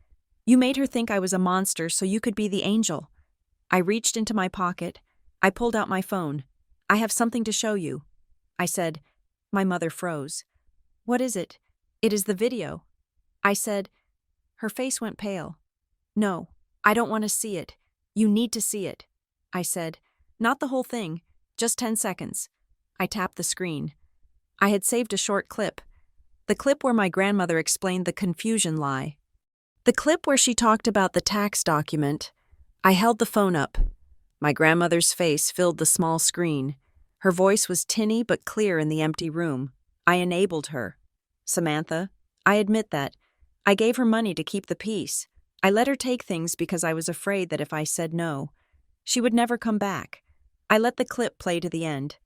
You made her think I was a monster so you could be the angel. I reached into my pocket. I pulled out my phone. I have something to show you. I said. My mother froze. What is it? It is the video. I said. Her face went pale. No, I don't want to see it. You need to see it. I said. Not the whole thing, just 10 seconds. I tapped the screen. I had saved a short clip. The clip where my grandmother explained the confusion lie. The clip where she talked about the tax document. I held the phone up. My grandmother's face filled the small screen. Her voice was tinny but clear in the empty room. I enabled her. Samantha, I admit that. I gave her money to keep the peace. I let her take things because I was afraid that if I said no, she would never come back. I let the clip play to the end.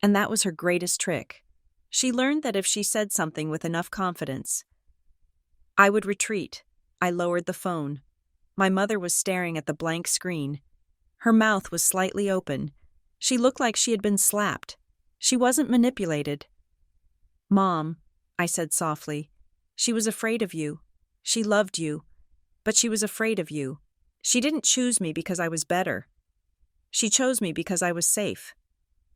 And that was her greatest trick. She learned that if she said something with enough confidence, I would retreat. I lowered the phone. My mother was staring at the blank screen. Her mouth was slightly open. She looked like she had been slapped. She wasn't manipulated. Mom, I said softly, she was afraid of you. She loved you. But she was afraid of you. She didn't choose me because I was better. She chose me because I was safe.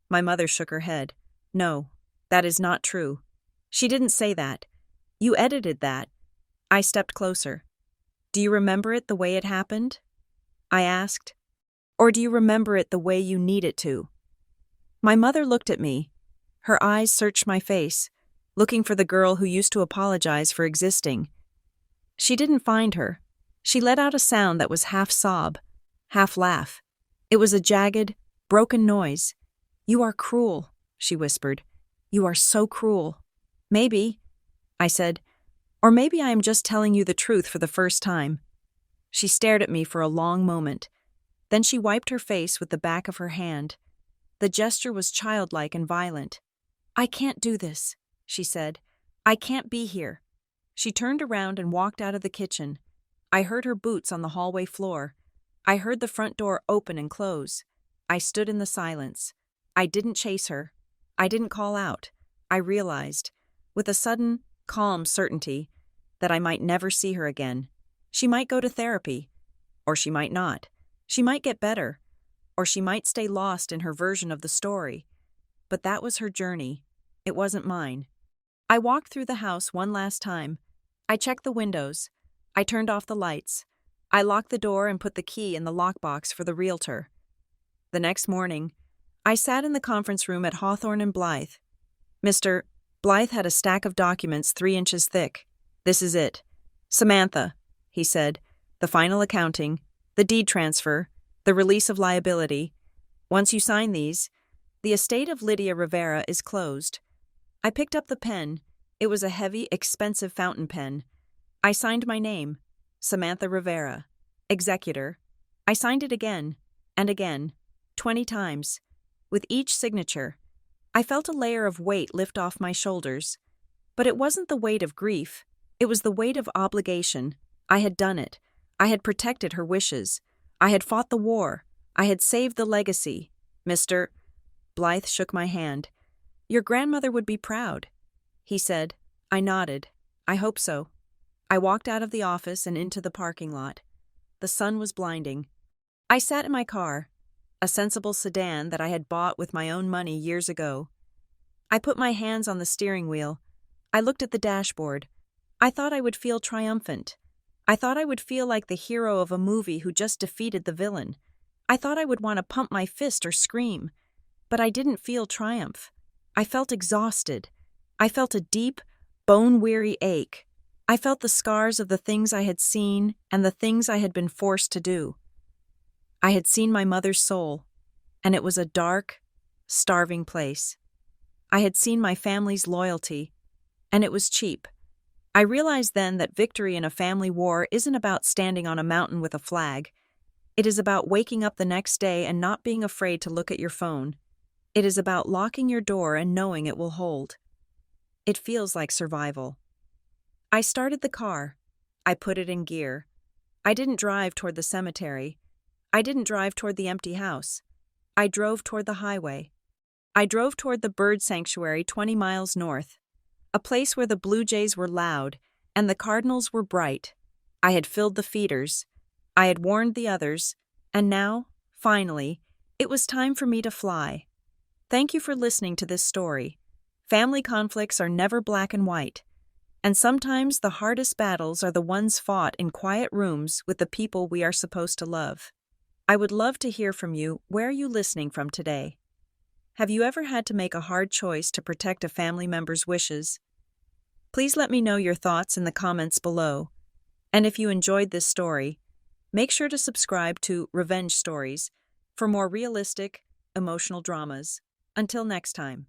My mother shook her head. No, that is not true. She didn't say that. You edited that. I stepped closer. Do you remember it the way it happened? I asked. Or do you remember it the way you need it to? My mother looked at me. Her eyes searched my face, looking for the girl who used to apologize for existing. She didn't find her. She let out a sound that was half sob, half laugh. It was a jagged, broken noise. You are cruel, she whispered. You are so cruel. Maybe, I said. Or maybe I am just telling you the truth for the first time. She stared at me for a long moment. Then she wiped her face with the back of her hand. The gesture was childlike and violent. I can't do this, she said. I can't be here. She turned around and walked out of the kitchen. I heard her boots on the hallway floor. I heard the front door open and close. I stood in the silence. I didn't chase her. I didn't call out. I realized, with a sudden, calm certainty, that I might never see her again. She might go to therapy, or she might not. She might get better, or she might stay lost in her version of the story. But that was her journey. It wasn't mine. I walked through the house one last time. I checked the windows. I turned off the lights. I locked the door and put the key in the lockbox for the realtor. The next morning, I sat in the conference room at Hawthorne and Blythe. Mr. Blythe had a stack of documents 3 inches thick. "This is it. Samantha," he said, "the final accounting, the deed transfer, the release of liability. Once you sign these, the estate of Lydia Rivera is closed." I picked up the pen. It was a heavy, expensive fountain pen. I signed my name, Samantha Rivera, executor. I signed it again, and again, 20 times. With each signature, I felt a layer of weight lift off my shoulders. But it wasn't the weight of grief. It was the weight of obligation. I had done it. I had protected her wishes. I had fought the war. I had saved the legacy. Mr. Blythe shook my hand. "Your grandmother would be proud," he said. I nodded. "I hope so." I walked out of the office and into the parking lot. The sun was blinding. I sat in my car, a sensible sedan that I had bought with my own money years ago. I put my hands on the steering wheel. I looked at the dashboard. I thought I would feel triumphant. I thought I would feel like the hero of a movie who just defeated the villain. I thought I would want to pump my fist or scream. But I didn't feel triumph. I felt exhausted. I felt a deep, bone-weary ache. I felt the scars of the things I had seen and the things I had been forced to do. I had seen my mother's soul, and it was a dark, starving place. I had seen my family's loyalty, and it was cheap. I realized then that victory in a family war isn't about standing on a mountain with a flag. It is about waking up the next day and not being afraid to look at your phone. It is about locking your door and knowing it will hold. It feels like survival. I started the car. I put it in gear. I didn't drive toward the cemetery. I didn't drive toward the empty house. I drove toward the highway. I drove toward the bird sanctuary 20 miles north, a place where the blue jays were loud and the cardinals were bright. I had filled the feeders. I had warned the others, and now, finally, it was time for me to fly. Thank you for listening to this story. Family conflicts are never black and white, and sometimes the hardest battles are the ones fought in quiet rooms with the people we are supposed to love. I would love to hear from you. Where are you listening from today? Have you ever had to make a hard choice to protect a family member's wishes? Please let me know your thoughts in the comments below. And if you enjoyed this story, make sure to subscribe to Revenge Stories for more realistic, emotional dramas. Until next time.